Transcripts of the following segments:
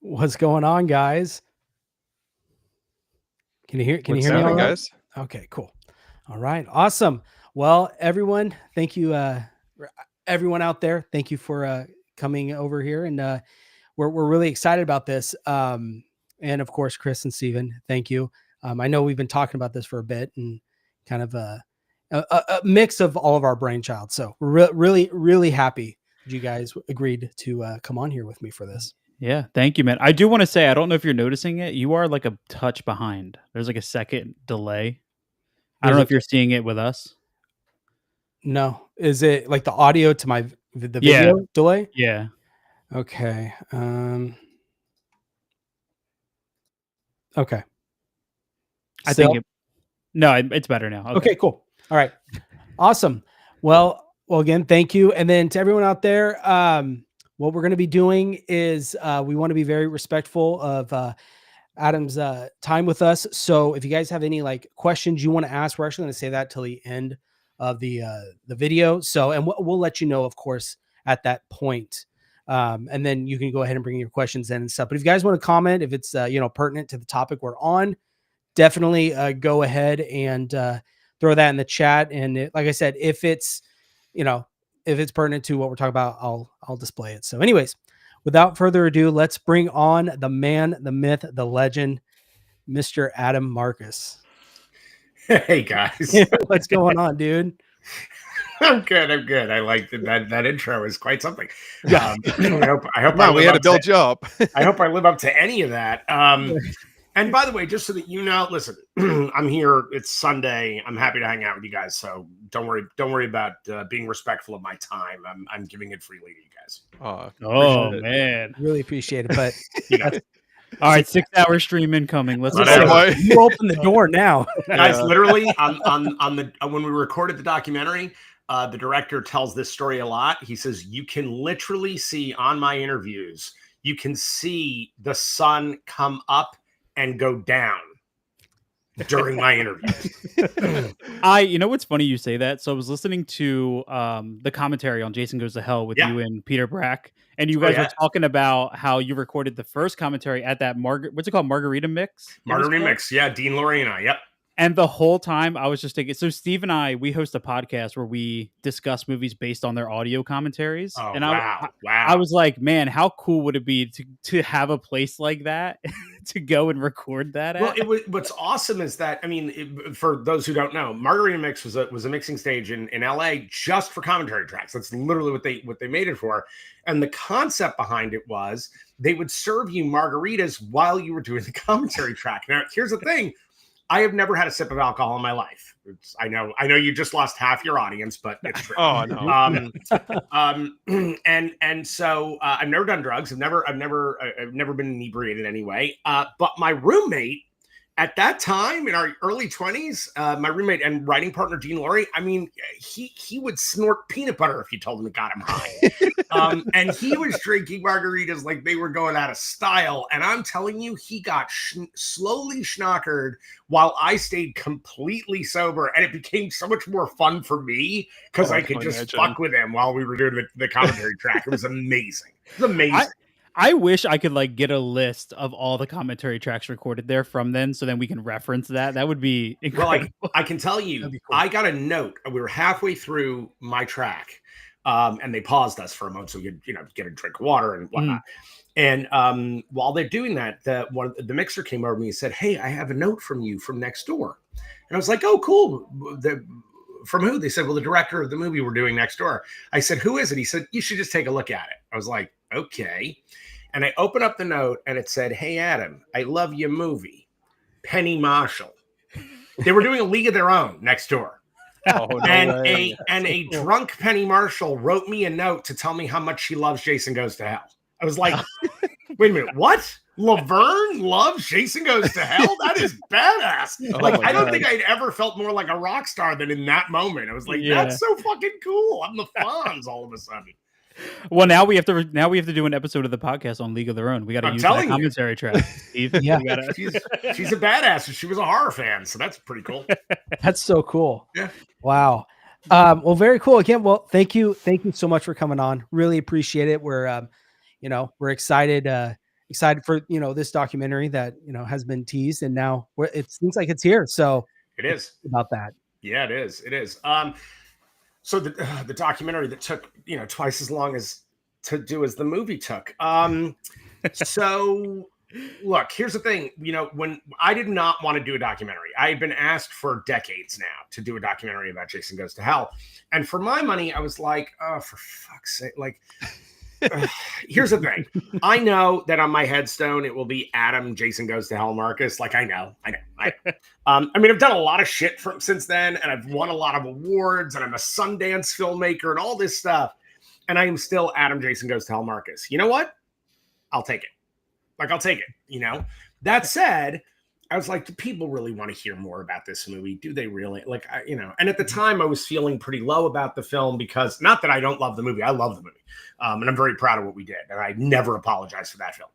What's going on, guys? Can you hear What's me all happening, right? guys? Okay, cool. All right, awesome. Well, everyone, thank you, everyone out there. Thank you for coming over here, and we're really excited about this. And of course, Chris and Steven, thank you. I know we've been talking about this for a bit, and kind of a mix of all of our brainchild. So we're really happy that you guys agreed to come on here with me for this. Yeah, thank you, man. I do want to say, I don't know if you're noticing it. You are like a touch behind. There's like a second delay. I don't know if you're seeing it with us. No, is it like the audio to the Yeah. video delay? Yeah. Okay. Okay. I Still? think it's better now. Okay, cool. All right. Awesome. Well, again, thank you. And then to everyone out there, what we're going to be doing is we want to be very respectful of Adam's time with us. So if you guys have any like questions you want to ask, we're actually going to say that till the end of the video. So, and we'll let you know, of course, at that point. And then you can go ahead and bring your questions in and stuff. But if you guys want to comment, if it's pertinent to the topic we're on, definitely go ahead and throw that in the chat. And like I said, if it's pertinent to what we're talking about, I'll display it. So anyways, without further ado, let's bring on the man, the myth, the legend, Mr. Adam Marcus. Hey guys. What's going on, dude? I'm good. I like that intro is quite something. Yeah. I hope we had to build you up. I hope I live up to any of that. And by the way, just so that you know, listen, I'm here. It's Sunday. I'm happy to hang out with you guys. So don't worry about being respectful of my time. I'm giving it freely to you guys. Oh man, really appreciate it. But all right, 6 hour stream incoming. Let's you open the door now, guys. Literally on the when we recorded the documentary, the director tells this story a lot. He says you can literally see on my interviews, you can see the sun come up and go down during my interviews. You know what's funny you say that? So I was listening to the commentary on Jason Goes to Hell with you and Peter Brack, and you guys were talking about how you recorded the first commentary at that what's it called, Margarita Mix? Margarita Mix, yeah, Dean, Lori, and I, yep. And the whole time I was just thinking, so Steve and I, we host a podcast where we discuss movies based on their audio commentaries. Oh, and wow. I was like, man, how cool would it be to have a place like that to go and record that Well, at? What's awesome is that, I mean, for those who don't know, Margarita Mix was a mixing stage in LA just for commentary tracks. That's literally what they made it for. And the concept behind it was they would serve you margaritas while you were doing the commentary track. Now, here's the thing. I have never had a sip of alcohol in my life. I know you just lost half your audience, but it's true. Oh no. And so I've never done drugs. I've never been inebriated anyway. But my roommate at that time in our early 20s, my roommate and writing partner Dean Lori, I mean, he would snort peanut butter if you told him it got him high. And he was drinking margaritas like they were going out of style. And I'm telling you, he got slowly schnockered while I stayed completely sober. And it became so much more fun for me because I could just fuck with him while we were doing the commentary track. It was amazing. It was amazing. I wish I could like get a list of all the commentary tracks recorded there from then, so then we can reference that. That would be incredible. Well, I can tell you, cool. I got a note. We were halfway through my track, and they paused us for a moment so we could, get a drink of water and whatnot. And while they're doing that, the mixer came over to me and said, "Hey, I have a note from you from next door." And I was like, "Oh, cool." From who? They said, "Well, the director of the movie we're doing next door." I said, "Who is it?" He said, "You should just take a look at it." I was like, "Okay." And I opened up the note and it said, "Hey, Adam, I love your movie, Penny Marshall." They were doing a League of Their Own next door. Oh, no way. A drunk Penny Marshall wrote me a note to tell me how much she loves Jason Goes to Hell. I was like, wait a minute, what? Laverne loves Jason Goes to Hell? That is badass. I don't think I'd ever felt more like a rock star than in that moment. I was like, that's so fucking cool. I'm the Fonz all of a sudden. Well, now we have to do an episode of the podcast on League of Their Own. We got to use that commentary track. Steve. Yeah, she's a badass. She was a horror fan, so that's pretty cool. That's so cool. Yeah. Wow. Well, very cool. Again, well, thank you so much for coming on. Really appreciate it. We're, we're excited excited for, this documentary that, has been teased, and now it seems like it's here. So it is about that. Yeah, it is. It is. So the documentary that took, twice as long to do as the movie took. So look, here's the thing. When I did not want to do a documentary, I had been asked for decades now to do a documentary about Jason Goes to Hell. And for my money, I was like, oh, for fuck's sake. Like, here's the thing. I know that on my headstone, it will be Adam Jason Goes to Hell Marcus. Like, I know. I mean, I've done a lot of shit since then, and I've won a lot of awards, and I'm a Sundance filmmaker and all this stuff. And I am still Adam Jason Goes to Hell Marcus. You know what? I'll take it. I'll take it, That said, I was like, do people really want to hear more about this movie? Do they really? And at the time I was feeling pretty low about the film because, not that I don't love the movie. I love the movie. And I'm very proud of what we did. And I never apologize for that film.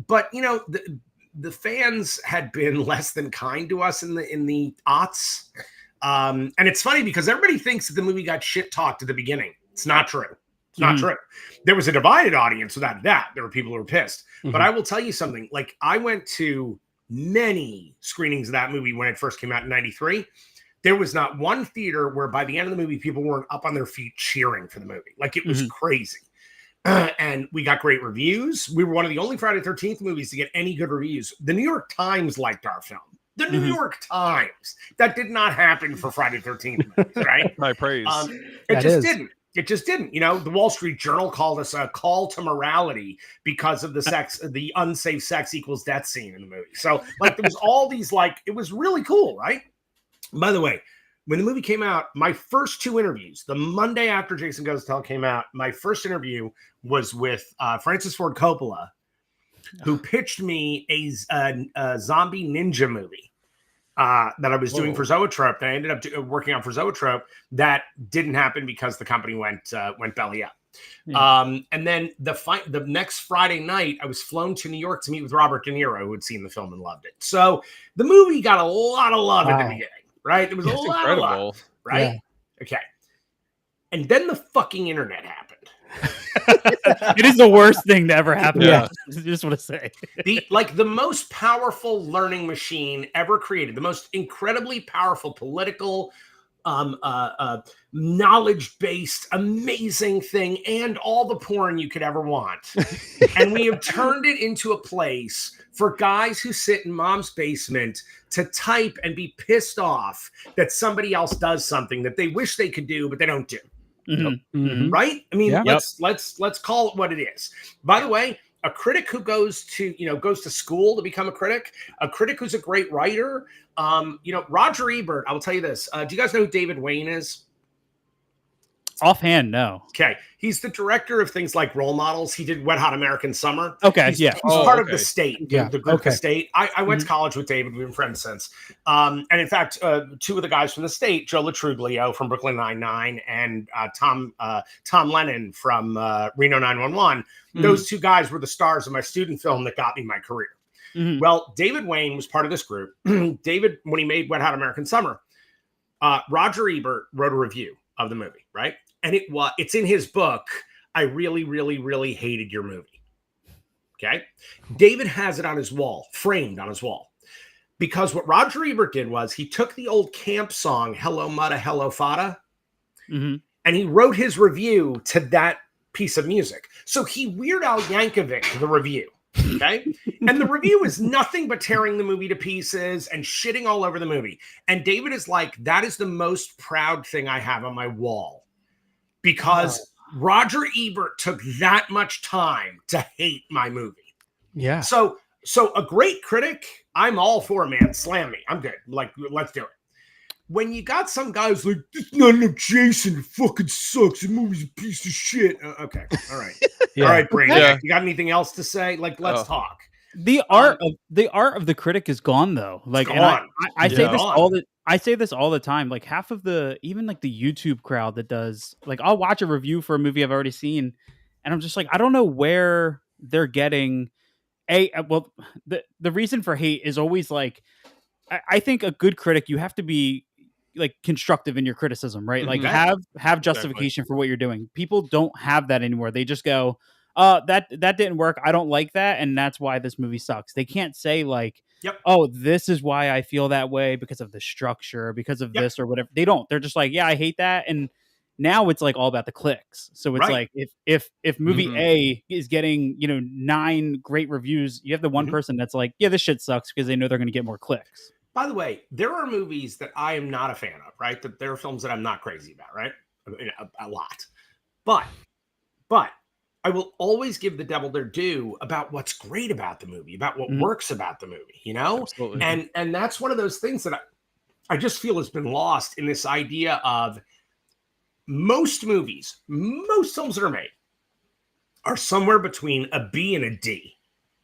But, the fans had been less than kind to us in the aughts. And it's funny because everybody thinks that the movie got shit talked at the beginning. It's not true. It's not true. There was a divided audience without that. There were people who were pissed. But I will tell you something. Like, I went to many screenings of that movie when it first came out in 93. There was not one theater where by the end of the movie, people weren't up on their feet cheering for the movie. Like, it was crazy. And we got great reviews. We were one of the only Friday the 13th movies to get any good reviews. The New York Times liked our film. The New York Times. That did not happen for Friday the 13th movies, right? High praise. Didn't. It just didn't. The Wall Street Journal called us a call to morality because of the unsafe sex equals death scene in the movie. So, there was all these, it was really cool, right? By the way, when the movie came out, my first two interviews, the Monday after Jason Goes to Hell came out, my first interview was with Francis Ford Coppola, who pitched me a zombie ninja movie. That I was doing for Zoetrope, that I ended up working on for Zoetrope, that didn't happen because the company went belly up. Yeah. And then the next Friday night, I was flown to New York to meet with Robert De Niro, who had seen the film and loved it. So the movie got a lot of love at the beginning, right? It was a lot of love, right? Yeah. Okay. And then the fucking internet happened. It is the worst thing to ever happen. Yeah. I just want to say the most powerful learning machine ever created, the most incredibly powerful political, knowledge-based, amazing thing, and all the porn you could ever want. And we have turned it into a place for guys who sit in mom's basement to type and be pissed off that somebody else does something that they wish they could do, but they don't do. Right? I mean, let's call it what it is. By the way, a critic who goes to school to become a critic who's a great writer. Roger Ebert, I will tell you this. Do you guys know who David Wayne is? Offhand, no. Okay. He's the director of things like Role Models. He did Wet Hot American Summer. Okay, He's part of The State, the group The State. I went to college with David. We've been friends since. And in fact, two of the guys from The State, Joe Latruglio from Brooklyn Nine-Nine and Tom Lennon from Reno 911, those two guys were the stars of my student film that got me my career. Well, David Wayne was part of this group. David, when he made Wet Hot American Summer, Roger Ebert wrote a review of the movie, right? And it's in his book, I really, really, really hated your movie. Okay? David has it on his wall, framed on his wall. Because what Roger Ebert did was he took the old camp song, Hello Mutta, Hello Fata, and he wrote his review to that piece of music. So he Weird Al Yankovic the review. Okay. And the review is nothing but tearing the movie to pieces and shitting all over the movie. And David is like, that is the most proud thing I have on my wall. Because Roger Ebert took that much time to hate my movie. Yeah. So a great critic, I'm all for, man. Slam me. I'm good. Let's do it. When you got some guys like, this not enough Jason, it fucking sucks. The movie's a piece of shit. Okay. All right. All right, Brady. Yeah. You got anything else to say? Let's talk. The art of the critic is gone, though. I say this I say this all the time. Like half of the YouTube crowd that does, I'll watch a review for a movie I've already seen, and I'm just like, I don't know where they're getting the reason for hate is always I think a good critic, you have to be constructive in your criticism, right? Have justification for what you're doing. People don't have that anymore. They just go, that didn't work. I don't like that, and that's why this movie sucks. They can't say like, oh, this is why I feel that way because of the structure, because of this or whatever. They don't. They're just like, yeah, I hate that. And now it's like all about the clicks. So it's like if movie A is getting 9 great reviews, you have the one person that's like, yeah, this shit sucks because they know they're going to get more clicks. By the way, there are movies that I am not a fan of, right? That there are films that I'm not crazy about, right? A lot, but I will always give the devil their due about what's great about the movie, about what works about the movie, Absolutely. And that's one of those things that I just feel has been lost in this idea of most movies, most films that are made are somewhere between a B and a D.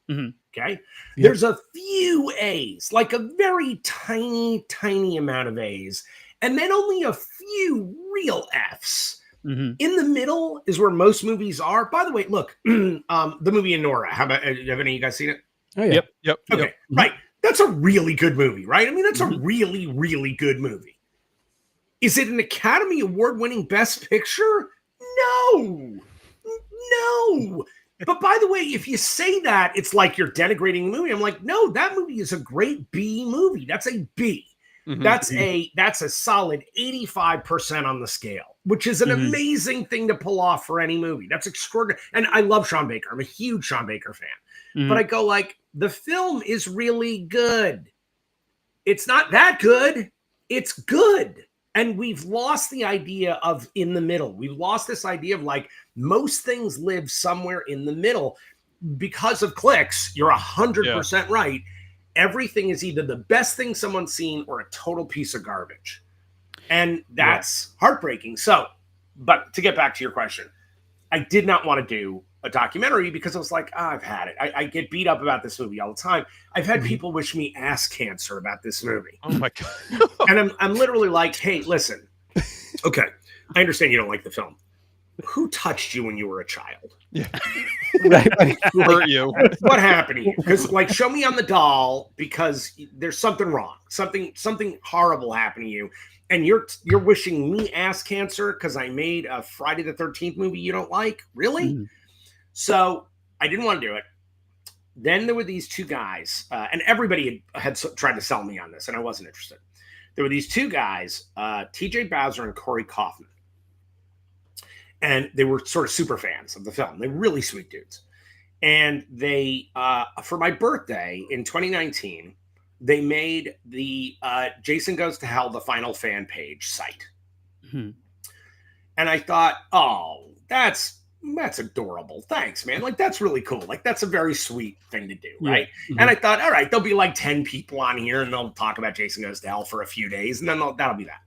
Okay. There's a few A's, like a very tiny, tiny amount of A's, and then only a few real F's. In the middle is where most movies are. By the way, look, the movie Nora. Have any of you guys seen it? Oh, yeah. Yep. Okay. Right. That's a really good movie, right? I mean, that's a really, really good movie. Is it an Academy Award-winning Best Picture? No. But by the way, if you say that, it's like you're denigrating the movie. I'm like, no, that movie is a great B movie. That's a B. That's a solid 85% on the scale, which is an amazing thing to pull off for any movie. That's extraordinary. And I love Sean Baker. I'm a huge Sean Baker fan. But I go like, the film is really good. It's not that good. It's good. And we've lost the idea of in the middle. We've lost this idea of like most things live somewhere in the middle because of clicks. You're 100% right. Everything is either the best thing someone's seen or a total piece of garbage. And that's heartbreaking. So, but to get back to your question, I did not want to do a documentary because I was like, I've had it. I get beat up about this movie all the time. I've had people wish me ass cancer about this movie. Oh my God. And I'm literally like, hey, listen. Okay. I understand you don't like the film. Who touched you when you were a child? Yeah. Who hurt you? What happened to you? Because like, show me on the doll because there's something wrong. Something horrible happened to you. And you're wishing me ass cancer because I made a Friday the 13th movie you don't like? Really? So I didn't want to do it. Then there were these two guys, and everybody had tried to sell me on this, and I wasn't interested. There were these two guys, TJ Bowser and Corey Kaufman. And they were sort of super fans of the film. They're really sweet dudes. And they, for my birthday in 2019, they made the Jason Goes to Hell, the Final Fan page site. And I thought, oh, that's adorable. Thanks, man. Like, that's really cool. Like, that's a very sweet thing to do, right? And I thought, all right, there'll be like 10 people on here, and they'll talk about Jason Goes to Hell for a few days, and then that'll be that.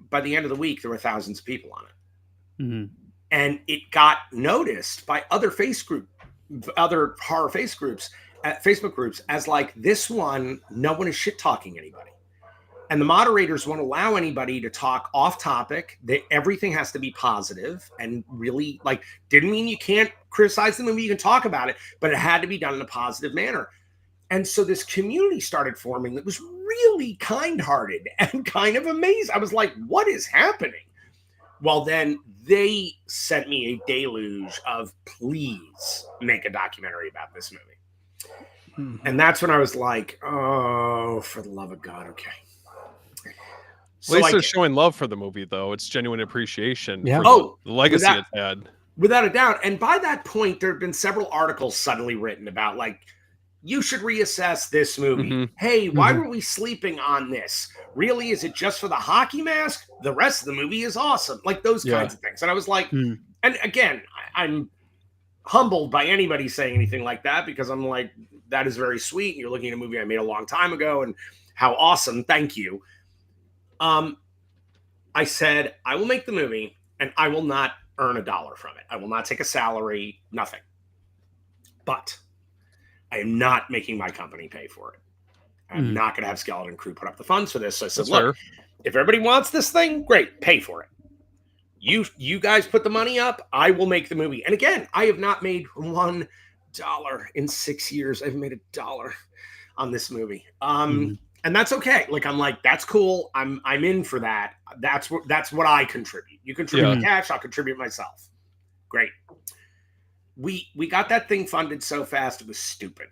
By the end of the week, there were thousands of people on it. And it got noticed by other horror Facebook groups as like, this one, no one is shit talking anybody. And the moderators won't allow anybody to talk off topic. Everything has to be positive and really like, didn't mean you can't criticize the movie, you can talk about it, but it had to be done in a positive manner. And so this community started forming that was really kind-hearted and kind of amazing. I was like, what is happening? Well, then they sent me a deluge of, please make a documentary about this movie. And that's when I was like, oh, for the love of God, okay. So at least they're showing love for the movie, though. It's genuine appreciation for the legacy it's had. Without a doubt. And by that point, there have been several articles suddenly written about, like, you should reassess this movie. Hey, why were we sleeping on this? Really, is it just for the hockey mask? The rest of the movie is awesome. Like, those kinds of things. And I was like, and again, I'm humbled by anybody saying anything like that, because I'm like, that is very sweet. You're looking at a movie I made a long time ago, and how awesome. Thank you. I said, I will make the movie, and I will not earn $1 from it. I will not take a salary, nothing. But I am not making my company pay for it. I'm not going to have Skeleton Crew put up the funds for this. So I said, look, if everybody wants this thing, great, pay for it. You guys put the money up, I will make the movie. And again, I have not made $1 in 6 years. I've made $1 on this movie. And that's okay. Like, I'm like, that's cool. I'm in for that. That's what I contribute. You contribute cash, I'll contribute myself. Great. We got that thing funded so fast it was stupid.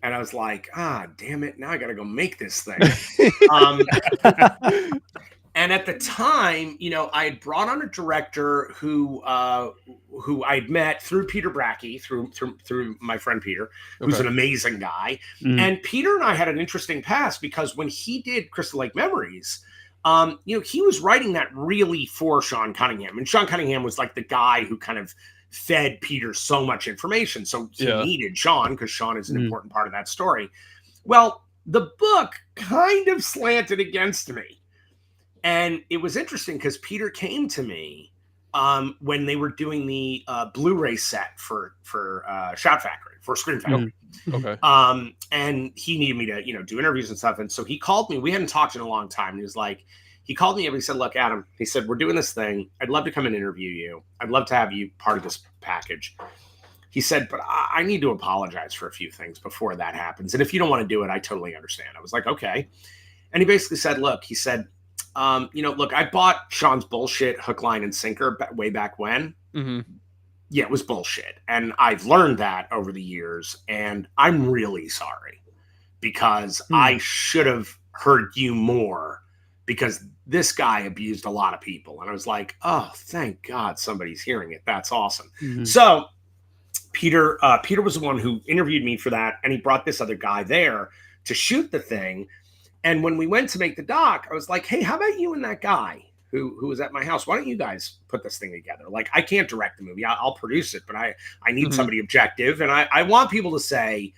And I was like, damn it, now I gotta go make this thing. And at the time, I had brought on a director who I'd met through Peter Bracke, through my friend Peter, who's an amazing guy. And Peter and I had an interesting past because when he did Crystal Lake Memories, he was writing that really for Sean Cunningham. And Sean Cunningham was like the guy who kind of fed Peter so much information. So he needed Sean because Sean is an important part of that story. Well, the book kind of slanted against me. And it was interesting because Peter came to me when they were doing the Blu-ray set for Shout Factory, for Scream Factory. Okay. And he needed me to, do interviews and stuff. And so he called me. We hadn't talked in a long time. And he called me up. He said, look, Adam, he said, we're doing this thing. I'd love to come and interview you. I'd love to have you part of this package. He said, but I need to apologize for a few things before that happens. And if you don't want to do it, I totally understand. I was like, okay. And he basically said, look, he said, look, I bought Sean's bullshit hook, line, and sinker way back when. Mm-hmm. Yeah, it was bullshit. And I've learned that over the years. And I'm really sorry because I should have heard you more because this guy abused a lot of people. And I was like, oh, thank God somebody's hearing it. That's awesome. Mm-hmm. So Peter was the one who interviewed me for that. And he brought this other guy there to shoot the thing. And when we went to make the doc, I was like, hey, how about you and that guy who was at my house? Why don't you guys put this thing together? Like, I can't direct the movie. I'll produce it, but I need somebody objective. And I want people to say,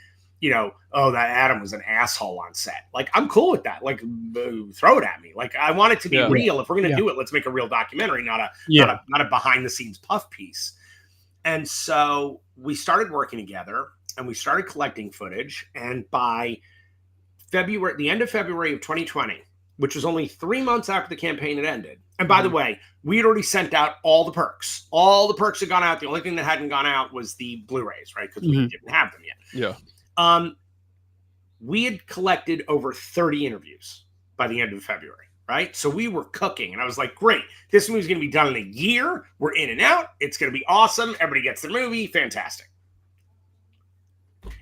oh, that Adam was an asshole on set. Like, I'm cool with that. Like, throw it at me. Like, I want it to be real. If we're going to do it, let's make a real documentary, not a behind the scenes puff piece. And so we started working together and we started collecting footage. And by the end of February of 2020, which was only 3 months after the campaign had ended. And by the way, we had already sent out all the perks. All the perks had gone out. The only thing that hadn't gone out was the Blu-rays, right? Because we didn't have them yet. Yeah. We had collected over 30 interviews by the end of February, right? So we were cooking. And I was like, great. This movie's going to be done in a year. We're in and out. It's going to be awesome. Everybody gets the movie. Fantastic.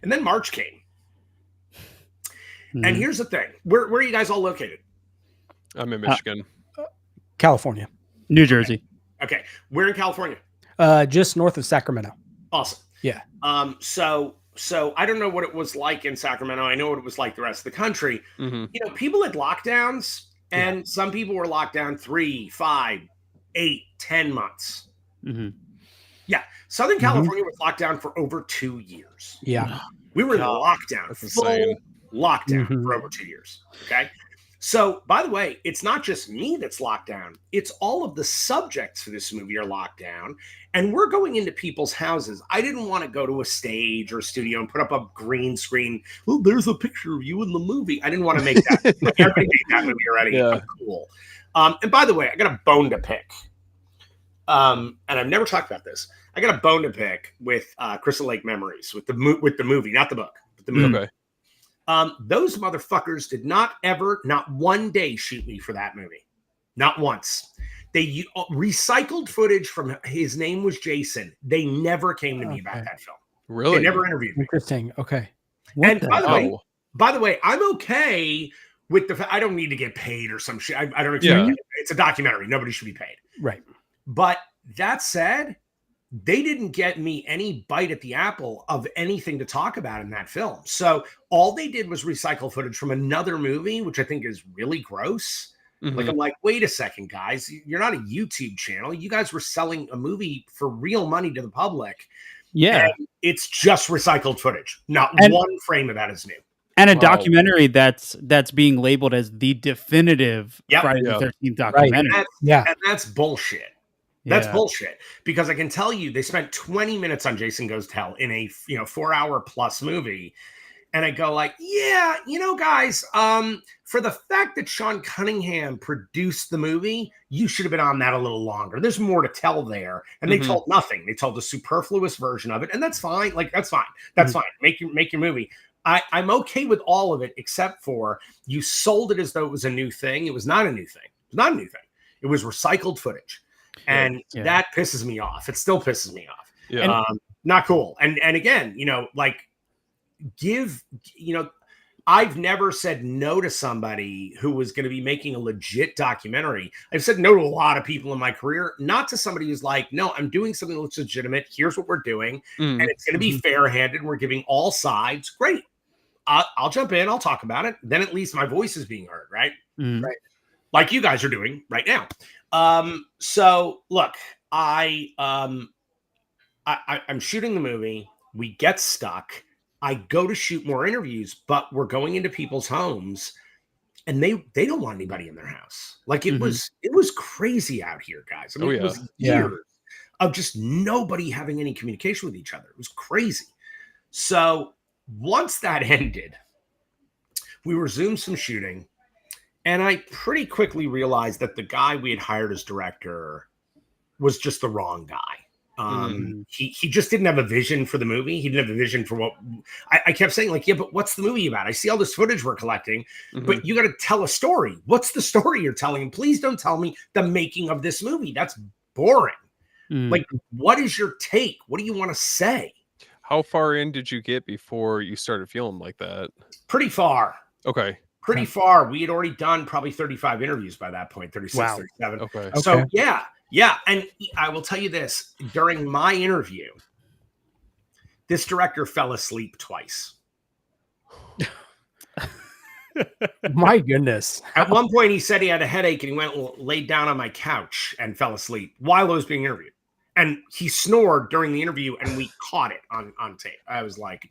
And then March came. And here's the thing. Where are you guys all located? I'm in Michigan. California. New Jersey. Okay. We're in California. Just north of Sacramento. Awesome. Yeah. So I don't know what it was like in Sacramento. I know what it was like the rest of the country. Mm-hmm. People had lockdowns and some people were locked down 3, 5, 8, 10 months. Mm-hmm. Yeah. Southern California was locked down for over 2 years. Yeah. We were in lockdown. Full lockdown for over 2 years. Okay. So, by the way, it's not just me that's locked down. It's all of the subjects for this movie are locked down. And we're going into people's houses. I didn't want to go to a stage or a studio and put up a green screen. Oh, there's a picture of you in the movie. I didn't want to make that. Everybody made that movie already. Yeah. I'm cool. And by the way, I got a bone to pick. And I've never talked about this. I got a bone to pick with Crystal Lake Memories, with the movie, not the book, but the movie. Okay. Those motherfuckers did not one day shoot me for that movie. Not once. They recycled footage from his name was Jason. They never came to me about that film. Really? They never interviewed me. Interesting. Okay. And by the way, I'm okay with I don't need to get paid or some shit. I don't expect it. It's a documentary. Nobody should be paid. Right. But that said, they didn't get me any bite at the apple of anything to talk about in that film. So all they did was recycle footage from another movie, which I think is really gross. Mm-hmm. Like, I'm like, wait a second, guys, you're not a YouTube channel. You guys were selling a movie for real money to the public. Yeah. And it's just recycled footage. Not one frame of that is new. And a documentary that's being labeled as the definitive Friday the 13th documentary. Right. And that's bullshit. That's bullshit, because I can tell you they spent 20 minutes on Jason Goes to Hell in a 4-hour plus movie. And I go like, guys, for the fact that Sean Cunningham produced the movie, you should have been on that a little longer. There's more to tell there. And they told nothing. They told a superfluous version of it. And that's fine. Like, that's fine. That's fine. Make your movie. I'm okay with all of it, except for you sold it as though it was a new thing. It was not a new thing. It was not a new thing. It was recycled footage. And that pisses me off. It still pisses me off. Yeah. Not cool. And again, like I've never said no to somebody who was going to be making a legit documentary. I've said no to a lot of people in my career, not to somebody who's like, no, I'm doing something that looks legitimate. Here's what we're doing. And it's going to be fair-handed. We're giving all sides. Great. I'll jump in. I'll talk about it. Then at least my voice is being heard, right? Right. Like you guys are doing right now. So look, I'm shooting the movie. We get stuck. I go to shoot more interviews, but we're going into people's homes and they don't want anybody in their house. Like it was crazy out here, guys. I mean, it was years of just nobody having any communication with each other. It was crazy. So once that ended, we resumed some shooting, and I pretty quickly realized that the guy we had hired as director was just the wrong guy. He just didn't have a vision for the movie. He didn't have a vision for what I kept saying, like, yeah, but what's the movie about? I see all this footage we're collecting, but you got to tell a story. What's the story you're telling? And please don't tell me the making of this movie. That's boring. Like, what is your take? What do you want to say? How far in did you get before you started feeling like that? Pretty far. Okay. Pretty far. We had already done probably 35 interviews by that point, 36, 37. Okay. So yeah. And I will tell you this, during my interview, this director fell asleep twice. My goodness. At one point, he said he had a headache and he went and laid down on my couch and fell asleep while I was being interviewed. And he snored during the interview and we caught it on tape. I was like,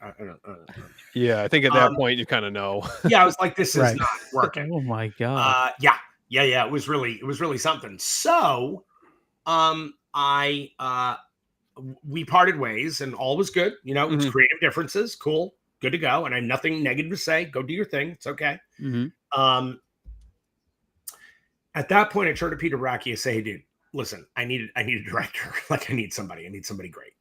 yeah, I think at that point you kind of know. Yeah, I was like, this is not working. Oh my God. Yeah. It was really something. So we parted ways and all was good. You know, it's creative differences. Cool. Good to go. And I have nothing negative to say. Go do your thing. It's okay. At that point, I turned to Peter Bracchi and say, hey, dude, listen, I need a director. Like I need somebody great.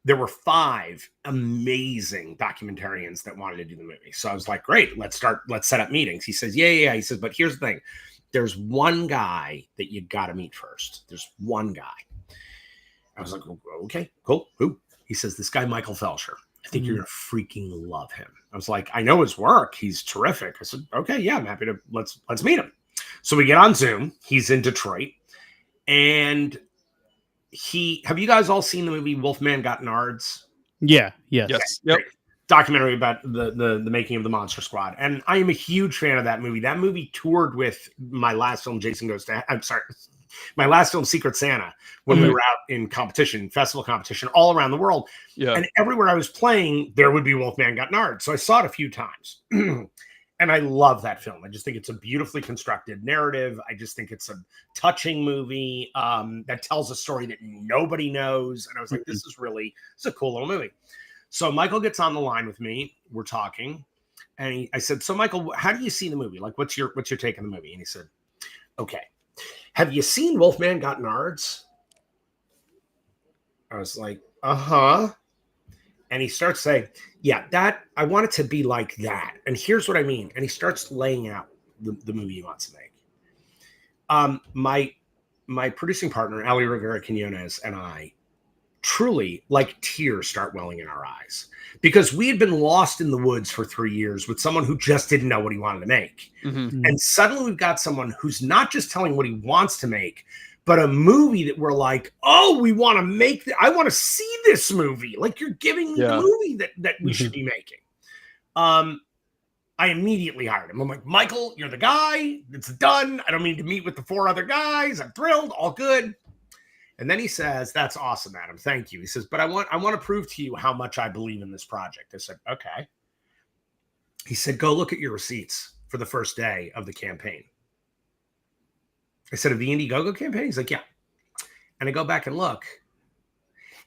There were 5 amazing documentarians that wanted to do the movie. So I was like, great, let's set up meetings. He says, yeah. He says, but here's the thing. There's one guy that you got to meet first. There's one guy. I was like, okay, cool. Who? He says, this guy, Michael Felsher. I think you're going to freaking love him. I was like, I know his work. He's terrific. I said, okay, yeah, I'm happy to, let's meet him. So we get on Zoom. He's in Detroit. And have you guys all seen the movie Wolfman Got Nards? Yeah. Yes. Okay, yep. Documentary about the making of the Monster Squad. And I am a huge fan of that movie. That movie toured with my last film, my last film, Secret Santa, when we were out in festival competition all around the world. Yeah. And everywhere I was playing, there would be Wolfman Got Nards. So I saw it a few times. And I love that film. I just think it's a beautifully constructed narrative. I just think it's a touching movie that tells a story that nobody knows. And I was like, this is a cool little movie. So Michael gets on the line with me. We're talking. And I said, so Michael, how do you see the movie? Like, what's your take on the movie? And he said, okay, have you seen Wolfman Got Nards? I was like, uh-huh. And he starts saying, yeah, that I want it to be like that. And here's what I mean. And he starts laying out the movie he wants to make. My producing partner, Ali Rivera Quinones, and I truly, like, tears start welling in our eyes because we had been lost in the woods for 3 years with someone who just didn't know what he wanted to make. And suddenly we've got someone who's not just telling what he wants to make, but a movie that we're like, oh, we want to make I want to see this movie. Like, you're giving me the movie that we should be making. I immediately hired him. I'm like, Michael, you're the guy. It's done. I don't need to meet with the 4 other guys. I'm thrilled. All good. And then he says, that's awesome, Adam. Thank you. He says, but I want to prove to you how much I believe in this project. I said, okay. He said, go look at your receipts for the first day of the campaign. I said, of the Indiegogo campaign? He's like, yeah. And I go back and look.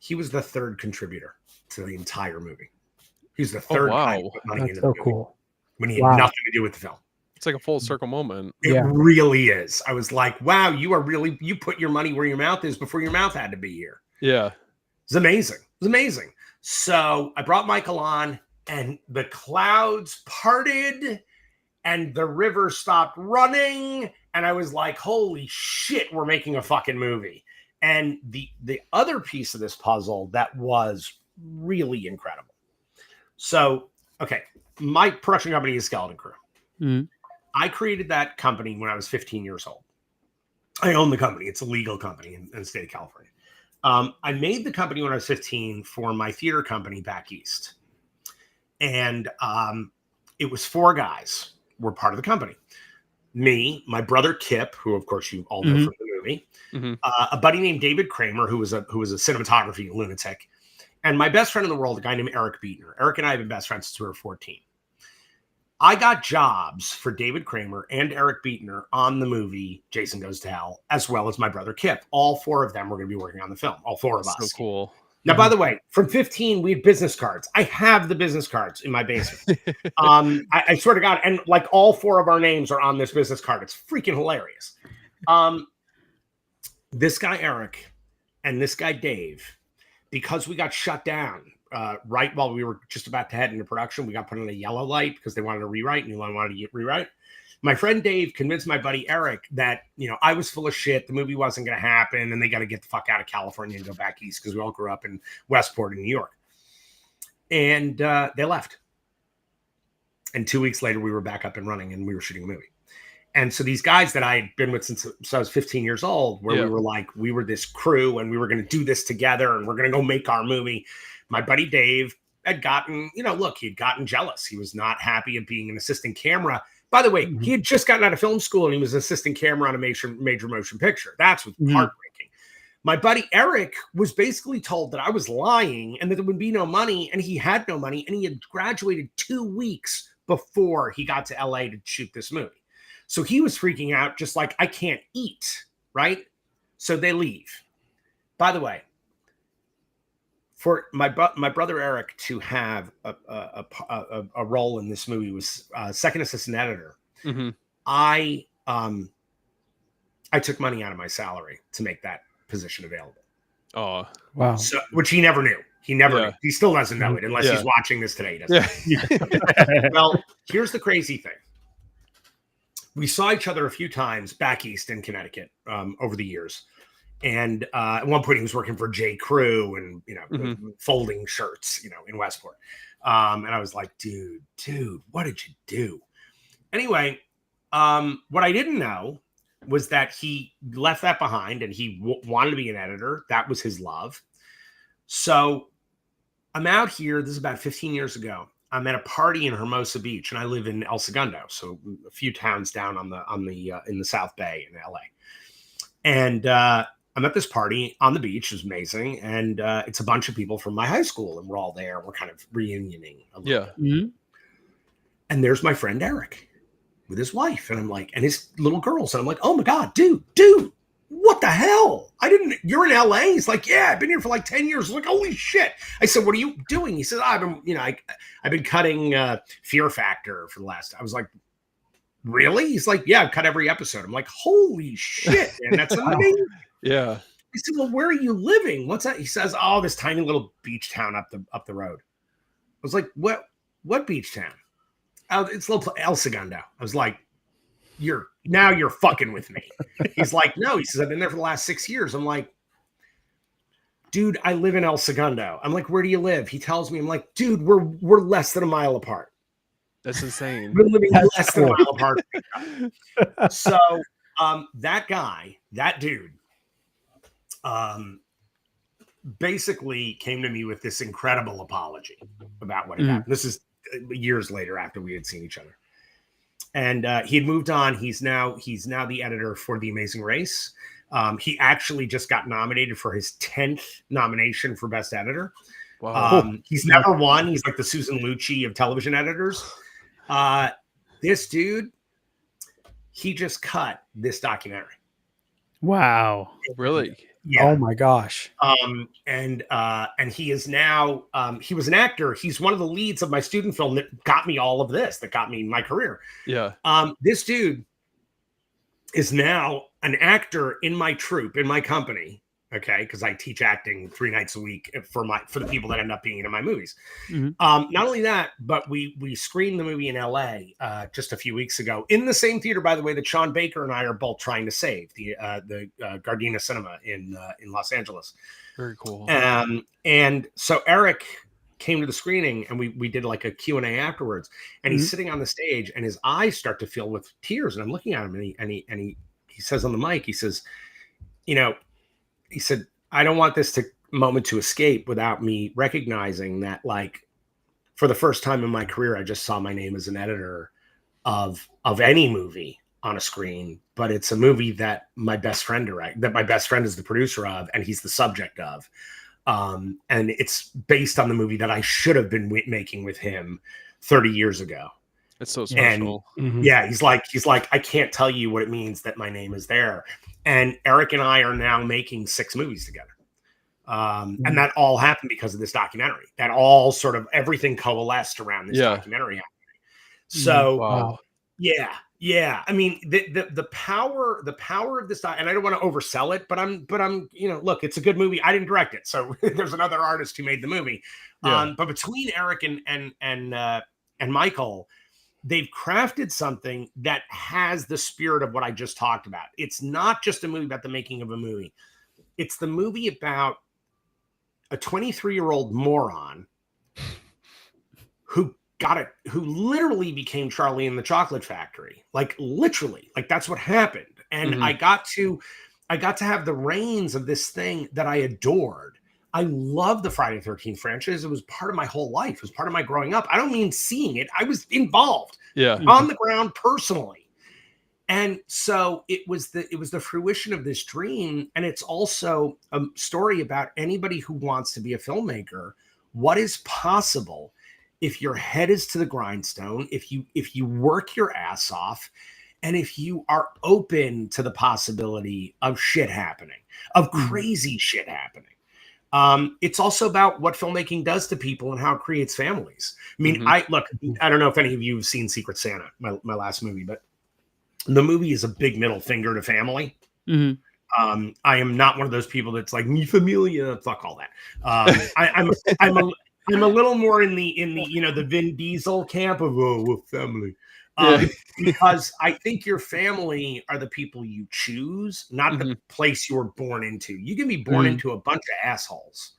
He was the 3rd contributor to the entire movie. He's the 3rd guy put money into the movie. Cool. When he had nothing to do with the film. It's like a full circle moment. It really is. I was like, wow, you put your money where your mouth is before your mouth had to be here. Yeah. It's amazing. It's amazing. So I brought Michael on and the clouds parted and the river stopped running And I was like, holy shit, we're making a fucking movie. And the other piece of this puzzle that was really incredible. So, okay, my production company is Skeleton Crew. Mm-hmm. I created that company when I was 15 years old. I own the company. It's a legal company in the state of California. I made the company when I was 15 for my theater company back east. And it was 4 guys were part of the company. Me, my brother Kip, who of course you all know from the movie, a buddy named David Kramer, who was a cinematography lunatic, and my best friend in the world, a guy named Eric Beatner. Eric and I have been best friends since we were 14. I got jobs for David Kramer and Eric Beatner on the movie Jason Goes to Hell, as well as my brother Kip. All 4 of them were going to be working on the film. All 4 of us. So cool. Now, by the way, from 15, we had business cards. I have the business cards in my basement. I swear to God, and like all 4 of our names are on this business card. It's freaking hilarious. This guy Eric and this guy Dave, because we got shut down right while we were just about to head into production, we got put on a yellow light because they wanted to rewrite, and Elon wanted to rewrite. My friend Dave convinced my buddy Eric that, I was full of shit. The movie wasn't going to happen, and they got to get the fuck out of California and go back east because we all grew up in Westport in New York. And they left. And 2 weeks later, we were back up and running, and we were shooting a movie. And so these guys that I had been with since I was 15 years old, where we were this crew, and we were going to do this together, and we're going to go make our movie. My buddy Dave had gotten, he'd gotten jealous. He was not happy of being an assistant camera. By the way, he had just gotten out of film school, and he was assistant camera on a major motion picture. That's what's heartbreaking. My buddy Eric was basically told that I was lying and that there would be no money, and he had no money, and he had graduated 2 weeks before he got to LA to shoot this movie. So he was freaking out, just like, I can't eat, right? So they leave. By the way, for my brother Eric to have a role in this movie was second assistant editor. I took money out of my salary to make that position available. Oh, wow! So, which he never knew. He never knew. He still doesn't know it unless he's watching this today. He doesn't. Well, here's the crazy thing. We saw each other a few times back east in Connecticut over the years. And at one point he was working for J. Crew and, folding shirts, in Westport. And I was like, dude, what did you do? Anyway, what I didn't know was that he left that behind, and he wanted to be an editor. That was his love. So I'm out here. This is about 15 years ago. I'm at a party in Hermosa Beach, and I live in El Segundo, so a few towns down in the South Bay in LA. And I'm at this party on the beach. It's amazing. And it's a bunch of people from my high school, and we're all there. We're kind of reunioning a little bit. And there's my friend Eric with his wife. And I'm like, and his little girls. And I'm like, oh my God, dude, what the hell? You're in LA? He's like, yeah, I've been here for like 10 years. I'm like, holy shit. I said, what are you doing? He says, I've been cutting Fear Factor for the last, I was like, really? He's like, yeah, I've cut every episode. I'm like, holy shit, man, that's amazing. Yeah. I said, well, where are you living? What's that? He says, oh, this tiny little beach town up the road. I was like, what beach town? Oh, it's little El Segundo. I was like, you're fucking with me. He's like, no. He says, I've been there for the last 6 years. I'm like, dude, I live in El Segundo. I'm like, where do you live? He tells me. I'm like, dude, we're less than a mile apart. That's insane. We're living less than a mile apart. So that dude, basically came to me with this incredible apology about what had happened. This is years later after we had seen each other. And he had moved on. He's now the editor for The Amazing Race. He actually just got nominated for his 10th nomination for Best Editor. Wow. He's never won. He's like the Susan Lucci of television editors. This dude, he just cut this documentary. Wow. Really? Yeah. Oh my gosh. And he is now, he was an actor. He's one of the leads of my student film that got me all of this, that got me my career. Yeah. This dude is now an actor in my troupe, in my company. Okay, because I teach acting 3 nights a week for the people that end up being in my movies. Mm-hmm. Not only that, but we screened the movie in LA just a few weeks ago in the same theater, by the way, that Sean Baker and I are both trying to save, the Gardena Cinema in Los Angeles. Very cool. And so Eric came to the screening, and we did like a Q&A afterwards, and he's sitting on the stage, and his eyes start to fill with tears, and I'm looking at him, and he says on the mic, he says, he said, I don't want this moment to escape without me recognizing that, like, for the first time in my career, I just saw my name as an editor of any movie on a screen, but it's a movie that my best friend is the producer of, and he's the subject of. And it's based on the movie that I should have been making with him 30 years ago. It's so special. And yeah, he's like, I can't tell you what it means that my name is there. And Eric and I are now making 6 movies together. And that all happened because of this documentary. That all sort of everything coalesced around this documentary happening. So yeah. I mean, the power of this, and I don't want to oversell it, but I'm, look, it's a good movie. I didn't direct it, so there's another artist who made the movie. But between Eric and Michael, they've crafted something that has the spirit of what I just talked about. It's not just a movie about the making of a movie. It's the movie about a 23-year-old moron who literally became Charlie in the Chocolate Factory. Like literally, like that's what happened. And I got to have the reins of this thing that I adored. I love the Friday the 13th franchise. It was part of my whole life. It was part of my growing up. I don't mean seeing it. I was involved on the ground personally. And so it was the fruition of this dream. And it's also a story about anybody who wants to be a filmmaker. What is possible if your head is to the grindstone, if you work your ass off, and if you are open to the possibility of shit happening, of crazy shit happening. It's also about what filmmaking does to people and how it creates families. I mean, I don't know if any of you have seen Secret Santa, my last movie, but the movie is a big middle finger to family. I am not one of those people that's like mi familia, fuck all that. I'm a little more in the the Vin Diesel camp of family. Because I think your family are the people you choose, not the place you were born into. You can be born into a bunch of assholes.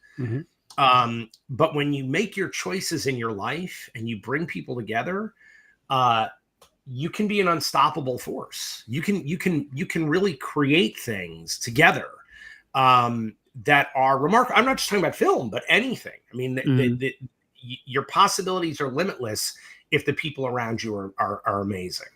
But when you make your choices in your life and you bring people together, you can be an unstoppable force. You can really create things together that are remarkable. I'm not just talking about film, but anything. I mean, your possibilities are limitless if the people around you are amazing.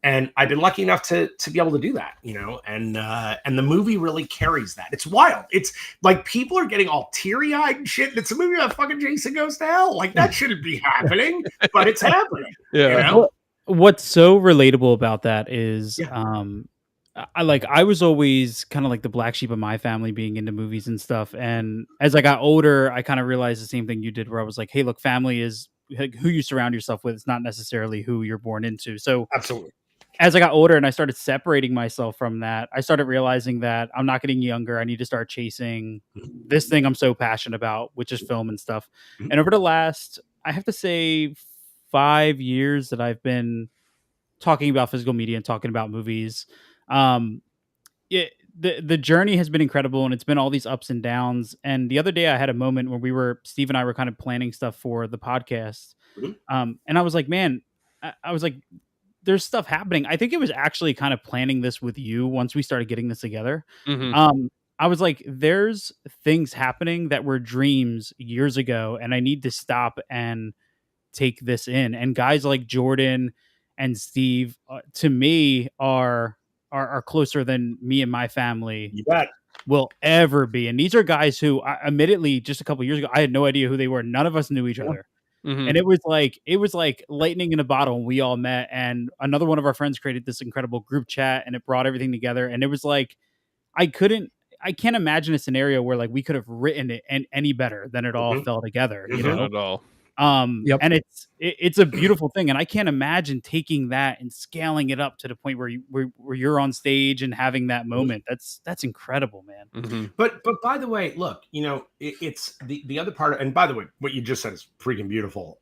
And I've been lucky enough to be able to do that, and the movie really carries that. It's wild. It's like people are getting all teary-eyed and shit. It's a movie about fucking Jason Goes to Hell. Like that shouldn't be happening, but it's happening. What's so relatable about that is I was always kind of like the black sheep of my family, being into movies and stuff. And as I got older, I kind of realized the same thing you did, where I was like, hey, look, family is who you surround yourself with. It's not necessarily who you're born into. So absolutely. As I got older and I started separating myself from that, I started realizing that I'm not getting younger. I need to start chasing this thing I'm so passionate about, which is film and stuff. And over the last, I have to say, 5 years that I've been talking about physical media and talking about movies, the journey has been incredible, and it's been all these ups and downs. And the other day I had a moment where Steve and I were kind of planning stuff for the podcast. And I was like, man, I was like, there's stuff happening. I think it was actually kind of planning this with you once we started getting this together. I was like, there's things happening that were dreams years ago, and I need to stop and take this in. And guys like Jordan and Steve, to me, are closer than me and my family will ever be. And these are guys who, admittedly, just a couple years ago, I had no idea who they were. None of us knew each other. And it was like lightning in a bottle when we all met. And another one of our friends created this incredible group chat, and it brought everything together. And it was like, I can't imagine a scenario where like we could have written it any better than it all fell together. Not at all. And it's a beautiful thing, and I can't imagine taking that and scaling it up to the point where you're on stage and having that moment. That's incredible, man. But by the way, look, it's the other part, and by the way, what you just said is freaking beautiful.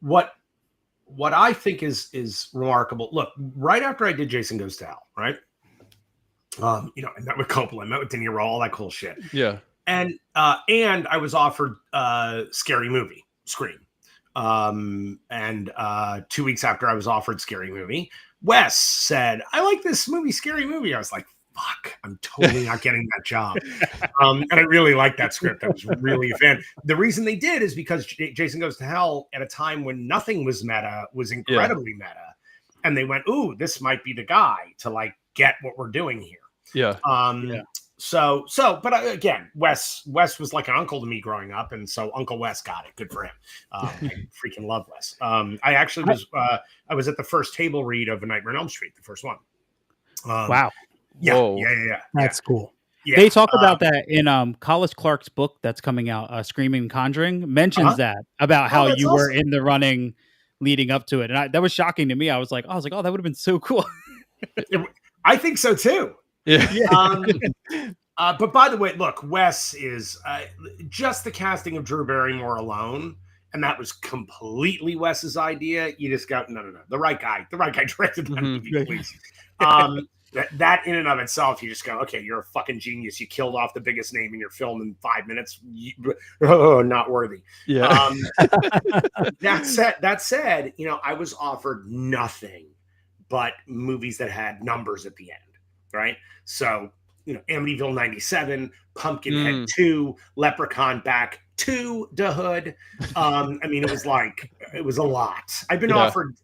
What I think is remarkable. Look, right after I did Jason Goes to Hell, right? I met with Coppola, I met with De Niro, all that cool shit. Yeah. And I was offered Scary Movie, Scream. And 2 weeks after I was offered Scary Movie, Wes said, I like this movie, Scary Movie. I was like, fuck, I'm totally not getting that job. And I really liked that script. I was really a fan. The reason they did is because Jason Goes to Hell, at a time when nothing was meta, was incredibly meta. And they went, ooh, this might be the guy to like get what we're doing here. Yeah. But again, Wes was like an uncle to me growing up, and so Uncle Wes got it. Good for him. I freaking love Wes. I actually was I was at the first table read of A Nightmare on Elm Street, the first one. Wow. Yeah. That's cool. Yeah. They talk about that in Collis Clark's book that's coming out, Screaming and Conjuring, mentions that about how you were in the running leading up to it, and that was shocking to me. I was like, oh, that would have been so cool. I think so too. Yeah. But by the way, look, Wes is just the casting of Drew Barrymore alone, and that was completely Wes's idea. You just got no. The right guy directed that movie, please. That in and of itself, you just go, okay, you're a fucking genius. You killed off the biggest name in your film in 5 minutes. Not worthy. Yeah. That said, I was offered nothing but movies that had numbers at the end. Right. So, Amityville 97, Pumpkinhead 2, Leprechaun Back 2, The Hood. It was a lot. I've been offered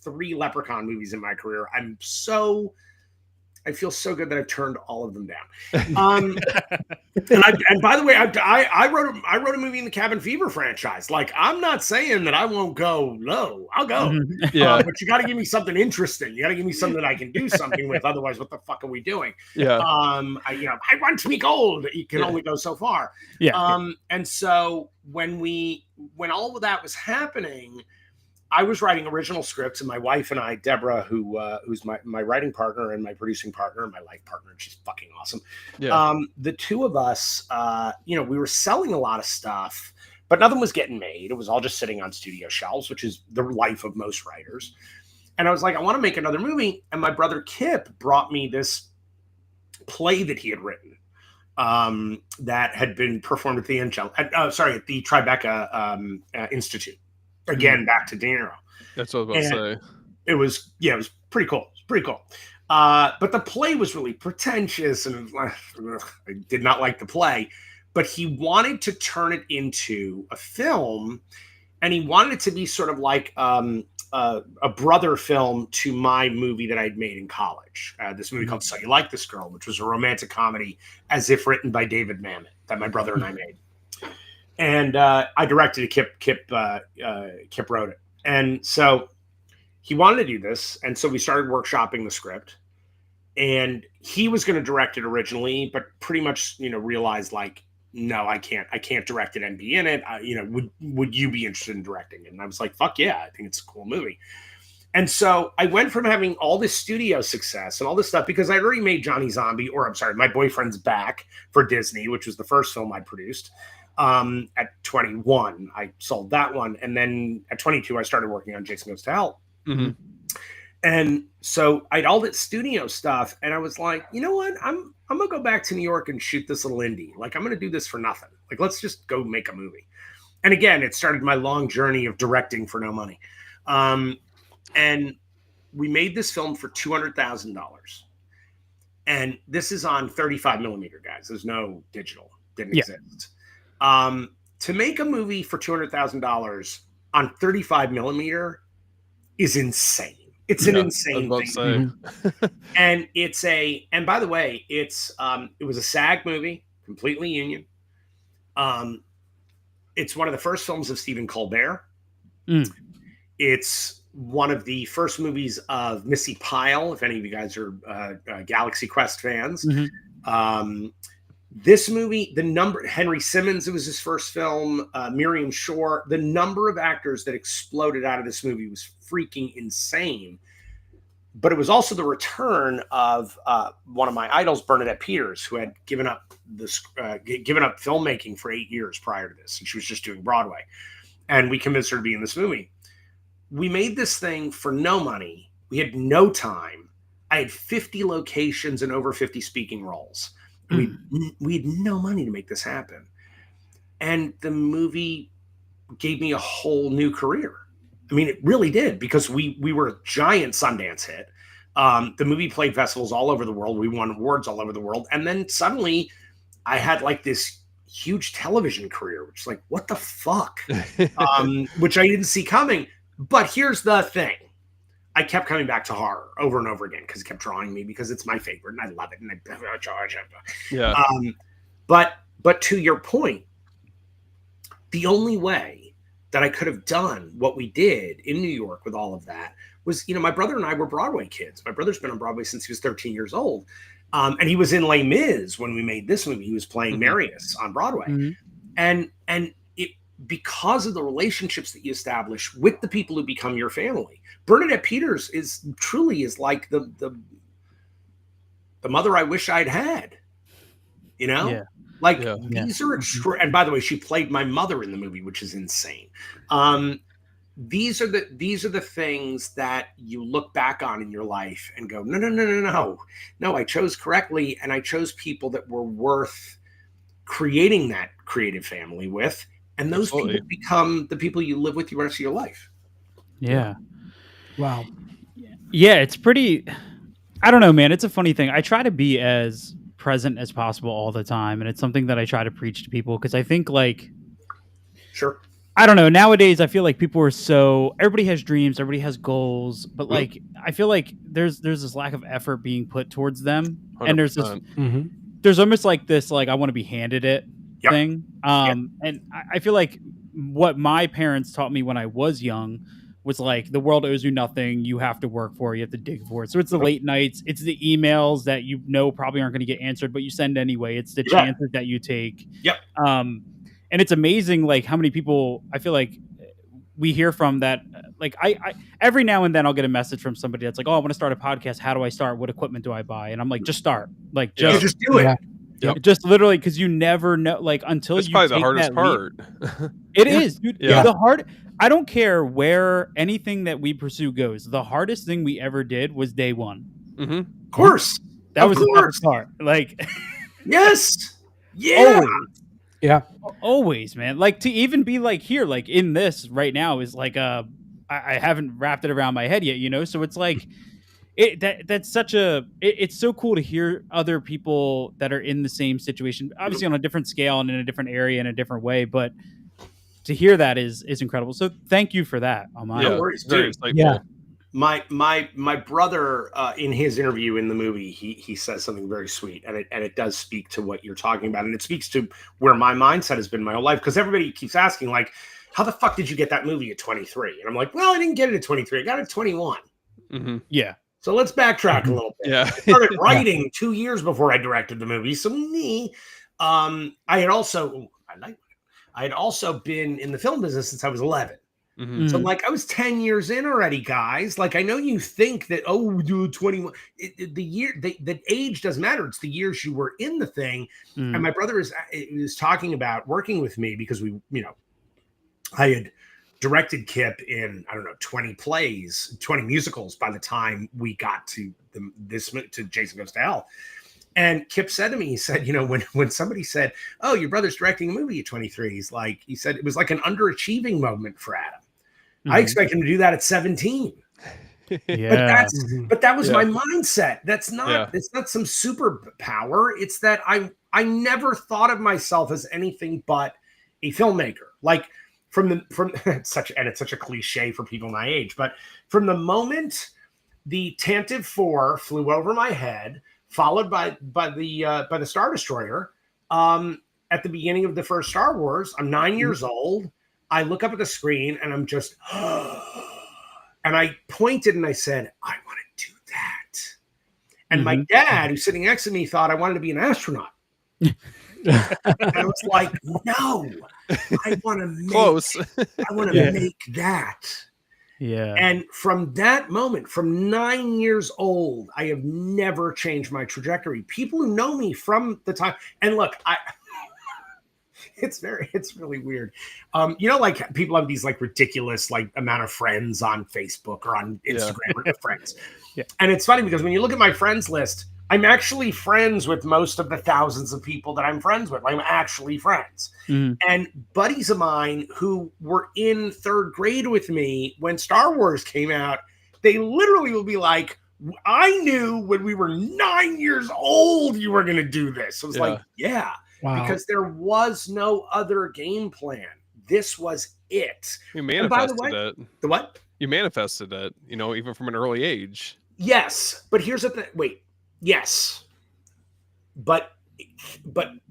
3 Leprechaun movies in my career. I feel so good that I've turned all of them down. And by the way, I wrote a movie in the Cabin Fever franchise. Like, I'm not saying that I won't go low. I'll go. Yeah. But you got to give me something interesting. You got to give me something that I can do something with. Otherwise, what the fuck are we doing? Yeah. I want to be gold. You can only go so far. Yeah. And so when all of that was happening, I was writing original scripts, and my wife and I, Deborah, who's my writing partner and my producing partner and my life partner, and she's fucking awesome. Yeah. The two of us, we were selling a lot of stuff, but nothing was getting made. It was all just sitting on studio shelves, which is the life of most writers. And I was like, I want to make another movie. And my brother Kip brought me this play that he had written that had been performed at the at the Tribeca Institute. Again, back to De Niro. That's what I was about to say. It was pretty cool. It's pretty cool. But the play was really pretentious, and I did not like the play. But he wanted to turn it into a film, and he wanted it to be sort of like a brother film to my movie that I'd made in college. This movie called So You Like This Girl, which was a romantic comedy as if written by David Mamet that my brother and I made. And I directed it. Kip wrote it. And so he wanted to do this. And so we started workshopping the script. And he was going to direct it originally, but pretty much, realized like, no, I can't direct it and be in it. Would you be interested in directing it? And I was like, fuck yeah, I think it's a cool movie. And so I went from having all this studio success and all this stuff because I'd already made Johnny Zombie, My Boyfriend's Back for Disney, which was the first film I produced. At 21, I sold that one. And then at 22, I started working on Jason Goes to Hell. Mm-hmm. And so I'd all that studio stuff. And I was like, you know what? I'm going to go back to New York and shoot this little indie. Like, I'm going to do this for nothing. Like, let's just go make a movie. And again, it started my long journey of directing for no money. And we made this film for $200,000. And this is on 35 millimeter, guys. There's no digital. Didn't exist. To make a movie for $200,000 on 35 millimeter is insane. It's an insane thing. And and by the way, it was a SAG movie, completely union. It's one of the first films of Stephen Colbert. It's one of the first movies of Missy Pyle, if any of you guys are Galaxy Quest fans. This movie, Henry Simmons, it was his first film, Miriam Shore, the number of actors that exploded out of this movie was freaking insane. But it was also the return of one of my idols, Bernadette Peters, who had given up filmmaking for 8 years prior to this, and she was just doing Broadway. And we convinced her to be in this movie. We made this thing for no money. We had no time. I had 50 locations and over 50 speaking roles. We had no money to make this happen. And the movie gave me a whole new career. I mean, it really did, because we were a giant Sundance hit. The movie played festivals all over the world. We won awards all over the world. And then suddenly I had like this huge television career, which is like, what the fuck? Which I didn't see coming. But here's the thing. I kept coming back to horror over and over again because it kept drawing me, because it's my favorite and I love it. And but to your point, the only way that I could have done what we did in New York with all of that was, my brother and I were Broadway kids. My brother's been on Broadway since he was 13 years old. And he was in Les Mis when we made this movie. He was playing Marius on Broadway. And it, because of the relationships that you establish with the people who become your family, Bernadette Peters is like the mother I wish I'd had, These are extra. And by the way, she played my mother in the movie, which is insane. These are the things that you look back on in your life and go, no, I chose correctly. And I chose people that were worth creating that creative family with. And those people become the people you live with the rest of your life. Yeah. Wow. Yeah, it's pretty, I don't know, man. It's a funny thing. I try to be as present as possible all the time. And it's something that I try to preach to people, because I think Sure. I don't know. Nowadays, I feel like people are everybody has dreams, everybody has goals, but I feel like there's this lack of effort being put towards them. 100%. And there's almost like this, I want to be handed it thing. And I feel like what my parents taught me when I was young was the world owes you nothing. You have to work for it. You have to dig for it. So it's the late nights. It's the emails that probably aren't going to get answered, but you send anyway. It's the chances that you take. Yep. And it's amazing, how many people I feel like we hear from that. I every now and then I'll get a message from somebody that's like, "Oh, I want to start a podcast. How do I start? What equipment do I buy?" And I'm like, "Just start. Just do it." Yep. Just literally, because you never know. Until it's you probably take the hardest part. It is, dude. Yeah. The hard. I don't care where anything that we pursue goes. The hardest thing we ever did was day one. Of course, that was the hardest part. Yes, yeah. Yeah, always, man. To even be here, in this right now is I haven't wrapped it around my head yet, so it's that's such it's so cool to hear other people that are in the same situation, obviously on a different scale and in a different area in a different way, but to hear that is incredible. So thank you for that. No worries, dude. Yeah. My brother, in his interview in the movie, he says something very sweet, and it does speak to what you're talking about, and it speaks to where my mindset has been my whole life, because everybody keeps asking, how the fuck did you get that movie at 23? And I'm like, well, I didn't get it at 23. I got it at 21. Yeah. So let's backtrack a little bit. Yeah. I started writing 2 years before I directed the movie. So I had also been in the film business since I was 11. So I was 10 years in already, guys. I know you think that, dude, 21, the age doesn't matter. It's the years you were in the thing. And my brother was talking about working with me because I had directed Kip in, 20 plays, 20 musicals by the time we got to to Jason Goes to Hell. And Kip said to me, he said, when somebody said, "Oh, your brother's directing a movie at 23," he said it was like an underachieving moment for Adam. I expect him to do that at 17. Yeah. But that was my mindset. That's not, it's not some superpower. It's that I never thought of myself as anything but a filmmaker. It's such a cliche for people my age, but from the moment the Tantive 4 flew over my head, followed by the Star Destroyer, at the beginning of the first Star Wars, I'm 9 years old. I look up at the screen and I'm just, and I pointed and I said, I want to do that. And my dad, who's sitting next to me, thought I wanted to be an astronaut. And I was like, no, I want to make close. I want to make that. Yeah. And from that moment, from 9 years old, I have never changed my trajectory. People who know me from the time, and look, it's really weird. Like people have these like ridiculous like amount of friends on Facebook or on Instagram or friends. Yeah. And it's funny because when you look at my friends list, I'm actually friends with most of the thousands of people that I'm friends with. I'm actually friends. Mm-hmm. And buddies of mine who were in third grade with me when Star Wars came out, they literally will be like, I knew when we were 9 years old you were going to do this. I was like, yeah. Wow. Because there was no other game plan. This was it. You manifested it. The what? You manifested it, even from an early age. Yes. But here's the thing. Wait. Yes. But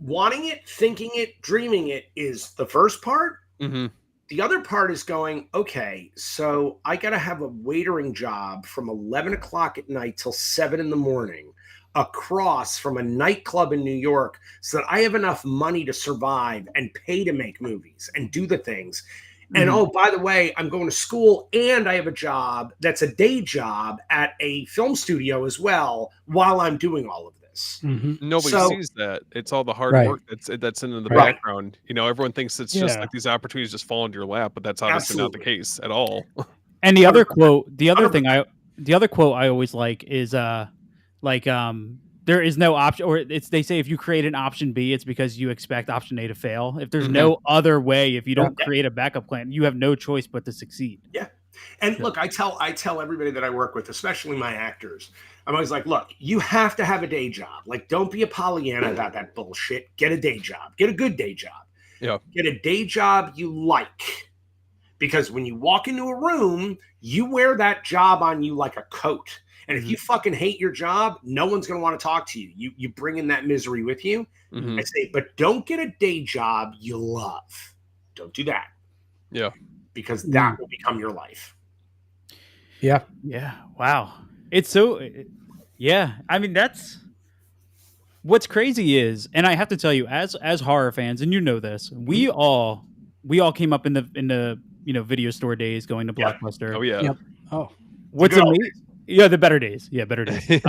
wanting it, thinking it, dreaming it is the first part. Mm-hmm. The other part is going, okay, so I got to have a waitering job from 11 o'clock at night till 7 in the morning across from a nightclub in New York so that I have enough money to survive and pay to make movies and do the things. And oh, by the way, I'm going to school and I have a job that's a day job at a film studio as well while I'm doing all of this. Mm-hmm. Nobody sees that. It's all the hard work that's in the background. Everyone thinks it's just like these opportunities just fall into your lap, but that's obviously not the case at all. And the other quote, the other quote I always like is there is no option, or they say if you create an option B, it's because you expect option A to fail. If there's no other way, if you don't create a backup plan, you have no choice but to succeed. Yeah. And look, I tell everybody that I work with, especially my actors, I'm always like, look, you have to have a day job. Like, don't be a Pollyanna about that bullshit. Get a day job. Get a good day job. Yeah. Get a day job you like. Because when you walk into a room, you wear that job on you like a coat. And if you fucking hate your job, no one's going to want to talk to you. You bring in that misery with you. I say, but don't get a day job you love. Don't do that. Yeah. Because that will become your life. Yeah. Yeah. Wow. It's so, I mean, that's what's crazy is, and I have to tell you, as horror fans, and this, we all came up in the video store days, going to Blockbuster. Oh yeah. Yep. Oh, what's amazing? Yeah, the better days. Yeah, better days.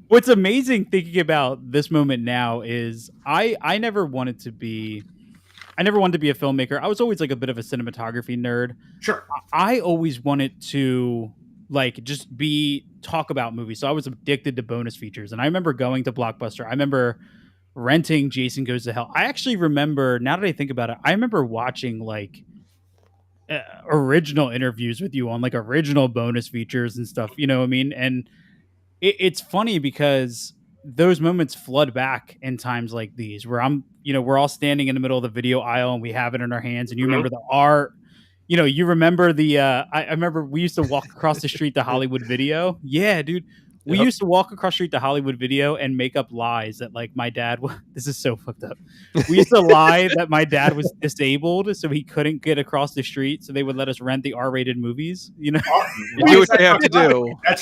What's amazing thinking about this moment now is I never wanted to be a filmmaker. I was always like a bit of a cinematography nerd. Sure. I always wanted to just talk about movies. So I was addicted to bonus features. And I remember going to Blockbuster. I remember renting Jason Goes to Hell. I actually remember, now that I think about it, I remember watching original interviews with you on original bonus features and stuff, you know what I mean? And it's funny because those moments flood back in times like these where we're all standing in the middle of the video aisle and we have it in our hands, and you remember the art, you remember I remember we used to walk across the street to Hollywood Video. Yeah, dude. We used to walk across the street to Hollywood Video and make up lies that my dad this is so fucked up. We used to lie that my dad was disabled, so he couldn't get across the street, so they would let us rent the R-rated movies. You do what they have to do. That's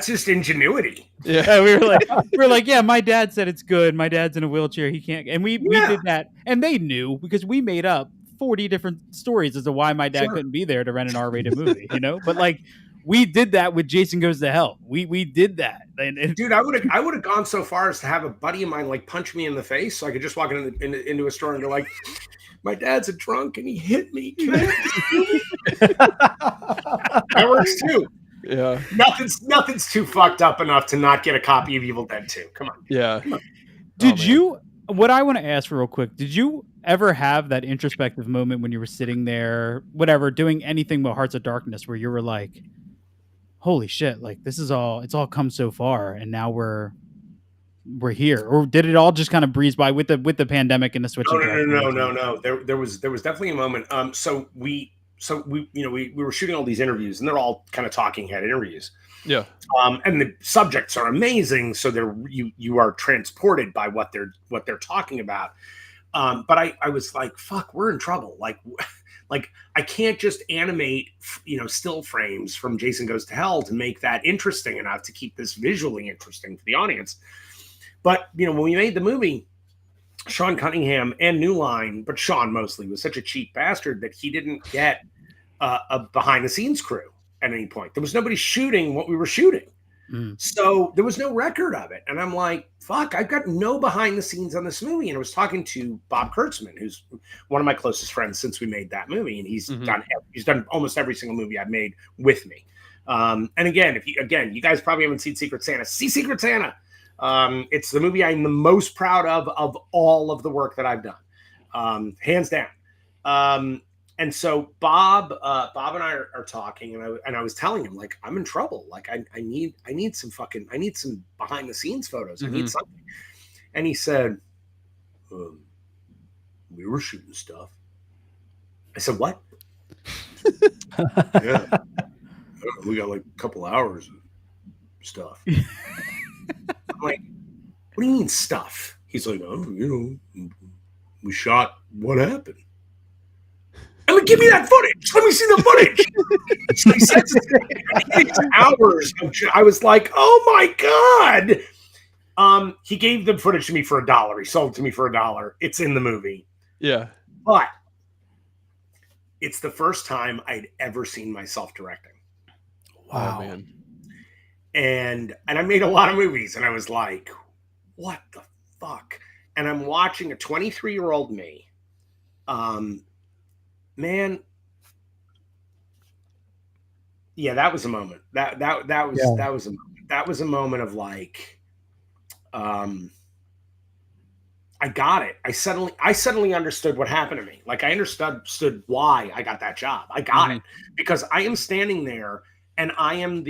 just ingenuity. Yeah, we were like, yeah, my dad said it's good. My dad's in a wheelchair. He can't. And we did that, and they knew because we made up 40 different stories as to why my dad couldn't be there to rent an R-rated movie. But we did that with Jason Goes to Hell. We did that. Dude, I would have gone so far as to have a buddy of mine punch me in the face so I could just walk into a store and go like, my dad's a drunk and he hit me. That works too. Yeah. Nothing's too fucked up enough to not get a copy of Evil Dead 2. Come on. Yeah. Come on. What I want to ask real quick, did you ever have that introspective moment when you were sitting there, doing anything but Hearts of Darkness, where you were like, holy shit, it's all come so far and now we're here? Or did it all just kind of breeze by with the pandemic and the switching? No. There was definitely a moment. So we were shooting all these interviews and they're all kind of talking head interviews. Yeah. And the subjects are amazing. So you are transported by what they're talking about. But I was like, fuck, we're in trouble. I can't just animate, still frames from Jason Goes to Hell to make that interesting enough to keep this visually interesting for the audience. But, when we made the movie, Sean Cunningham and New Line, but Sean mostly, was such a cheap bastard that he didn't get a behind the scenes crew at any point. There was nobody shooting what we were shooting. So there was no record of it. And I'm like, fuck, I've got no behind the scenes on this movie. And I was talking to Bob Kurtzman, who's one of my closest friends since we made that movie. And he's done almost every single movie I've made with me. And again, you guys probably haven't seen Secret Santa, see Secret Santa. It's the movie I'm the most proud of all of the work that I've done, hands down. And so Bob and I are talking, and I was telling him, like, I'm in trouble. Like, I need some behind the scenes photos. I need something. And he said, we were shooting stuff. I said, what? Yeah. We got like a couple hours of stuff. I'm like, what do you mean stuff? He's like, oh, we shot what happened. I'm like, give me that footage. Let me see the footage. So he says it's hours. I was like, oh my God. He gave the footage to me for $1. He sold it to me for $1. It's in the movie. Yeah. But it's the first time I'd ever seen myself directing. Wow. Oh, man. And I made a lot of movies, and I was like, what the fuck? And I'm watching a 23-year-old me. Man, yeah, that was a moment. That was a moment of like, I got it. I suddenly understood what happened to me. Like, I understood why I got that job. I got it because I am standing there, and I am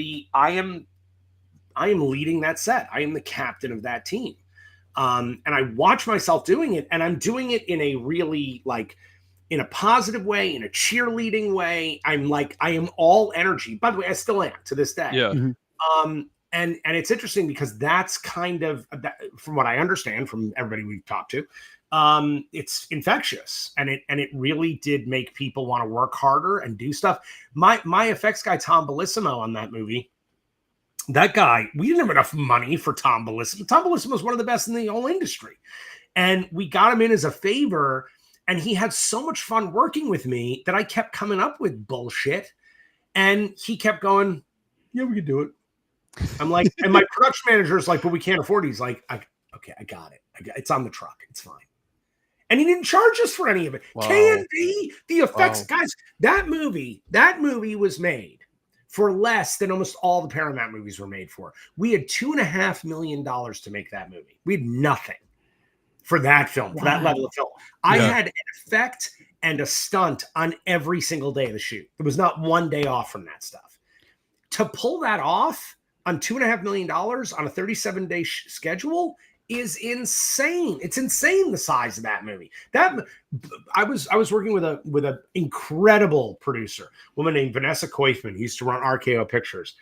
leading that set. I am the captain of that team. And I watch myself doing it, and I'm doing it in a really, like, in a positive way, in a cheerleading way. I am all energy. By the way, I still am to this day. Yeah. And it's interesting because that's kind of, from what I understand from everybody we've talked to, it's infectious, and it really did make people want to work harder and do stuff. My effects guy, Tom Bellissimo, on that movie, that guy, we didn't have enough money for Tom Bellissimo. Tom Bellissimo was one of the best in the whole industry. And we got him in as a favor, and he had so much fun working with me that I kept coming up with bullshit. And he kept going, yeah, we could do it. I'm like, and my production manager is like, but we can't afford it. He's like, okay, I got it. It's on the truck. It's fine. And he didn't charge us for any of it. Wow. K&D, the effects guys, that movie was made for less than almost all the Paramount movies were made for. We had $2.5 million to make that movie. We had nothing for that film, for that level of film. I had an effect and a stunt on every single day of the shoot. There was not one day off from that stuff. To pull that off on $2.5 million on a 37-day schedule is insane. It's insane, the size of that movie. That I was working with a incredible producer, woman named Vanessa Koifman, who used to run RKO Pictures,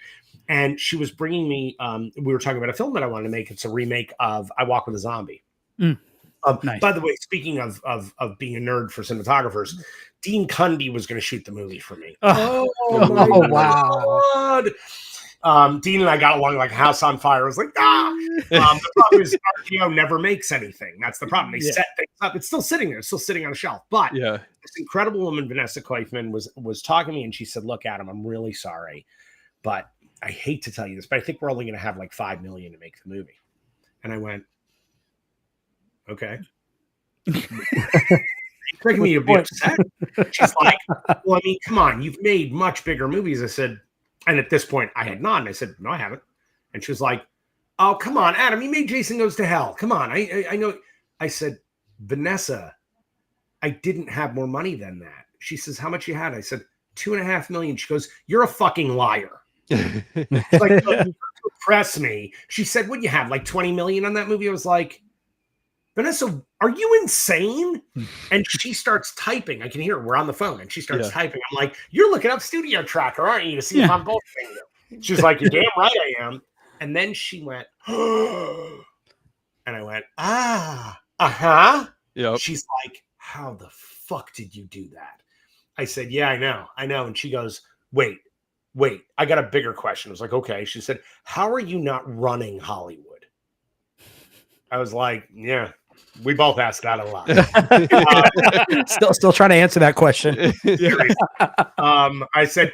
and she was bringing me. We were talking about a film that I wanted to make. It's a remake of I Walk with a Zombie. Nice. By the way, speaking of being a nerd for cinematographers, Dean Cundy was going to shoot the movie for me. Oh, wow. Dean and I got along like a house on fire. I was like, the problem is RKO never makes anything. That's the problem. They set things up. It's still sitting there. It's still sitting on a shelf. But this incredible woman, Vanessa Koifman, was talking to me, and she said, look, Adam, I'm really sorry, but I hate to tell you this, but I think we're only going to have like $5 million to make the movie. And I went, okay. Expecting me to be upset. She's like, well, I mean, come on, you've made much bigger movies. I said, and at this point I had not. And I said, no, I haven't. And she was like, oh, come on, Adam, you made Jason Goes to Hell. Come on. I know. I said, Vanessa, I didn't have more money than that. She says, how much you had? I said, $2.5 million. She goes, you're a fucking liar. Like, to impress me. She said, what'd you have? Like 20 million on that movie? I was like, Vanessa, are you insane? And she starts typing. I can hear her. We're on the phone, and she starts typing. I'm like, you're looking up Studio Tracker, aren't you, to see if I'm bullshitting you? She's like, you're damn right I am. And then she went, and I went, Yep. She's like, how the fuck did you do that? I said, yeah, I know. And she goes, wait, I got a bigger question. I was like, okay. She said, how are you not running Hollywood? I was like, yeah, We both ask that a lot. Still trying to answer that question. I said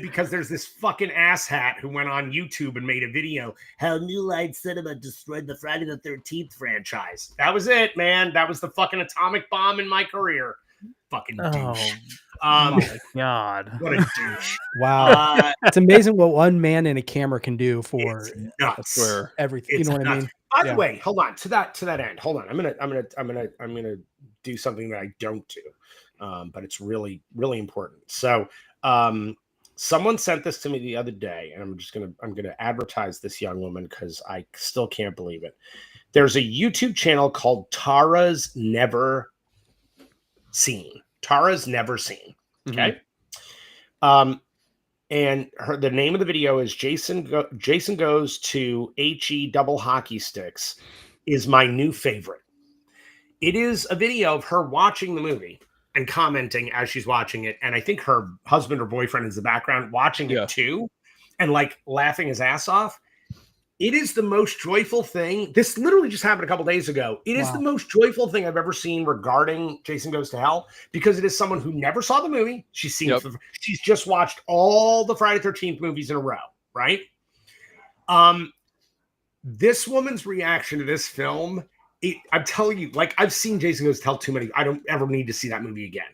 because there's this fucking asshat who went on YouTube and made a video how New Line Cinema destroyed the Friday the 13th franchise. That was it, man. That was the fucking atomic bomb in my career. Fucking douche. Oh my God. What a douche. Wow. It's amazing what one man and a camera can do for everything. You know what I mean? By the way, hold on to that end. Hold on. I'm gonna do something that I don't do. But it's really, really important. So someone sent this to me the other day, and I'm gonna advertise this young woman because I still can't believe it. There's a YouTube channel called Tara's Never Seen. Tara's Never Seen. Okay. And the name of the video is Jason Goes to HE Double Hockey Sticks is my new favorite. It is a video of her watching the movie and commenting as she's watching it. And I think her husband or boyfriend is in the background watching it too. And like laughing his ass off. It is the most joyful thing. This literally just happened a couple days ago. It is the most joyful thing I've ever seen regarding Jason Goes to Hell, because it is someone who never saw the movie. She's seen she's just watched all the Friday 13th movies in a row, right? This woman's reaction to this film, I'm telling you, like, I've seen Jason Goes to Hell too many. I don't ever need to see that movie again.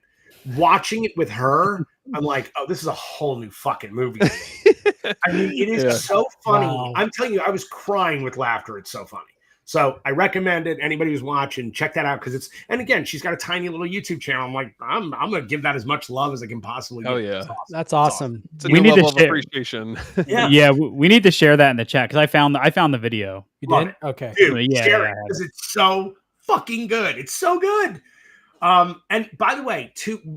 Watching it with her, I'm like, oh, this is a whole new fucking movie. I mean, it is so funny. Wow. I'm telling you, I was crying with laughter. It's so funny. So I recommend it. Anybody who's watching, check that out, because and again, she's got a tiny little YouTube channel. I'm like, I'm going to give that as much love as I can possibly give. Oh yeah, that's awesome. It's a new level of appreciation. Yeah, we need to share that in the chat, because I found the video. You did? Okay. Dude, share it, because it's so fucking good. It's so good. And by the way,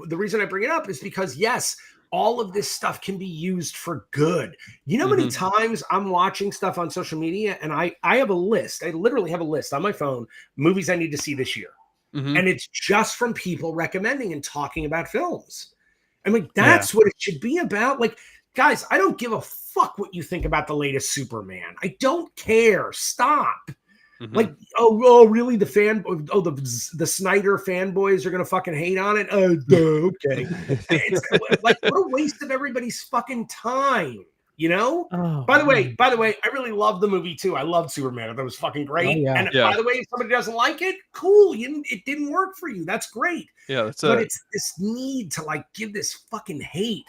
the reason I bring it up is because, yes, all of this stuff can be used for good. You know how many times I'm watching stuff on social media and I have a list. I literally have a list on my phone, movies I need to see this year. And it's just from people recommending and talking about films. I mean, that's what it should be about. Like, guys, I don't give a fuck what you think about the latest Superman. I don't care. Stop. Like, oh, really? The Snyder fanboys are gonna fucking hate on it? Oh, okay. It's like, what a waste of everybody's fucking time, you know? By the way, I really love the movie too. I loved Superman. I thought it was fucking great. And by the way, if somebody doesn't like it, cool. It didn't work for you. That's great. Yeah, but it's this need to like give this fucking hate.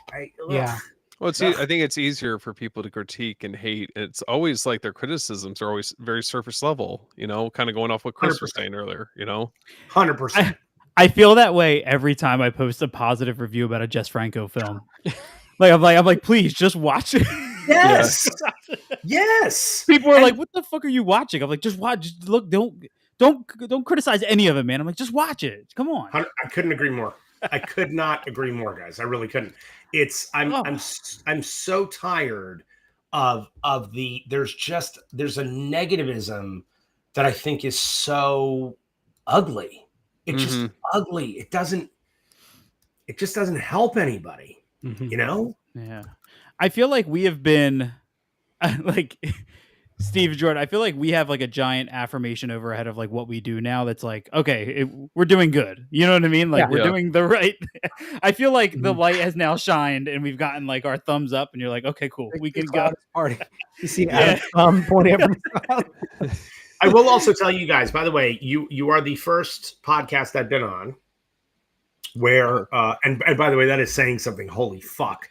Well, I think it's easier for people to critique and hate. It's always like their criticisms are always very surface level, you know, kind of going off what Chris 100%. Was saying earlier, you know, 100%. I feel that way every time I post a positive review about a Jess Franco film. I'm like, please just watch it. Yes. Yes. People are like, what the fuck are you watching? I'm like, just watch. Just look, don't criticize any of it, man. I'm like, just watch it. Come on. I couldn't agree more. I could not agree more, guys. I really couldn't. I'm so tired of there's a negativism that I think is so ugly. It's just ugly. It just doesn't help anybody, you know? Yeah. I feel like we have been like Steve Jordan, I feel like we have like a giant affirmation overhead of like what we do now. That's like, okay, we're doing good. You know what I mean? Like we're doing the right. I feel like the light has now shined and we've gotten like our thumbs up and you're like, okay, cool. We can go. Party. You see pointing at I will also tell you guys, by the way, you are the first podcast I've been on where, and by the way, that is saying something. Holy fuck.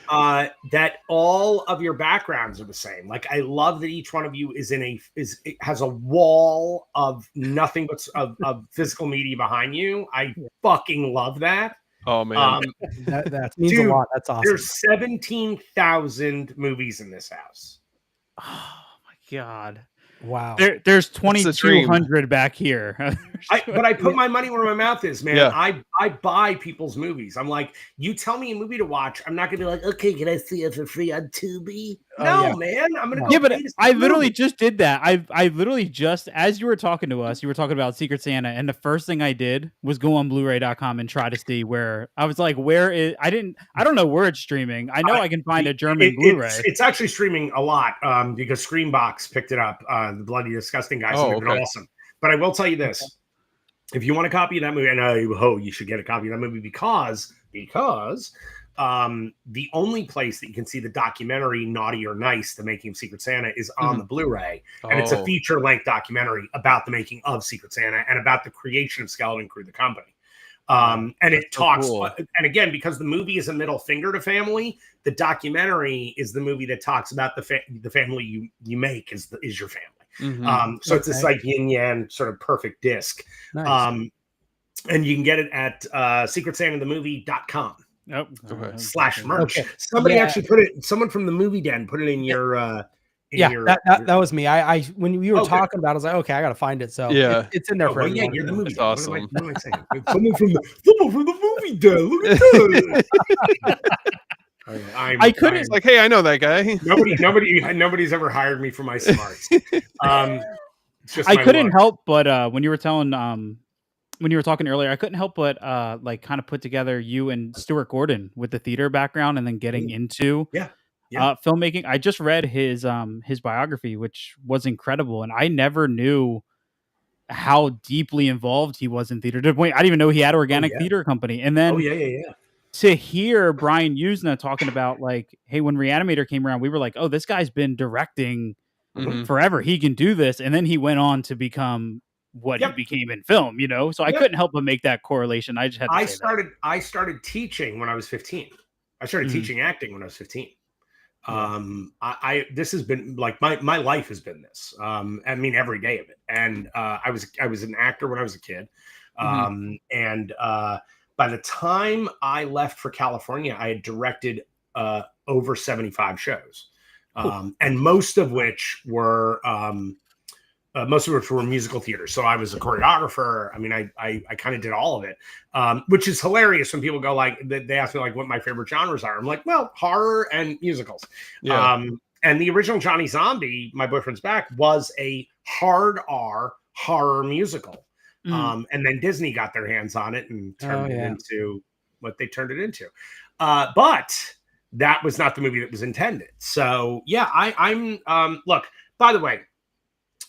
That all of your backgrounds are the same. Like, I love that each one of you it has a wall of nothing but of physical media behind you. I fucking love that. Oh man, that means a lot. That's awesome. There's 17,000 movies in this house. Oh my god. Wow. There's 2,200 back here. But I put my money where my mouth is, man. Yeah. I buy people's movies. I'm like, you tell me a movie to watch. I'm not gonna be like, okay, can I see it for free on Tubi? No, man. I'm gonna go. Yeah, but I literally just did that. I literally just, as you were talking to us, you were talking about Secret Santa, and the first thing I did was go on Blu-ray.com and try to see where. I was like, where is? I don't know where it's streaming. I know I can find a German Blu-ray. It's actually streaming a lot because Screenbox picked it up. The Bloody Disgusting guys have been awesome. But I will tell you this: if you want a copy of that movie, and you should get a copy of that movie because the only place that you can see the documentary Naughty or Nice, the making of Secret Santa, is on the Blu-ray. And it's a feature-length documentary about the making of Secret Santa and about the creation of Skeleton Crew, the company. And it talks, and again, because the movie is a middle finger to family, the documentary is the movie that talks about the family you make is your family. So it's this like yin yang sort of perfect disc. Nice. And you can get it at secretsantathemovie.com. Nope. / merch. Okay. Somebody actually put it. Someone from the movie den put it in your. That was me. I when you were talking about it, I was like, okay, I got to find it. So it's in there for everyone. You're the movie. It's awesome. What am I saying? Someone from the movie den. Look at that. I couldn't. It's like, hey, I know that guy. Nobody's ever hired me for my smarts. I couldn't help but when you were telling when you were talking earlier, I couldn't help but like kind of put together you and Stuart Gordon with the theater background and then getting into filmmaking. I just read his biography, which was incredible, and I never knew how deeply involved he was in theater. To the point I didn't even know he had Organic Theater Company. And then to hear Brian Usna talking about like, hey, when Reanimator came around, we were like, oh, this guy's been directing forever. He can do this. And then he went on to become what he became in film, you know? So I couldn't help but make that correlation. I just had to say that. I started teaching when I was 15. I started teaching acting when I was 15. This has been like my life has been this. I mean, every day of it. And I was an actor when I was a kid. And by the time I left for California, I had directed over 75 shows. And most of which were musical theater. So I was a choreographer. I mean, I kind of did all of it, which is hilarious when people go like, they ask me like what my favorite genres are. I'm like, well, horror and musicals. And the original Johnny Zombie, My Boyfriend's Back, was a hard R horror musical. And then Disney got their hands on it and turned it into what they turned it into. But that was not the movie that was intended. So yeah, I'm look, by the way,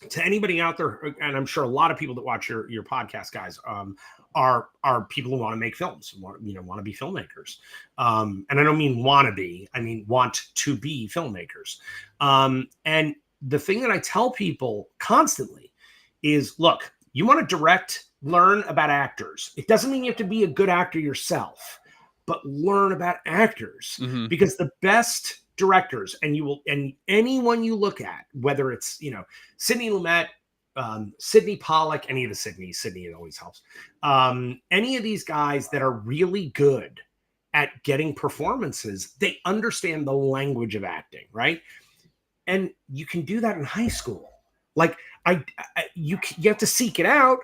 to anybody out there, and I'm sure a lot of people that watch your podcast, guys, are people who want to make films, want to be filmmakers. And I don't mean want to be, I mean want to be filmmakers. And the thing that I tell people constantly is, look, you want to direct, learn about actors. It doesn't mean you have to be a good actor yourself, but learn about actors, because the best directors, and anyone you look at, whether it's Sidney Lumet, Sidney Pollack, any of the Sydney, it always helps. Any of these guys that are really good at getting performances, they understand the language of acting, right? And you can do that in high school. Like you have to seek it out,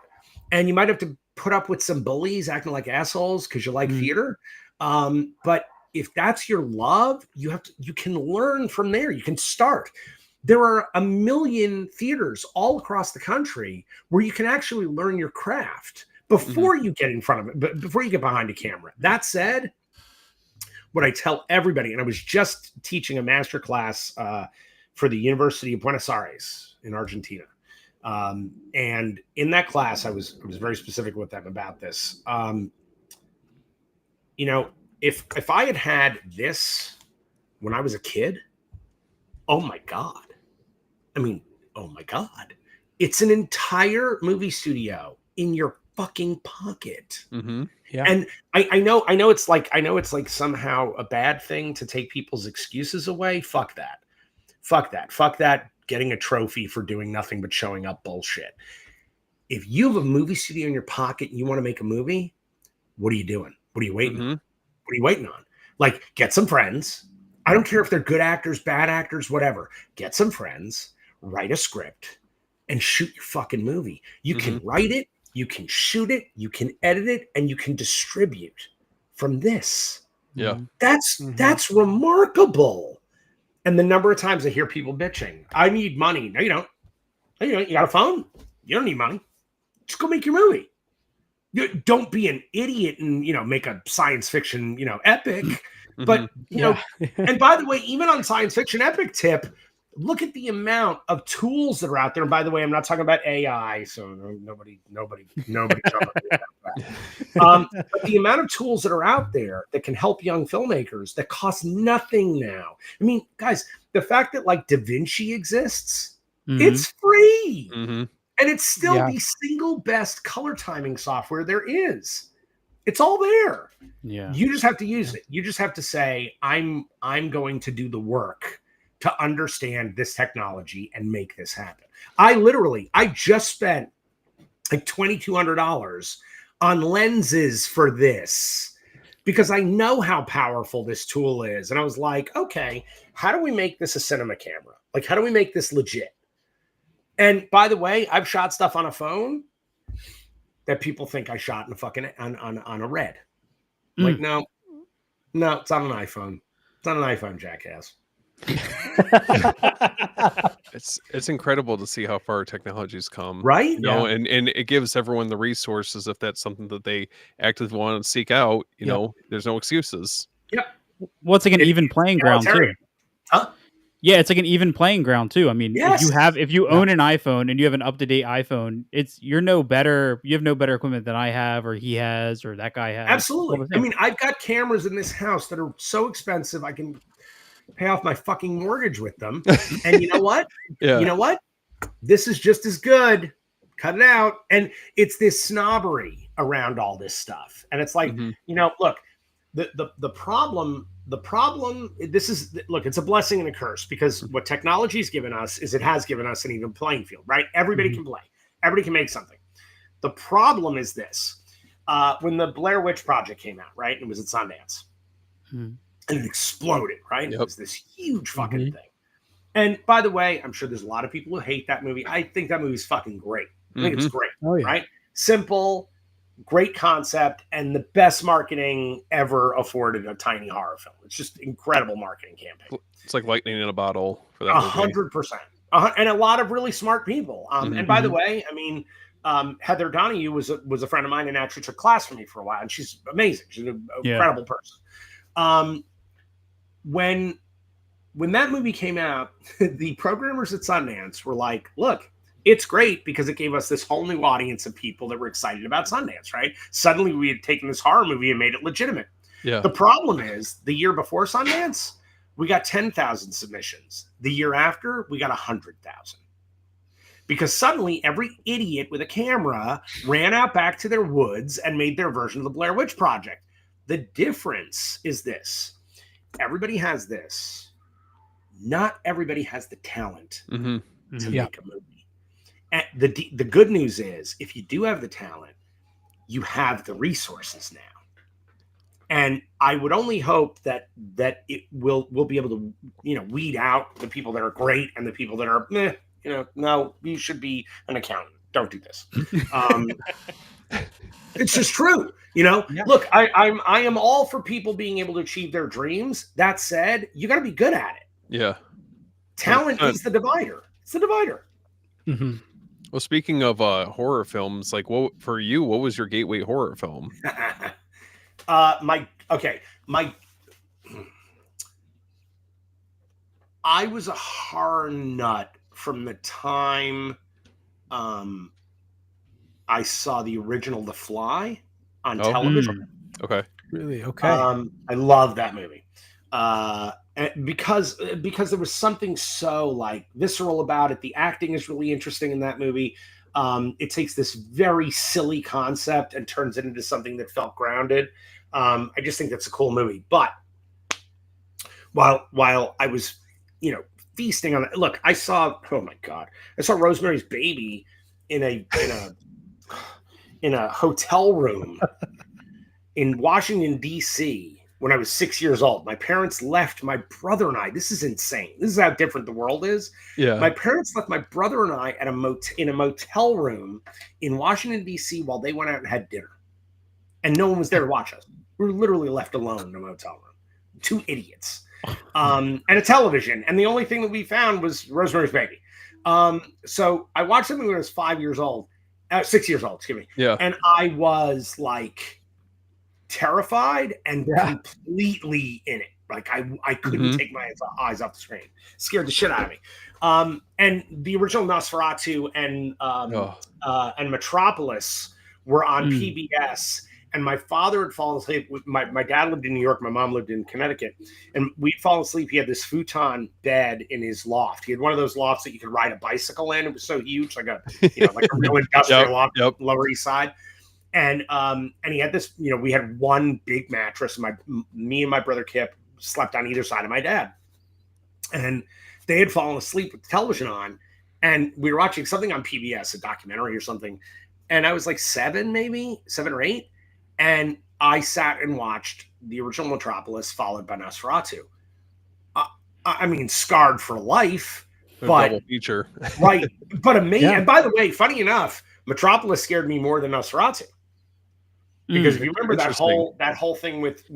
and you might have to put up with some bullies acting like assholes because you like theater. But if that's your love, you can learn from there. You can start. There are a million theaters all across the country where you can actually learn your craft before you get in front of it, before you get behind a camera. That said, what I tell everybody, and I was just teaching a master class for the University of Buenos Aires in Argentina. And in that class, I was very specific with them about this. If I had this when I was a kid, oh my God. I mean, oh my God. It's an entire movie studio in your fucking pocket. Yeah. And I know it's like somehow a bad thing to take people's excuses away. Fuck that. Getting a trophy for doing nothing but showing up bullshit. If you have a movie studio in your pocket and you want to make a movie, what are you doing? What are you waiting on? What are you waiting on? Like, get some friends. I don't care if they're good actors, bad actors, whatever. Get some friends, write a script, and shoot your fucking movie. You can write it, you can shoot it, you can edit it, and you can distribute from this. Yeah. That's remarkable. And the number of times I hear people bitching, I need money. No, you don't. You got a phone? You don't need money. Just go make your movie. Don't be an idiot and make a science fiction epic. But and by the way, even on science fiction epic tip, look at the amount of tools that are out there. And by the way, I'm not talking about AI, so nobody jump on me about that. But the amount of tools that are out there that can help young filmmakers that cost nothing now. I mean, guys, the fact that like DaVinci exists, it's free. And it's still the single best color timing software there is. It's all there. Yeah. You just have to use it. You just have to say, I'm going to do the work to understand this technology and make this happen. I just spent like $2,200 on lenses for this because I know how powerful this tool is. And I was like, okay, how do we make this a cinema camera? Like, how do we make this legit? And by the way, I've shot stuff on a phone that people think I shot in a fucking on a Red. Like, no, it's on an iPhone. It's on an iPhone, jackass. It's incredible to see how far technology's come, right? You know, and it gives everyone the resources if that's something that they actively want to seek out. You know, there's no excuses. Yep. Well, it's like an even playing ground too. Huh? Yeah, it's like an even playing ground too. I mean, if you own an iPhone and you have an up-to-date iPhone, you're no better. You have no better equipment than I have, or he has, or that guy has. Absolutely. I mean, I've got cameras in this house that are so expensive I can pay off my fucking mortgage with them. And you know what? You know what? This is just as good. Cut it out. And it's this snobbery around all this stuff. And it's like, you know, look, the problem, it's a blessing and a curse, because what technology has given us is it has given us an even playing field, right? Everybody can play. Everybody can make something. The problem is this. When the Blair Witch Project came out, right? It was at Sundance. And it exploded, right? It was this huge fucking thing. And by the way, I'm sure there's a lot of people who hate that movie. I think that movie's fucking great. I think it's great, right? Simple, great concept, and the best marketing ever afforded a tiny horror film. It's just incredible marketing campaign. It's like lightning in a bottle for that 100%. And a lot of really smart people. And by the way, I mean, Heather Donahue was a friend of mine and actually took class from me for a while, and she's amazing. She's an incredible person. When that movie came out, the programmers at Sundance were like, look, it's great because it gave us this whole new audience of people that were excited about Sundance, right? Suddenly we had taken this horror movie and made it legitimate. Yeah. The problem is the year before Sundance, we got 10,000 submissions. The year after, we got 100,000. Because suddenly every idiot with a camera ran out back to their woods and made their version of the Blair Witch Project. The difference is this. Everybody has this. Not everybody has the talent to make a movie. And the good news is, if you do have the talent, you have the resources now. And I would only hope that it will be able to, you know, weed out the people that are great and the people that are, no, you should be an accountant. Don't do this. It's just true. You know, look, I am all for people being able to achieve their dreams. That said, you got to be good at it. Yeah. Talent is the divider. It's the divider. Well, speaking of horror films, like what was your gateway horror film? I was a horror nut from the time I saw the original The Fly on television. Okay. Really? Okay. I love that movie. Because there was something so like visceral about it. The acting is really interesting in that movie. It takes this very silly concept and turns it into something that felt grounded. I just think that's a cool movie. But while I was, feasting on it, look, I saw Rosemary's Baby in a hotel room in Washington, D.C. when I was 6 years old. My parents left my brother and I. This is insane. This is how different the world is. Yeah. My parents left my brother and I at in a motel room in Washington, D.C. while they went out and had dinner. And no one was there to watch us. We were literally left alone in a motel room. Two idiots. And a television. And the only thing that we found was Rosemary's Baby. So I watched the movie when I was 6 years old, excuse me. Yeah. And I was like terrified and completely in it. Like I couldn't take my eyes off the screen. Scared the shit out of me. And the original Nosferatu and Metropolis were on PBS. And my father had fallen asleep. My dad lived in New York. My mom lived in Connecticut. And we'd fallen asleep. He had this futon bed in his loft. He had one of those lofts that you could ride a bicycle in. It was so huge, like a real industrial loft, Lower East Side. And he had this, we had one big mattress. Me and my brother Kip slept on either side of my dad. And they had fallen asleep with the television on. And we were watching something on PBS, a documentary or something. And I was like 7 or 8. And I sat and watched the original Metropolis followed by Nosferatu. I mean, scarred for life, but double feature. Right. But amazing. Yeah. And by the way, funny enough, Metropolis scared me more than Nosferatu. Because if you remember that whole thing with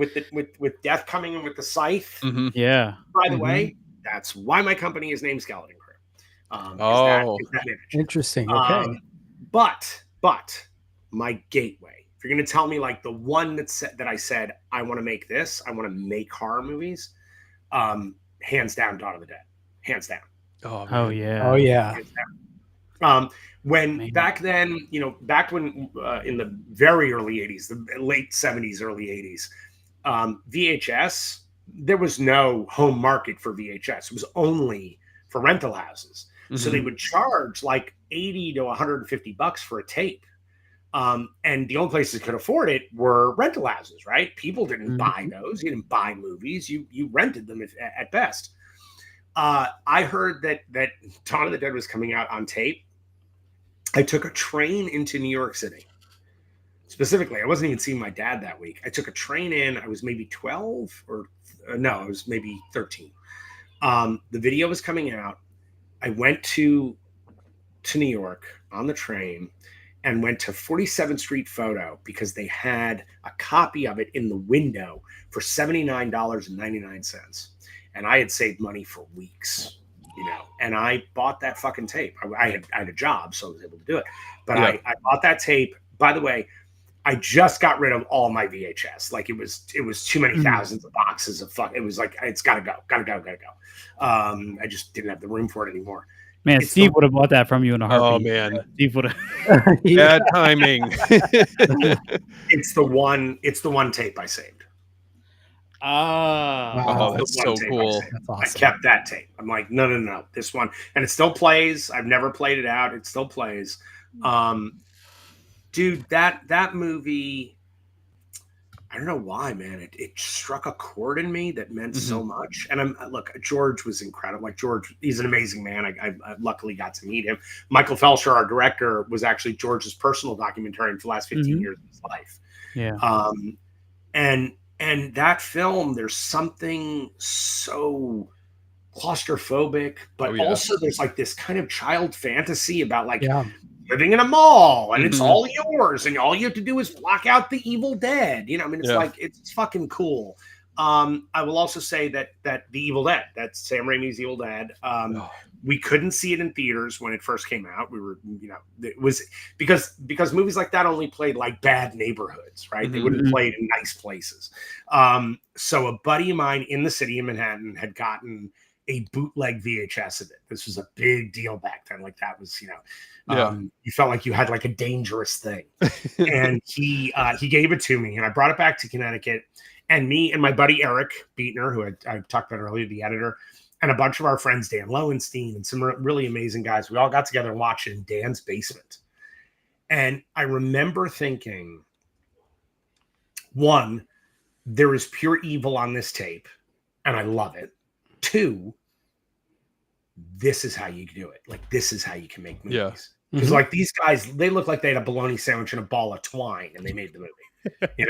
Death coming in with the scythe. Yeah. By the way, that's why my company is named Skeleton Crew. Is that image. Interesting. Okay. But my gateway. If you're going to tell me like the one that I said, I want to make this, I want to make horror movies, hands down, Dawn of the Dead. Hands down. Oh, yeah. Oh, yeah. Back then, back when in the very early 80s, the late 70s, early 80s, VHS, there was no home market for VHS. It was only for rental houses. So they would charge like $80 to $150 for a tape. And the only places that could afford it were rental houses, right? People didn't buy those. You didn't buy movies. You rented them at best. I heard that Dawn of the Dead was coming out on tape. I took a train into New York City. Specifically, I wasn't even seeing my dad that week. I took a train in. I was maybe 12 I was maybe 13. The video was coming out. I went to New York on the train and went to 47th Street Photo because they had a copy of it in the window for $79.99. And I had saved money for weeks, and I bought that fucking tape. I had a job, so I was able to do it. But I bought that tape. By the way, I just got rid of all my VHS. Like it was too many thousands of boxes of fuck. It was like, it's gotta go. I just didn't have the room for it anymore. Man, Steve would have bought that from you in a heartbeat. Oh man, Steve would have. Bad timing. It's the one tape I saved. Oh, that's so cool. That's awesome. I kept that tape. I'm like, no, this one, and it still plays. I've never played it out. It still plays. Dude, that movie, I don't know why, man. It struck a chord in me that meant so much. And George was incredible. Like George, he's an amazing man. I luckily got to meet him. Michael Felsher, our director, was actually George's personal documentarian for the last 15 years of his life. Yeah. And that film, there's something so claustrophobic, but also there's like this kind of child fantasy about like living in a mall and it's all yours and all you have to do is block out the Evil Dead. It's like, it's fucking cool. I will also say that the Evil Dead, that's Sam Raimi's Evil Dead. We couldn't see it in theaters when it first came out. We were, it was because movies like that only played like bad neighborhoods, right? They wouldn't play in nice places. So a buddy of mine in the city of Manhattan had gotten a bootleg VHS of it. This was a big deal back then. Like that was, you felt like you had like a dangerous thing. And he gave it to me and I brought it back to Connecticut. And me and my buddy Eric Beatner, who I talked about earlier, the editor, and a bunch of our friends, Dan Lowenstein, and some really amazing guys, we all got together and watched it in Dan's basement. And I remember thinking, one, there is pure evil on this tape, and I love it. Two, this is how you do it. Like, this is how you can make movies. Because like these guys, they look like they had a bologna sandwich and a ball of twine, and they made the movie. They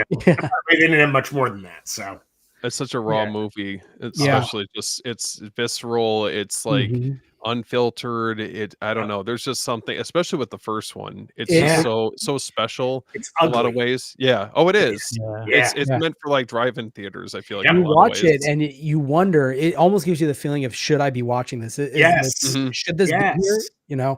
didn't have much more than that. So it's such a raw movie, especially just it's visceral. It's like unfiltered. I don't know. There's just something, especially with the first one. It's just so special. It's in a lot of ways. Yeah. Oh, it is. It's meant for like drive-in theaters. I feel like you watch it and you wonder. It almost gives you the feeling of, should I be watching this? Should this be here?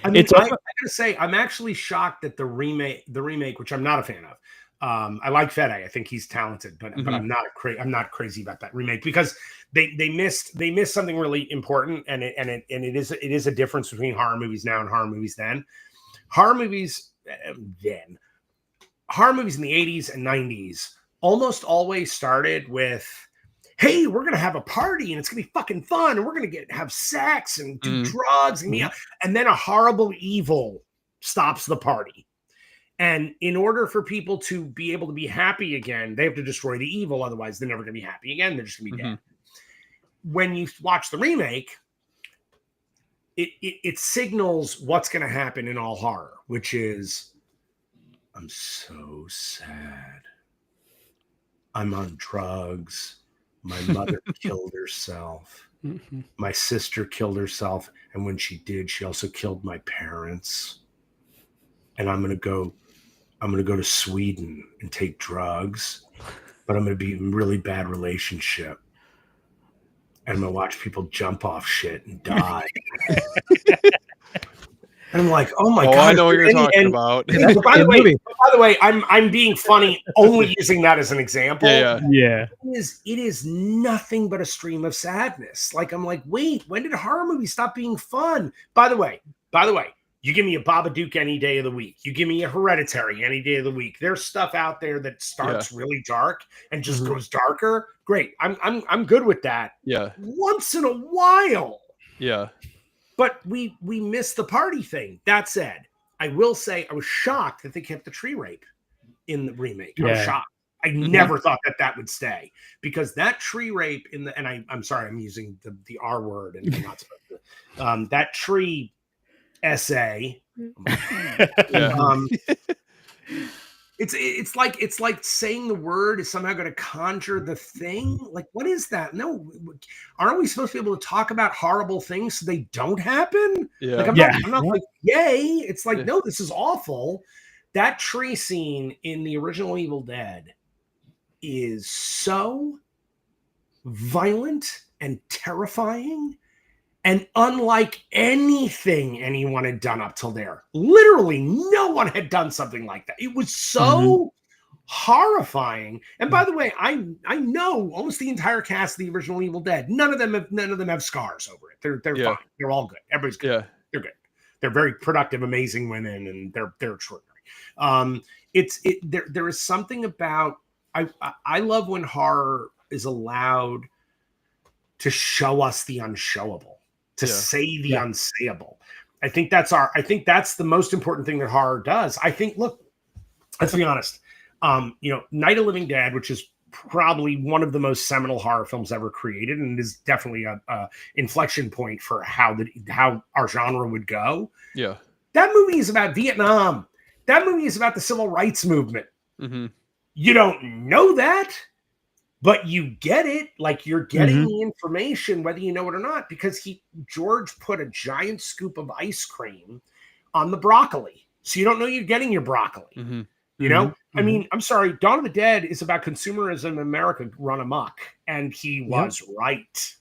I mean, I gotta say, I'm actually shocked that the remake, which I'm not a fan of, I like Fede. I think he's talented, but I'm not crazy about that remake because they missed something really important, and it is a difference between horror movies now and horror movies then. Horror movies in the 80s and 90s almost always started with, hey, we're gonna have a party and it's gonna be fucking fun, and we're gonna have sex and do drugs and then a horrible evil stops the party. And in order for people to be able to be happy again, they have to destroy the evil. Otherwise, they're never going to be happy again. They're just going to be dead. When you watch the remake, it signals what's going to happen in all horror, which is, I'm so sad. I'm on drugs. My mother killed herself. My sister killed herself. And when she did, she also killed my parents. And I'm going to go to Sweden and take drugs, but I'm going to be in a really bad relationship. And I'm going to watch people jump off shit and die. And I'm like, oh my God. I know what you're talking about. By the way, I'm being funny only using that as an example. Yeah. It is nothing but a stream of sadness. Like, I'm like, wait, when did horror movies stop being fun? By the way, you give me a Babadook any day of the week. You give me a Hereditary any day of the week. There's stuff out there that starts really dark and just goes darker. Great. I'm good with that. Yeah. Once in a while. Yeah. But we missed the party thing. That said, I will say I was shocked that they kept the tree rape in the remake. I was shocked. I never thought that would stay, because that tree rape I'm sorry, I'm using the R word and I'm not supposed to. That tree essay. It's like saying the word is somehow going to conjure the thing. Like, what is that? No, aren't we supposed to be able to talk about horrible things so they don't happen? Yeah. Like, I'm not like, yay. It's like, no, this is awful. That tree scene in the original Evil Dead is so violent and terrifying, and unlike anything anyone had done up till there. Literally no one had done something like that. It was so horrifying. And by the way, I know almost the entire cast of the original Evil Dead. None of them have scars over it. They're fine. They're all good. Everybody's good. They're good. They're very productive, amazing women, and they're extraordinary. There is something about, I love when horror is allowed to show us the unshowable, to say the unsayable. I think that's the most important thing that horror does. I think, look, let's be honest. Night of the Living Dead, which is probably one of the most seminal horror films ever created, and is definitely a inflection point for how our genre would go. Yeah. That movie is about Vietnam. That movie is about the civil rights movement. You don't know that, but you get it. Like, you're getting the information, whether you know it or not, because George put a giant scoop of ice cream on the broccoli. So you don't know you're getting your broccoli. You know? I mean, I'm sorry. Dawn of the Dead is about consumerism in America run amok. And he was right.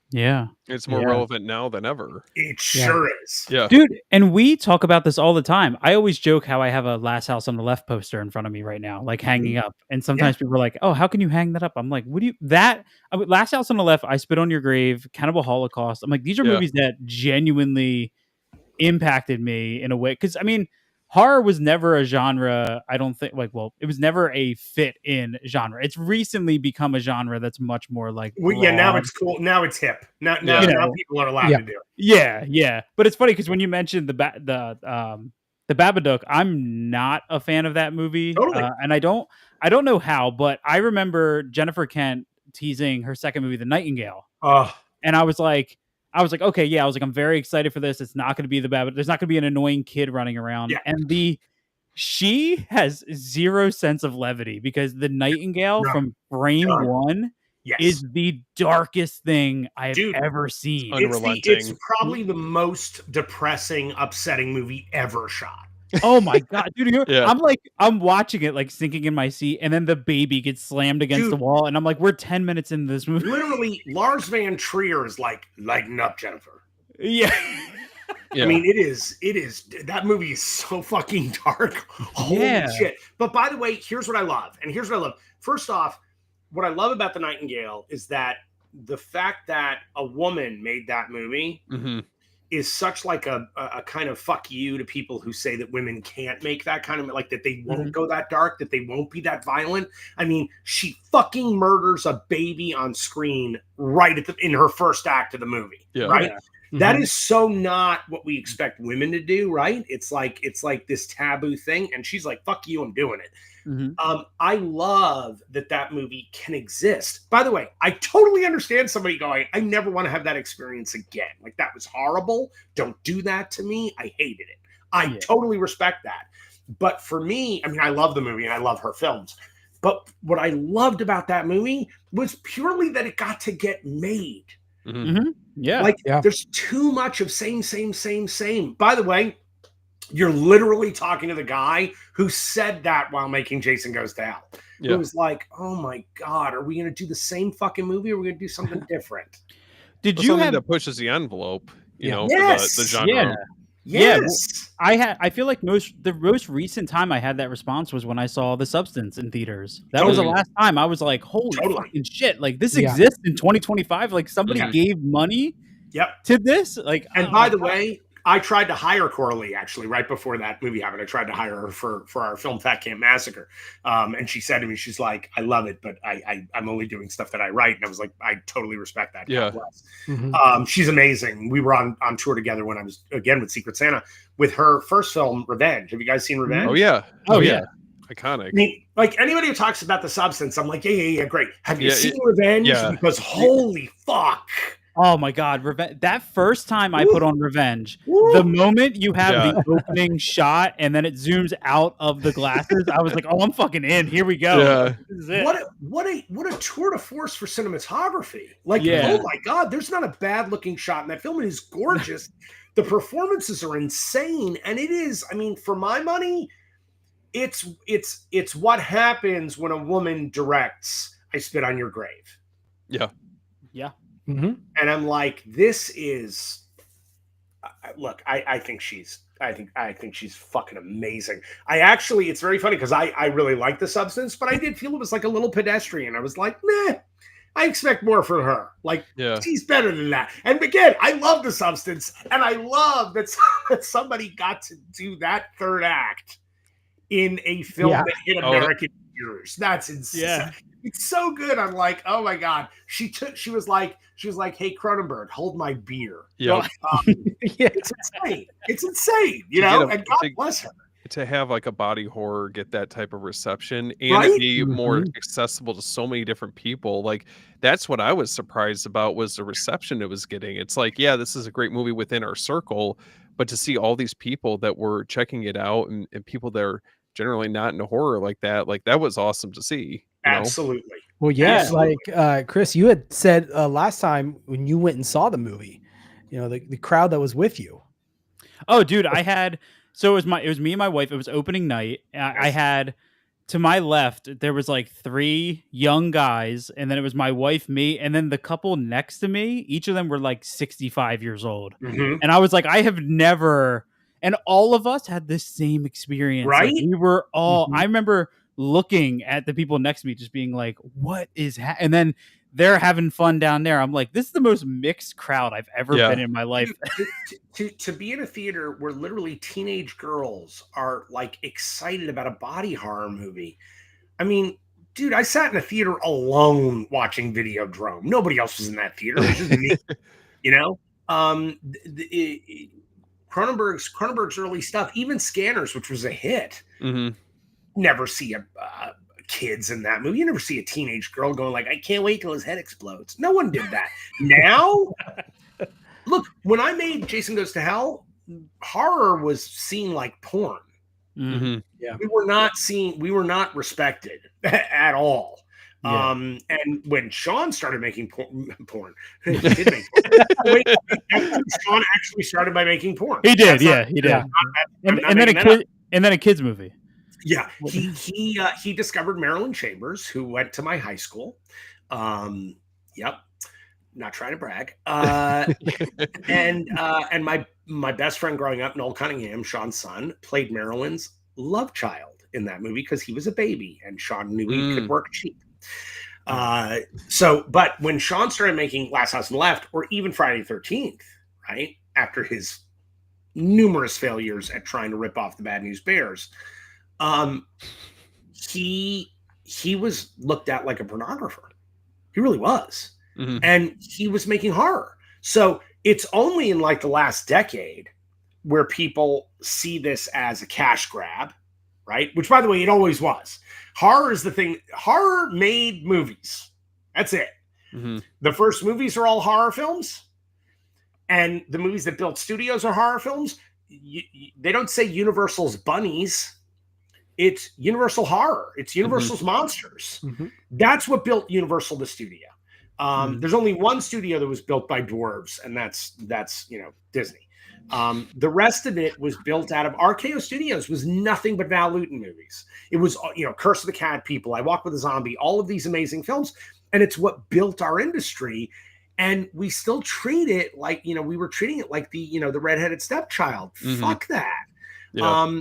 Yeah. It's more relevant now than ever. It sure is. Yeah. Dude, and we talk about this all the time. I always joke how I have a Last House on the Left poster in front of me right now, like hanging up. And sometimes people are like, oh, how can you hang that up? I'm like, Last House on the Left, I Spit on Your Grave, Cannibal Holocaust. I'm like, these are movies that genuinely impacted me in a way. Because, I mean, horror was never a genre, I don't think, it was never a fit in genre. It's recently become a genre that's much more like, now it's cool. Now it's hip. Now people are allowed to do it. Yeah. But it's funny because when you mentioned the Babadook, I'm not a fan of that movie. Totally. And I don't know how, but I remember Jennifer Kent teasing her second movie, The Nightingale. And I was like, okay, I'm very excited for this. It's not going to be the Babadook. There's not going to be an annoying kid running around. Yeah. And she has zero sense of levity, because The Nightingale from frame one is the darkest thing I have ever seen. Unrelenting. It's probably the most upsetting movie ever shot. Oh my God, dude. I'm watching it, like, sinking in my seat, and then the baby gets slammed against the wall, and I'm like, we're 10 minutes into this movie. Literally, Lars Van Trier is like, lighten up, Jennifer. Yeah. Yeah. I mean, it is that movie is so fucking dark. Holy shit. But by the way, here's what I love. First off, what I love about The Nightingale is that the fact that a woman made that movie is such like a kind of fuck you to people who say that women can't make that kind of, like, that they won't go that dark, that they won't be that violent. I mean, she fucking murders a baby on screen right in her first act of the movie. Yeah. Right. Yeah. That is so not what we expect women to do, right? It's like this taboo thing, and she's like, "Fuck you, I'm doing it." I love that movie can exist. By the way, I totally understand somebody going, "I never want to have that experience again. Like, that was horrible. Don't do that to me. I hated it." I totally respect that. But for me, I mean, I love the movie and I love her films. But what I loved about that movie was purely that it got to get made. Yeah. Like, there's too much of same. By the way, you're literally talking to the guy who said that while making Jason Goes to Hell. Yeah. It was like, oh my God, are we going to do the same fucking movie, or are we going to do something different? Did you have that pushes the envelope, you know, for the genre? Yeah. Yes. I feel like the most recent time I had that response was when I saw The Substance in theaters. That was the last time I was like, holy fucking shit. Like, this exists in 2025. Like, somebody gave money to this. Like, and by the way, I tried to hire Coralie actually right before that movie happened. I tried to hire her for our film Fat Camp Massacre. And she said to me, she's like, "I love it, but I'm only doing stuff that I write." And I was like, I totally respect that. Yeah. She's amazing. We were on tour together when I was, again, with Secret Santa, with her first film, Revenge. Have you guys seen Revenge? Oh, yeah. Oh, yeah. Iconic. I mean, like, anybody who talks about The Substance, I'm like, yeah, great. Have you seen Revenge? Yeah. Because holy fuck. Oh my God, that first time I put on Revenge, the moment you have the opening shot and then it zooms out of the glasses, I was like, "Oh, I'm fucking in. Here we go." Yeah. This is it. What a tour de force for cinematography! Like, oh my God, there's not a bad looking shot in that film. It is gorgeous. The performances are insane, and it is. I mean, for my money, it's what happens when a woman directs I Spit on Your Grave. Yeah. Yeah. And I'm like, this is, look, I think she's fucking amazing. It's very funny because I really like The Substance, but I did feel it was like a little pedestrian. I was like, meh, I expect more from her. Like, she's better than that. And again, I love The Substance, and I love that somebody got to do that third act in a film that hit American viewers. That's insane. Yeah. It's so good. I'm like, oh my God. She was like, "Hey, Cronenberg, hold my beer." Yeah. It's insane. It's insane. You know, and God bless her. To have like a body horror get that type of reception and it be more accessible to so many different people. Like, that's what I was surprised about, was the reception it was getting. It's like, yeah, this is a great movie within our circle, but to see all these people that were checking it out and people that are generally not into horror like that was awesome to see. Absolutely. Well, yeah, absolutely. Like Chris, you had said last time when you went and saw the movie, you know, the crowd that was with you. Oh, dude, so it was me and my wife. It was opening night. I had, to my left, there was like 3 young guys, and then it was my wife, me, and then the couple next to me. Each of them were like 65 years old, and I was like, I have never. And all of us had the same experience. Right? Like, we were all. I remember looking at the people next to me, just being like, "What is?" And then they're having fun down there. I'm like, this is the most mixed crowd I've ever been in my life. To be in a theater where literally teenage girls are like excited about a body horror movie. I mean, dude, I sat in a theater alone watching Videodrome. Nobody else was in that theater. It was just me. You know, Cronenberg's early stuff, even Scanners, which was a hit. Never see kids in that movie. You never see a teenage girl going like, "I can't wait till his head explodes." No one did that. Now, look, when I made Jason Goes to Hell, horror was seen like porn. Yeah, we were not respected at all. And when Sean started making porn, he did make porn. Sean actually started by making porn. He did, he did. And then a kids movie. Yeah, he discovered Marilyn Chambers, who went to my high school. Not trying to brag. And my best friend growing up, Noel Cunningham, Sean's son, played Marilyn's love child in that movie because he was a baby and Sean knew he could work cheap. But when Sean started making Last House on the Left, or even Friday the 13th, right after his numerous failures at trying to rip off the Bad News Bears, he was looked at like a pornographer. He really was. Mm-hmm. And he was making horror. So it's only in like the last decade where people see this as a cash grab, right? Which, by the way, it always was. Horror is the thing. Horror made movies. That's it. Mm-hmm. The first movies are all horror films. And the movies that built studios are horror films. They don't say Universal's bunnies. It's Universal horror. It's Universal's monsters. Mm-hmm. That's what built Universal, the studio. There's only one studio that was built by dwarves, and that's Disney. The rest of it was built out of RKO Studios. Was nothing but Val Lewton movies. It was Curse of the Cat People, I Walk with a Zombie, all of these amazing films, and it's what built our industry. And we still treat it like we were treating it like the redheaded stepchild. Mm-hmm. Fuck that. Yeah.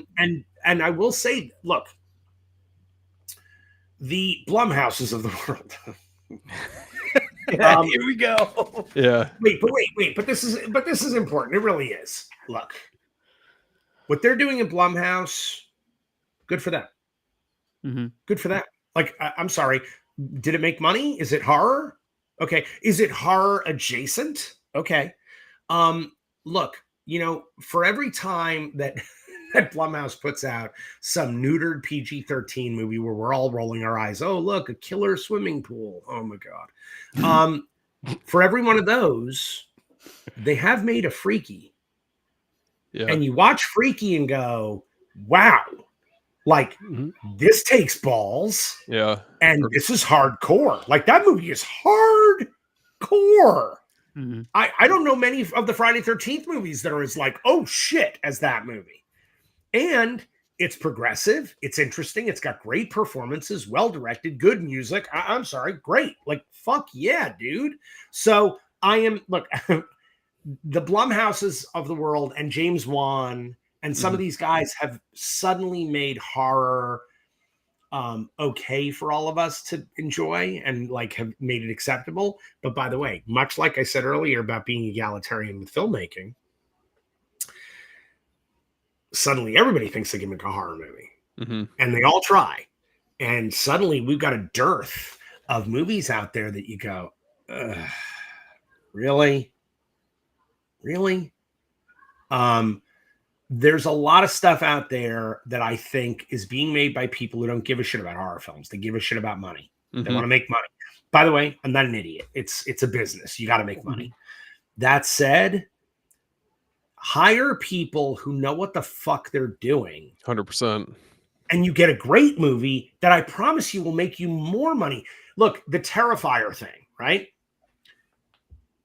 And I will say, look, the Blumhouses of the world. Here we go. Yeah. Wait. But this is important. It really is. Look, what they're doing in Blumhouse, good for them. Mm-hmm. Good for them. Like, I'm sorry. Did it make money? Is it horror? Okay. Is it horror adjacent? Okay. Look, for every time that Blumhouse puts out some neutered PG-13 movie where we're all rolling our eyes, oh, look, a killer swimming pool. Oh, my God. For every one of those, they have made a Freaky. Yeah. And you watch Freaky and go, wow, like, this takes balls. Yeah. And this is hardcore. Like, that movie is hardcore. Mm-hmm. I don't know many of the Friday 13th movies that are as like, oh, shit, as that movie. And it's progressive. It's interesting. It's got great performances, well-directed, good music. I'm sorry, great. Like, fuck yeah, dude. So look, the Blumhouses of the world and James Wan and some of these guys have suddenly made horror okay for all of us to enjoy and like have made it acceptable. But by the way, much like I said earlier about being egalitarian with filmmaking, suddenly everybody thinks they can make a horror movie, and they all try. And suddenly we've got a dearth of movies out there that you go, really? There's a lot of stuff out there that I think is being made by people who don't give a shit about horror films. They give a shit about money. They want to make money. By the way, I'm not an idiot. It's a business. You got to make money. That said, hire people who know what the fuck they're doing. 100%. And you get a great movie that I promise you will make you more money. Look, the Terrifier thing, right?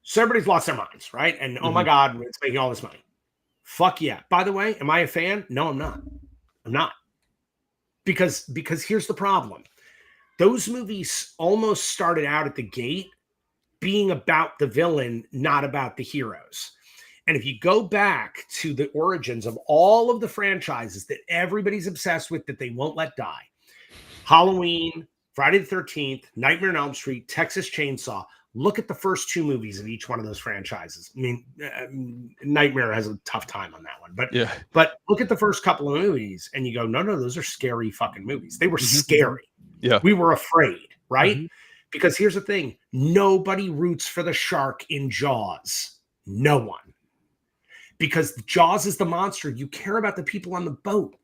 So everybody's lost their minds, right? And oh my God, it's making all this money. Fuck yeah. By the way, am I a fan? No, I'm not. I'm not. Because here's the problem. Those movies almost started out at the gate being about the villain, not about the heroes. And if you go back to the origins of all of the franchises that everybody's obsessed with that they won't let die, Halloween, Friday the 13th, Nightmare on Elm Street, Texas Chainsaw, look at the first two movies of each one of those franchises. I mean, Nightmare has a tough time on that one. But look at the first couple of movies and you go, no, those are scary fucking movies. They were scary. Yeah. We were afraid, right? Because here's the thing. Nobody roots for the shark in Jaws. No one. Because Jaws is the monster. You care about the people on the boat.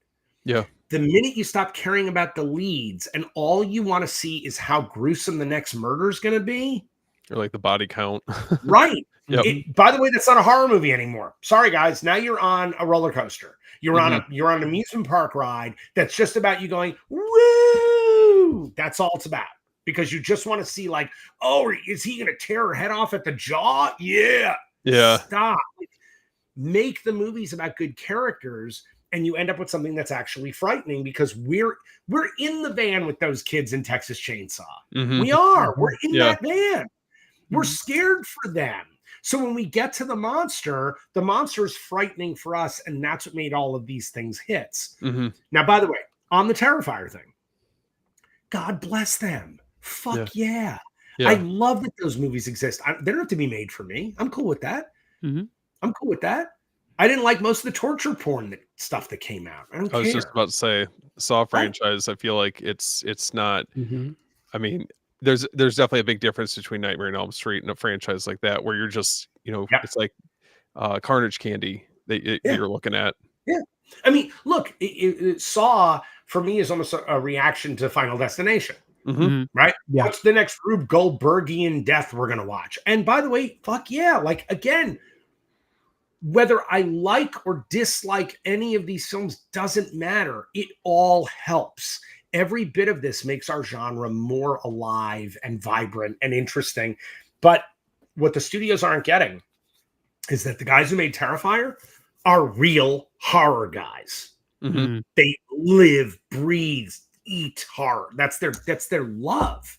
Yeah. The minute you stop caring about the leads and all you want to see is how gruesome the next murder is going to be. Or like the body count. Right. Yep. By the way, that's not a horror movie anymore. Sorry, guys. Now you're on a roller coaster. You're on an amusement park ride that's just about you going, woo! That's all it's about. Because you just want to see like, oh, is he going to tear her head off at the jaw? Yeah. Yeah. Stop. Make the movies about good characters and you end up with something that's actually frightening because we're in the van with those kids in Texas Chainsaw. We are. We're in that van. We're scared for them. So when we get to the monster is frightening for us, and that's what made all of these things hits. Now, by the way, on the Terrifier thing, God bless them. Fuck yeah. I love that those movies exist. They don't have to be made for me. I'm cool with that. I'm cool with that. I didn't like most of the torture porn stuff that came out. I was just about to say, Saw franchise, I feel like it's not. I mean, there's definitely a big difference between Nightmare on Elm Street and a franchise like that, where you're just, it's like Carnage candy that you're looking at. Yeah. I mean, look, Saw for me is almost a reaction to Final Destination. Right? Yeah. What's the next Rube Goldbergian death we're going to watch? And by the way, fuck yeah. Like, again, whether I like or dislike any of these films doesn't matter. It all helps. Every bit of this makes our genre more alive and vibrant and interesting. But what the studios aren't getting is that the guys who made Terrifier are real horror guys. They live, breathe, eat horror. That's their love.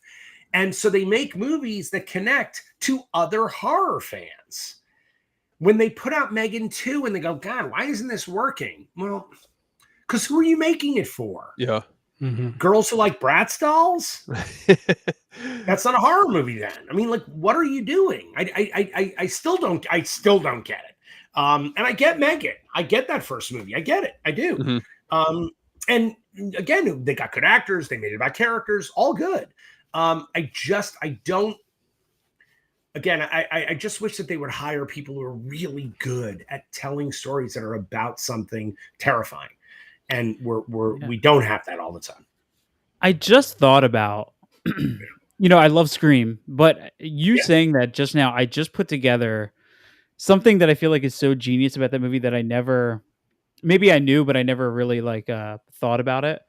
And so they make movies that connect to other horror fans. When they put out Megan 2 and they go, God, why isn't this working? Well, because who are you making it for? Yeah. Girls who like Bratz dolls? That's not a horror movie then. I mean, like, what are you doing? I still don't get it. And I get Megan. I get that first movie. I get it. I do. And again, they got good actors. They made it about characters. All good. I just wish that they would hire people who are really good at telling stories that are about something terrifying. And we don't have that all the time. I just thought about, I love Scream, but saying that just now, I just put together something that I feel like is so genius about that movie that maybe I knew, but I never really thought about it.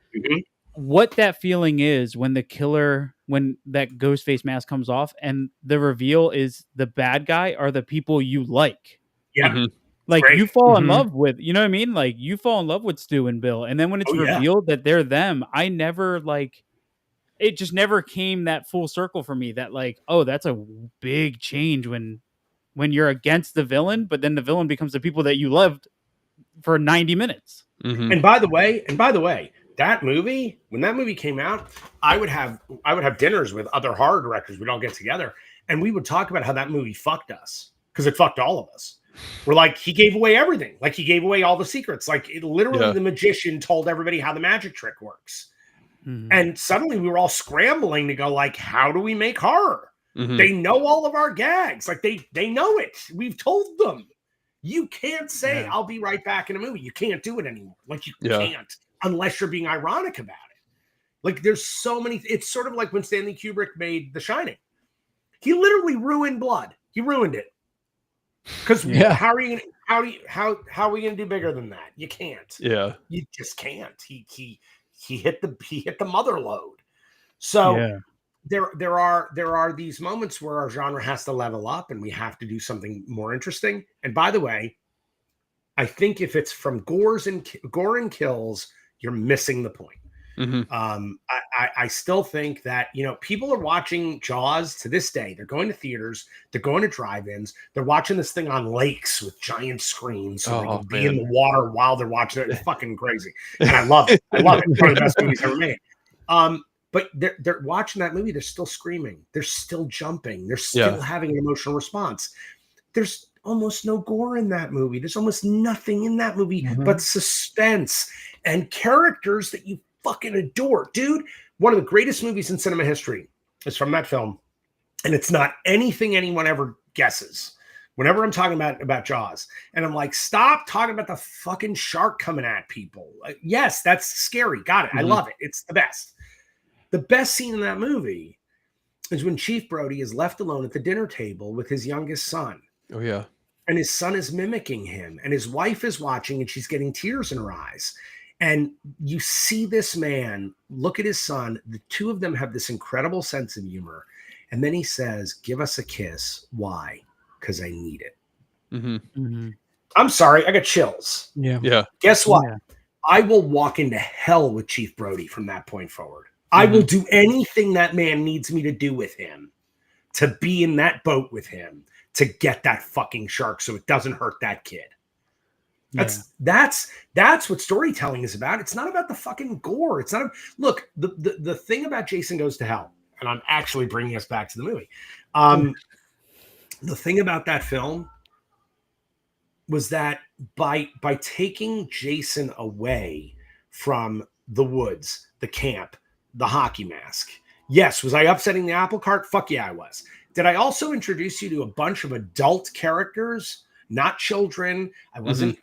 What that feeling is when that Ghostface mask comes off and the reveal is the bad guy are the people you like. Yeah. Like you fall in love with, you know what I mean? Like you fall in love with Stu and Bill. And then when it's revealed that they're them, I never it just never came that full circle for me that that's a big change when you're against the villain, but then the villain becomes the people that you loved for 90 minutes. And by the way, that movie, when that movie came out, I would have dinners with other horror directors. We'd all get together and we would talk about how that movie fucked us because it fucked all of us. We're like, he gave away everything. Like he gave away all the secrets. Like the magician told everybody how the magic trick works. And suddenly we were all scrambling to go how do we make horror? They know all of our gags. Like they know it. We've told them. You can't say, I'll be right back in a movie. You can't do it anymore. Like you can't unless you're being ironic about it. Like there's so many. It's sort of like when Stanley Kubrick made The Shining. He literally ruined blood. He ruined it. Because how are we gonna do bigger than that? You can't. Yeah. You just can't. He hit the mother load. So there are these moments where our genre has to level up and we have to do something more interesting. And by the way, I think if it's from gore and kills, you're missing the point. I still think that, people are watching Jaws to this day. They're going to theaters. They're going to drive-ins. They're watching this thing on lakes with giant screens so they can be in the water while they're watching it. It's fucking crazy. And I love it. It's one of the best movies ever made. But they're watching that movie. They're still screaming. They're still jumping. They're still having an emotional response. There's almost no gore in that movie. There's almost nothing in that movie but suspense and characters that you fucking adore. Dude, one of the greatest movies in cinema history is from that film. And it's not anything anyone ever guesses. Whenever I'm talking about Jaws, and I'm like, stop talking about the fucking shark coming at people. Yes, that's scary. Got it. I love it. It's the best. The best scene in that movie is when Chief Brody is left alone at the dinner table with his youngest son. Oh, yeah. And his son is mimicking him. And his wife is watching and she's getting tears in her eyes. And you see this man look at his son. The two of them have this incredible sense of humor. And then he says, give us a kiss. Why? Because I need it. I'm sorry. I got chills. Yeah. Guess what? Yeah. I will walk into hell with Chief Brody from that point forward. I will do anything that man needs me to do with him to be in that boat with him to get that fucking shark so it doesn't hurt that kid. That's what storytelling is about. It's not about the fucking gore. It's not look, the thing about Jason Goes to Hell, and I'm actually bringing us back to the movie. The thing about that film was that by taking Jason away from the woods, the camp, the hockey mask. Yes, was I upsetting the apple cart? Fuck yeah, I was. Did I also introduce you to a bunch of adult characters, not children? I wasn't.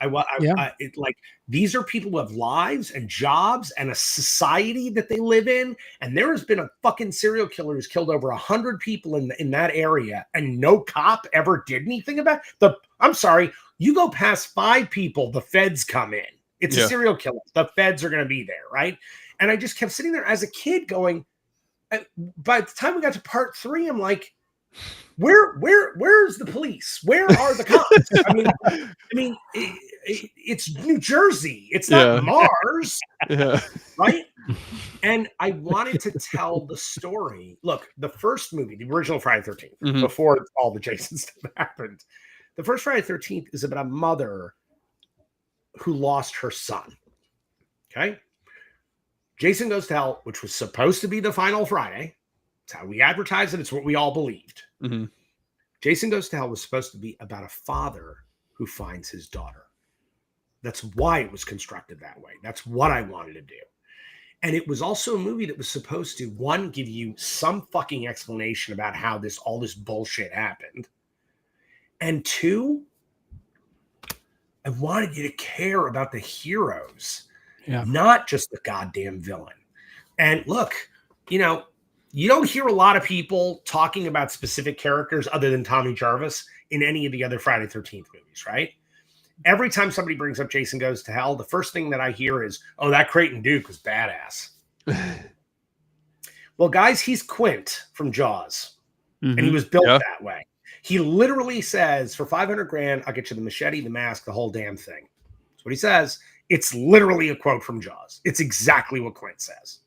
Like these are people who have lives and jobs and a society that they live in. And there has been a fucking serial killer who's killed over 100 people in that area, and no cop ever did anything about it. I'm sorry, you go past 5 people, the feds come in. It's a serial killer. The feds are going to be there, right? And I just kept sitting there as a kid going. By the time we got to part 3, I'm like, where's the police? Where are the cops? I mean, it's New Jersey. It's not Mars, right? And I wanted to tell the story. Look, the first movie, the original Friday the 13th, before all the Jason stuff happened, the first Friday the 13th is about a mother who lost her son. Okay. Jason Goes to Hell, which was supposed to be the final Friday. It's how we advertised it. It's what we all believed. Jason Goes to Hell was supposed to be about a father who finds his daughter. That's why it was constructed that way. That's what I wanted to do. And it was also a movie that was supposed to, one, give you some fucking explanation about how all this bullshit happened. And 2, I wanted you to care about the heroes. Not just the goddamn villain. And look, you don't hear a lot of people talking about specific characters other than Tommy Jarvis in any of the other Friday the 13th movies, right? Every time somebody brings up Jason Goes to Hell, the first thing that I hear is, oh, that Creighton Duke was badass. Well, guys, he's Quint from Jaws. And he was built that way. He literally says, for 500 grand, I'll get you the machete, the mask, the whole damn thing. That's what he says. It's literally a quote from Jaws. It's exactly what Quint says.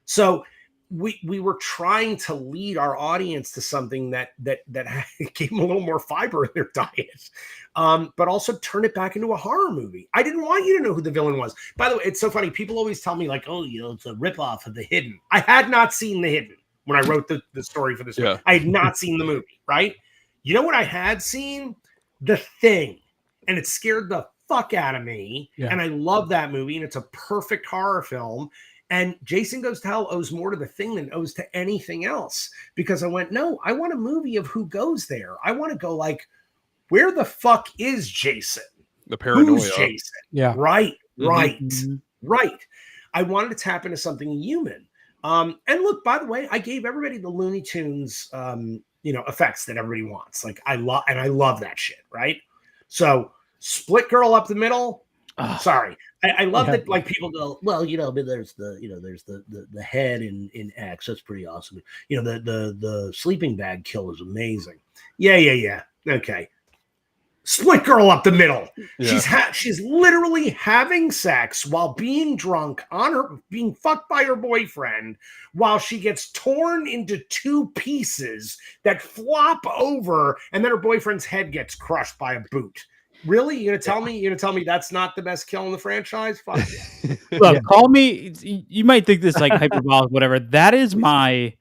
So we were trying to lead our audience to something that gave them a little more fiber in their diet, but also turn it back into a horror movie. I didn't want you to know who the villain was. By the way, it's so funny. People always tell me like, oh, it's a ripoff of The Hidden. I had not seen The Hidden when I wrote the story for this movie. I had not seen the movie, right? You know what I had seen? The Thing. And it scared the fuck out of me. And I love that movie, and it's a perfect horror film. And Jason Goes to Hell owes more to The Thing than owes to anything else, because I went, no, I want a movie of who goes there. I want to go like, where the fuck is Jason? The paranoia. Who's Jason? Right. I wanted to tap into something human. And look, by the way, I gave everybody the Looney Tunes, effects that everybody wants. Like I love that shit. Right. So split girl up the middle. Sorry. I love that, like, people go, well, but there's the head in X. That's pretty awesome. The sleeping bag kill is amazing. Yeah. Okay. Split girl up the middle. She's literally having sex while being drunk being fucked by her boyfriend, while she gets torn into 2 pieces that flop over, and then her boyfriend's head gets crushed by a boot. Really? You're gonna tell me that's not the best kill in the franchise? Fuck yeah. Look, call me. You might think this like hyperbolic, whatever. That's my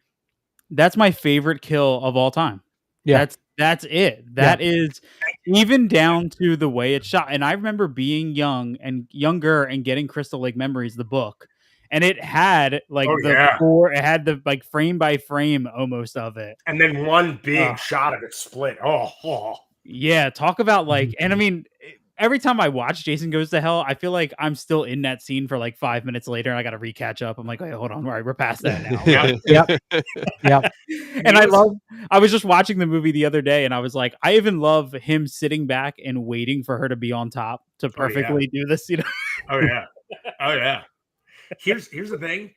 favorite kill of all time. That's it. That is even down to the way it's shot. And I remember being younger and getting Crystal Lake Memories, the book, and it had like it had the like frame by frame almost of it, and then one big shot of it split. Yeah, talk about like, and I mean, every time I watch Jason Goes to Hell, I feel like I'm still in that scene for like 5 minutes later, and I got to recatch up. I'm like, wait, hold on, all right, we're past that now. Yeah. And I was just watching the movie the other day, and I was like, I even love him sitting back and waiting for her to be on top to perfectly do this. Oh yeah. Here's the thing.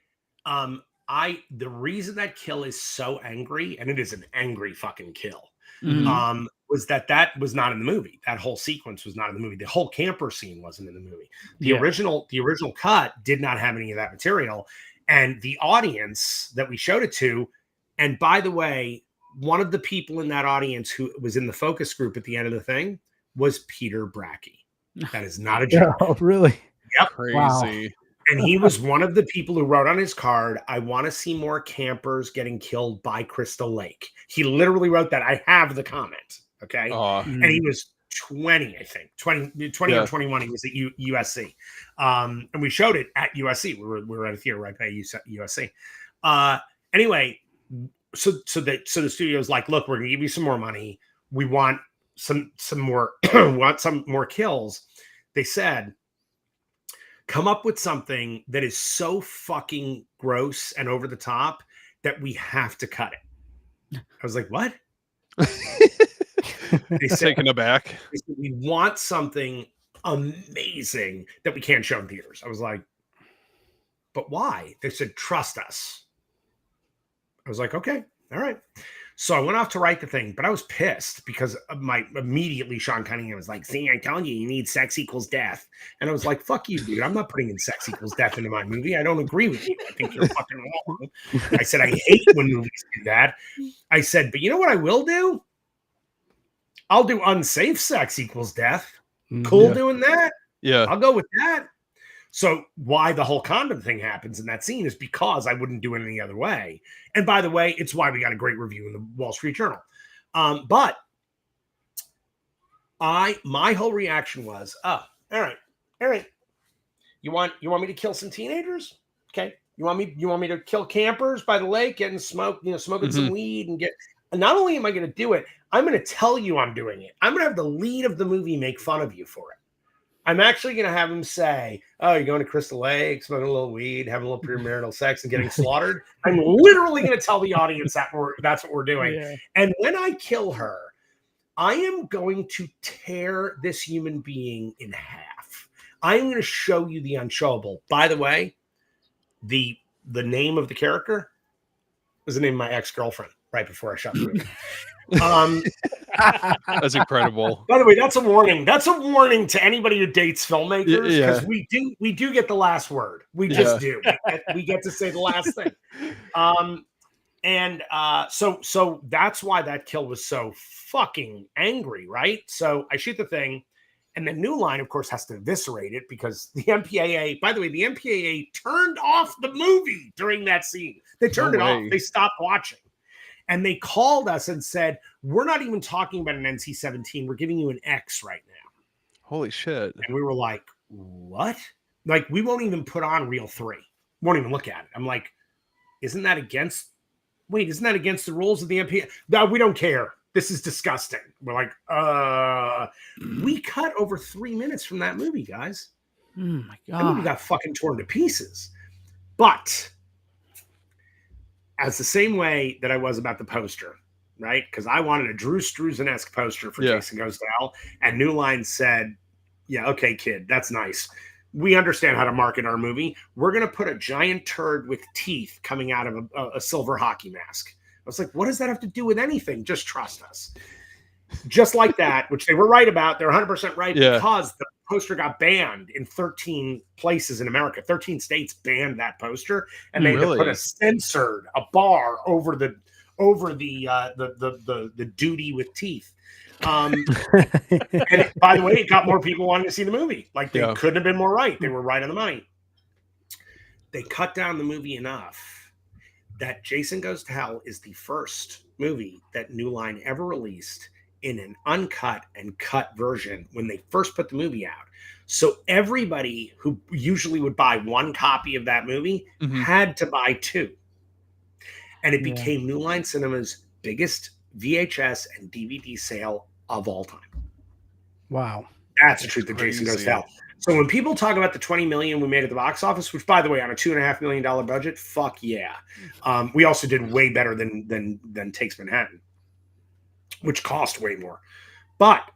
The reason that kill is so angry, and it is an angry fucking kill. Was that was not in the movie. That whole sequence was not in the movie. The whole camper scene wasn't in the movie. The original cut did not have any of that material. And the audience that we showed it to, and by the way, one of the people in that audience who was in the focus group at the end of the thing was Peter Brackey. That is not a joke. Oh, really? Yep. Crazy. Wow. And he was one of the people who wrote on his card, I want to see more campers getting killed by Crystal Lake. He literally wrote that. I have the comment. Okay. And he was 20, I think. 20 or 21. He was at USC. And we showed it at USC. We were at a theater right by USC. Anyway, so the studio's like, look, we're gonna give you some more money. We want some more want some more kills. They said, come up with something that is so fucking gross and over the top that we have to cut it. I was like, what? They said, taken aback. They said, we want something amazing that we can't show in theaters. I was like, but why? They said, trust us. I was like, okay, all right. So I went off to write the thing, but I was pissed because immediately Sean Cunningham was like, see, I told you need sex equals death. And I was like, fuck you, dude. I'm not putting in sex equals death into my movie. I don't agree with you. I think you're fucking wrong. I said, I hate when movies do that. I said, but you know what I will do? I'll do unsafe sex equals death. Cool doing that? Yeah. I'll go with that. So why the whole condom thing happens in that scene is because I wouldn't do it any other way. And by the way, it's why we got a great review in the Wall Street Journal. But my whole reaction was, all right. You want me to kill some teenagers? Okay. You want me to kill campers by the lake, getting smoking some weed and not only am I going to do it, I'm going to tell you I'm doing it. I'm going to have the lead of the movie make fun of you for it. I'm actually going to have him say, oh, you're going to Crystal Lake, smoking a little weed, having a little premarital sex and getting slaughtered. I'm literally going to tell the audience that's what we're doing. Yeah. And when I kill her, I am going to tear this human being in half. I'm going to show you the unshowable. By the way, the name of the character was the name of my ex-girlfriend right before I shot the movie. That's incredible. By the way, that's a warning. That's a warning to anybody who dates filmmakers, because we do get the last word. We just do. We get to say the last thing. So that's why that kill was so fucking angry, right? So I shoot the thing, and then New Line, of course, has to eviscerate it because the MPAA. By the way, the MPAA turned off the movie during that scene. They turned it off. They stopped watching. And they called us and said, we're not even talking about an NC-17. We're giving you an X right now. Holy shit. And we were like, what? Like, we won't even put on Reel 3. Won't even look at it. I'm like, isn't that against the rules of the MPA? No, we don't care. This is disgusting. We're like, we cut over 3 minutes from that movie, guys. Oh my God. That movie got fucking torn to pieces. But as the same way that I was about the poster, right? Because I wanted a Drew Struzan-esque poster for Jason Goes to Hell. And New Line said, yeah, okay, kid, that's nice. We understand how to market our movie. We're going to put a giant turd with teeth coming out of a silver hockey mask. I was like, what does that have to do with anything? Just trust us. Just like that, which they were right about. They're 100% right because the poster got banned in 13 places in America. 13 states banned that poster, and they had to put a bar over the duty with teeth. And by the way, it got more people wanting to see the movie. Like, they couldn't have been more right. They were right on the money. They cut down the movie enough that Jason Goes to Hell is the first movie that New Line ever released in an uncut and cut version when they first put the movie out. So everybody who usually would buy one copy of that movie had to buy two. And it became New Line Cinema's biggest VHS and DVD sale of all time. Wow. That's the truth of Jason Goes to Hell. So when people talk about the $20 million we made at the box office, which, by the way, on a $2.5 million budget, fuck yeah. We also did way better than Takes Manhattan, which cost way more. But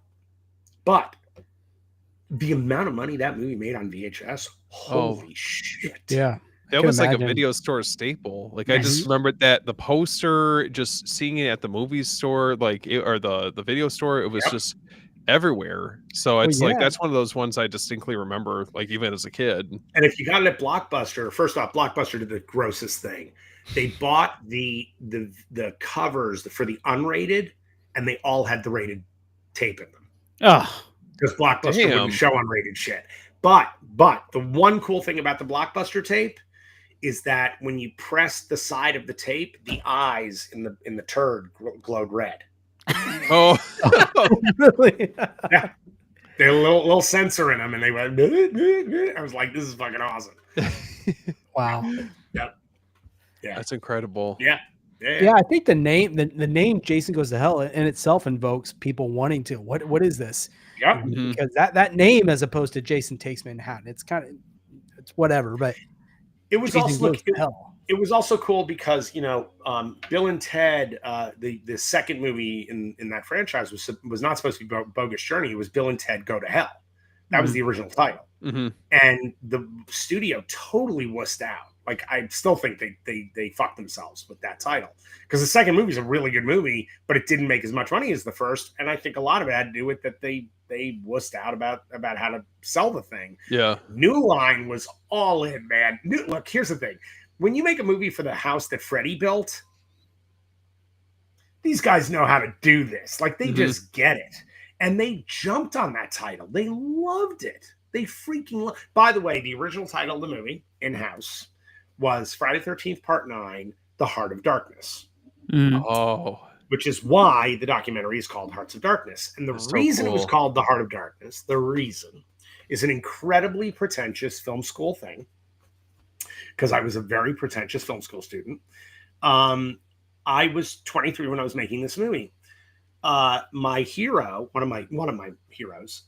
the amount of money that movie made on VHS, holy shit. Yeah. That was like a video store staple. Like, I just remembered that the poster, just seeing it at the movie store, or the video store, it was just, everywhere. So it's Well, like, yeah. that's one of those ones I distinctly remember, like, even as a kid. And if you got it at Blockbuster, first off, Blockbuster did the grossest thing. They bought the covers for the unrated, and they all had the rated tape in them. Oh, Because Blockbuster Damn. wouldn't show unrated shit. But the one cool thing about the Blockbuster tape is that when you press the side of the tape, the eyes in the turd glowed red. Oh, Really? Yeah. They had a little sensor in them, and they went. I was like, "This is fucking awesome." Wow. Yep. Yeah. that's incredible. Yeah. Yeah, I think the name Jason Goes to Hell in itself invokes people wanting to. What is this? Yep. Because that name, as opposed to Jason Takes Manhattan, it's whatever. But It was Jason also Goes to Hell. It was also cool because Bill and Ted, the second movie in that franchise was not supposed to be Bogus Journey. It was Bill and Ted Go to Hell. That was the original title, and the studio totally wussed out. Like, I still think they fucked themselves with that title, because the second movie is a really good movie, but it didn't make as much money as the first, and I think a lot of it had to do with that they wussed out about how to sell the thing. Yeah. New Line was all in, man. Look, here's the thing. When you make a movie for the house that Freddie built, these guys know how to do this. Like, they just get it. And they jumped on that title. They loved it. They freaking loved it. By the way, the original title of the movie, in-house, was Friday the 13th Part 9, The Heart of Darkness. Oh. Which is why the documentary is called Hearts of Darkness. And the reason it was called The Heart of Darkness, the reason, is an incredibly pretentious film school thing. Because I was a very pretentious film school student. I was 23 when I was making this movie. My hero, one of my heroes,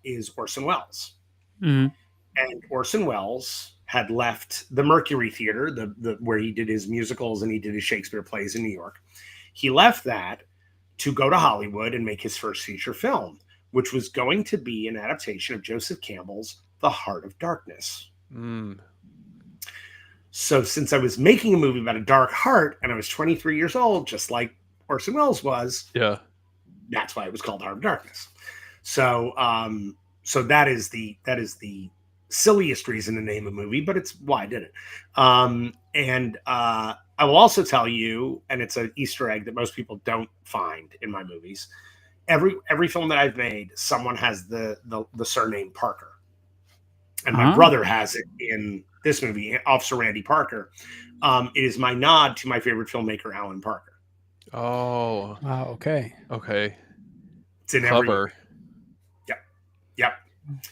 is Orson Welles. And Orson Welles had left the Mercury Theater, the where he did his musicals and he did his Shakespeare plays in New York. He left that to go to Hollywood and make his first feature film, which was going to be an adaptation of Joseph Campbell's The Heart of Darkness. So since I was making a movie about a dark heart and I was 23 years old, just like Orson Welles was, that's why it was called Heart of Darkness. So so that is the silliest reason to name a movie, but it's why I did it. And I will also tell you, and it's an Easter egg that most people don't find in my movies, every film that I've made, someone has the surname Parker. And my brother has it in this movie, Officer Randy Parker. It is my nod to my favorite filmmaker, Alan Parker. Oh. Wow. Okay. It's in Clever. every. Yep.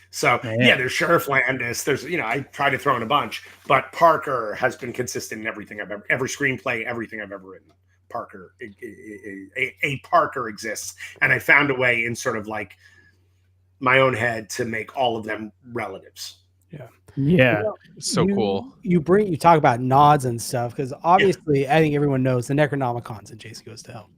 So there's Sheriff Landis. There's I try to throw in a bunch, but Parker has been consistent in everything every screenplay, everything I've ever written. Parker, a Parker exists, and I found a way in sort of like my own head to make all of them relatives. Yeah. So cool. You talk about nods and stuff, because obviously I think everyone knows the Necronomicon's in Jason Goes to Hell.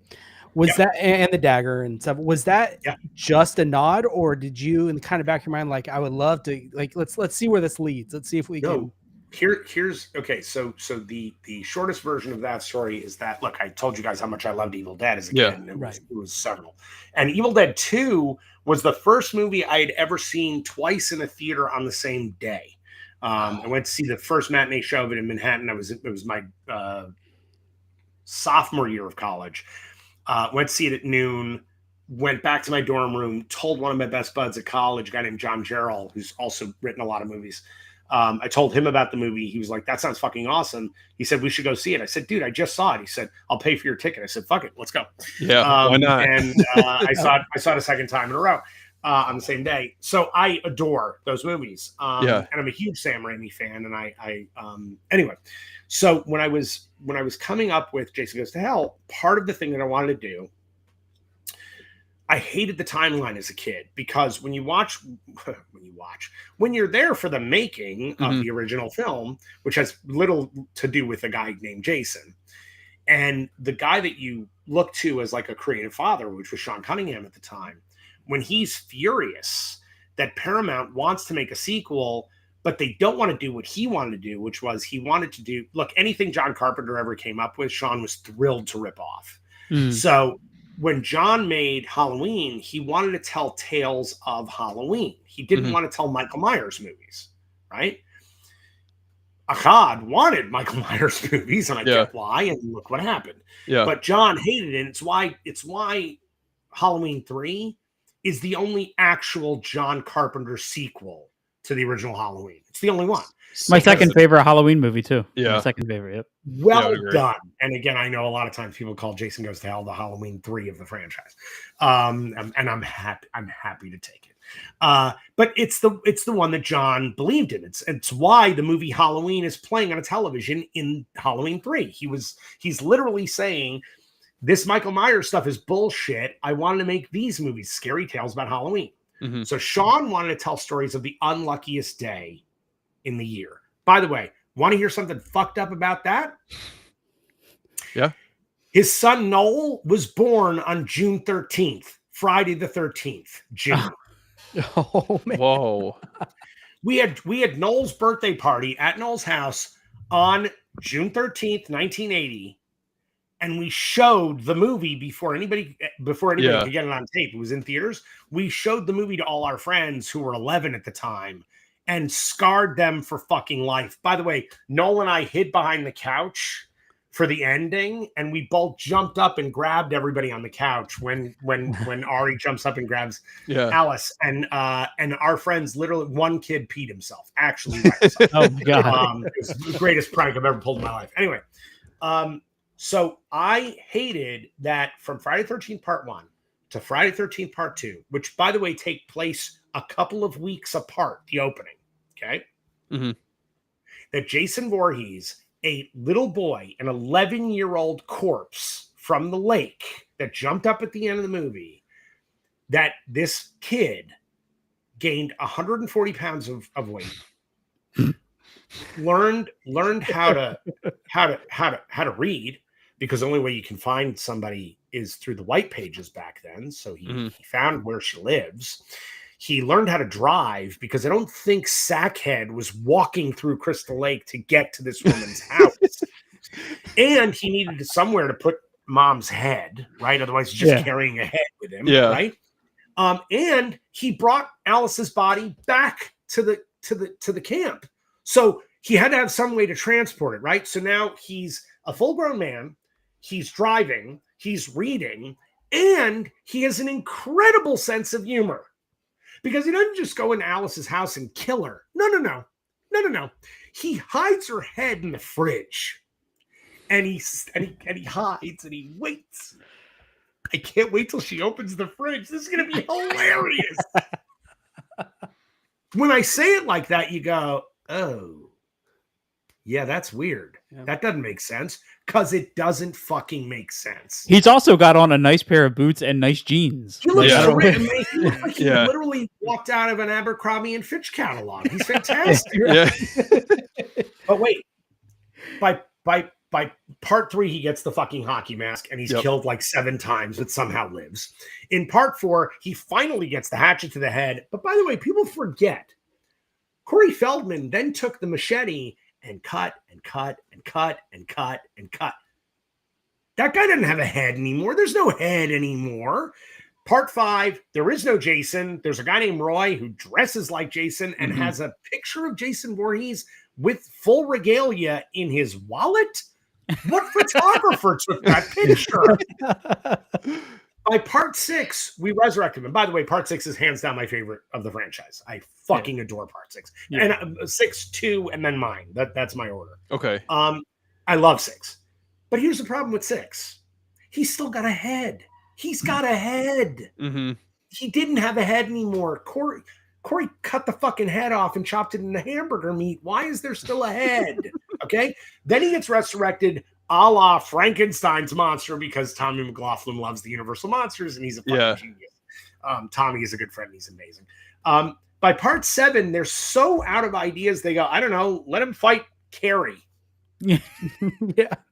Was that, and the dagger and stuff, was that just a nod, or did you in the kind of back of your mind, like, I would love to, like, let's see where this leads. Let's see if we can. Here's okay. So the shortest version of that story is that, look, I told you guys how much I loved Evil Dead as a kid, and it was several. And Evil Dead 2 was the first movie I had ever seen twice in a theater on the same day. I went to see the first matinee show of it in Manhattan. It was my sophomore year of college. Went to see it at noon. Went back to my dorm room. Told one of my best buds at college, a guy named John Jarrell, who's also written a lot of movies. I told him about the movie. He was like, "That sounds fucking awesome." He said, "We should go see it." I said, "Dude, I just saw it." He said, "I'll pay for your ticket." I said, "Fuck it, let's go." Yeah, why not? And I saw it a second time in a row on the same day. So I adore those movies. And I'm a huge Sam Raimi fan. And I anyway. So when I was coming up with Jason Goes to Hell, part of the thing that I wanted to do, I hated the timeline as a kid, because when you're there for the making of the original film, which has little to do with a guy named Jason, and the guy that you look to as like a creative father, which was Sean Cunningham at the time, when he's furious that Paramount wants to make a sequel, but they don't want to do what he wanted to do, which was he wanted to do, look, anything John Carpenter ever came up with, Sean was thrilled to rip off. So when John made Halloween, he wanted to tell tales of Halloween. He didn't want to tell Michael Myers movies, right? Akkad wanted Michael Myers movies, and I get why, and look what happened. Yeah. But John hated it. And it's why Halloween 3 is the only actual John Carpenter sequel to the original Halloween. It's the only one. My second favorite Halloween movie too. Yeah. My second favorite. Yep. Well done. And again, I know a lot of times people call Jason Goes to Hell the Halloween 3 of the franchise. And I'm happy to take it. But it's the one that John believed in. It's why the movie Halloween is playing on a television in Halloween 3. He's literally saying, this Michael Myers stuff is bullshit. I wanted to make these movies, scary tales about Halloween. So Sean wanted to tell stories of the unluckiest day in the year. By the way, want to hear something fucked up about that? Yeah. His son Noel was born on June 13th, Friday the 13th, June. Oh man. Whoa. We had Noel's birthday party at Noel's house on June 13th, 1980. And we showed the movie before anybody could get it on tape. It was in theaters. We showed the movie to all our friends who were 11 at the time and scarred them for fucking life. By the way, Noel and I hid behind the couch for the ending, and we both jumped up and grabbed everybody on the couch when Ari jumps up and grabs Alice, and our friends, literally one kid peed himself. Actually, oh my god, it was the greatest prank I've ever pulled in my life. Anyway, so I hated that from Friday the 13th Part 1 to Friday the 13th Part 2, which, by the way, take place a couple of weeks apart, the opening, okay? That Jason Voorhees, a little boy, an 11-year-old corpse from the lake that jumped up at the end of the movie, that this kid gained 140 pounds of weight, learned how to read, because the only way you can find somebody is through the white pages back then. So he found where she lives. He learned how to drive, because I don't think Sackhead was walking through Crystal Lake to get to this woman's house. And he needed somewhere to put mom's head, right? Otherwise, he's just carrying a head with him, right? And he brought Alice's body back to the camp. So he had to have some way to transport it, right? So now he's a full-grown man. He's driving, he's reading, and he has an incredible sense of humor, because he doesn't just go into Alice's house and kill her. No. He hides her head in the fridge, and he hides and he waits. I can't wait till she opens the fridge. This is going to be hilarious. When I say it like that, you go, oh. Yeah, that's weird. Yeah. That doesn't make sense, because it doesn't fucking make sense. He's also got on a nice pair of boots and nice jeans. He looks he looks like he literally walked out of an Abercrombie and Fitch catalog. He's fantastic. But wait, by part 3, he gets the fucking hockey mask, and he's killed like 7 times, but somehow lives. In part 4, he finally gets the hatchet to the head. But by the way, people forget, Corey Feldman then took the machete and cut and cut and cut and cut and cut. That guy doesn't have a head anymore. There's no head anymore. Part 5, there is no Jason. There's a guy named Roy who dresses like Jason and has a picture of Jason Voorhees with full regalia in his wallet. What photographer took that picture? By part 6, we resurrect him. And by the way, part 6 is hands down my favorite of the franchise. I fucking adore part 6. And 6, 2, and then mine. That's my order. Okay. I love 6. But here's the problem with 6. He's still got a head. He's got a head. He didn't have a head anymore. Corey cut the fucking head off and chopped it into hamburger meat. Why is there still a head? Okay. Then he gets resurrected a la Frankenstein's monster, because Tommy McLaughlin loves the Universal Monsters and he's a fucking genius. Tommy is a good friend. He's amazing. By part 7, they're so out of ideas. They go, I don't know, let him fight Carrie.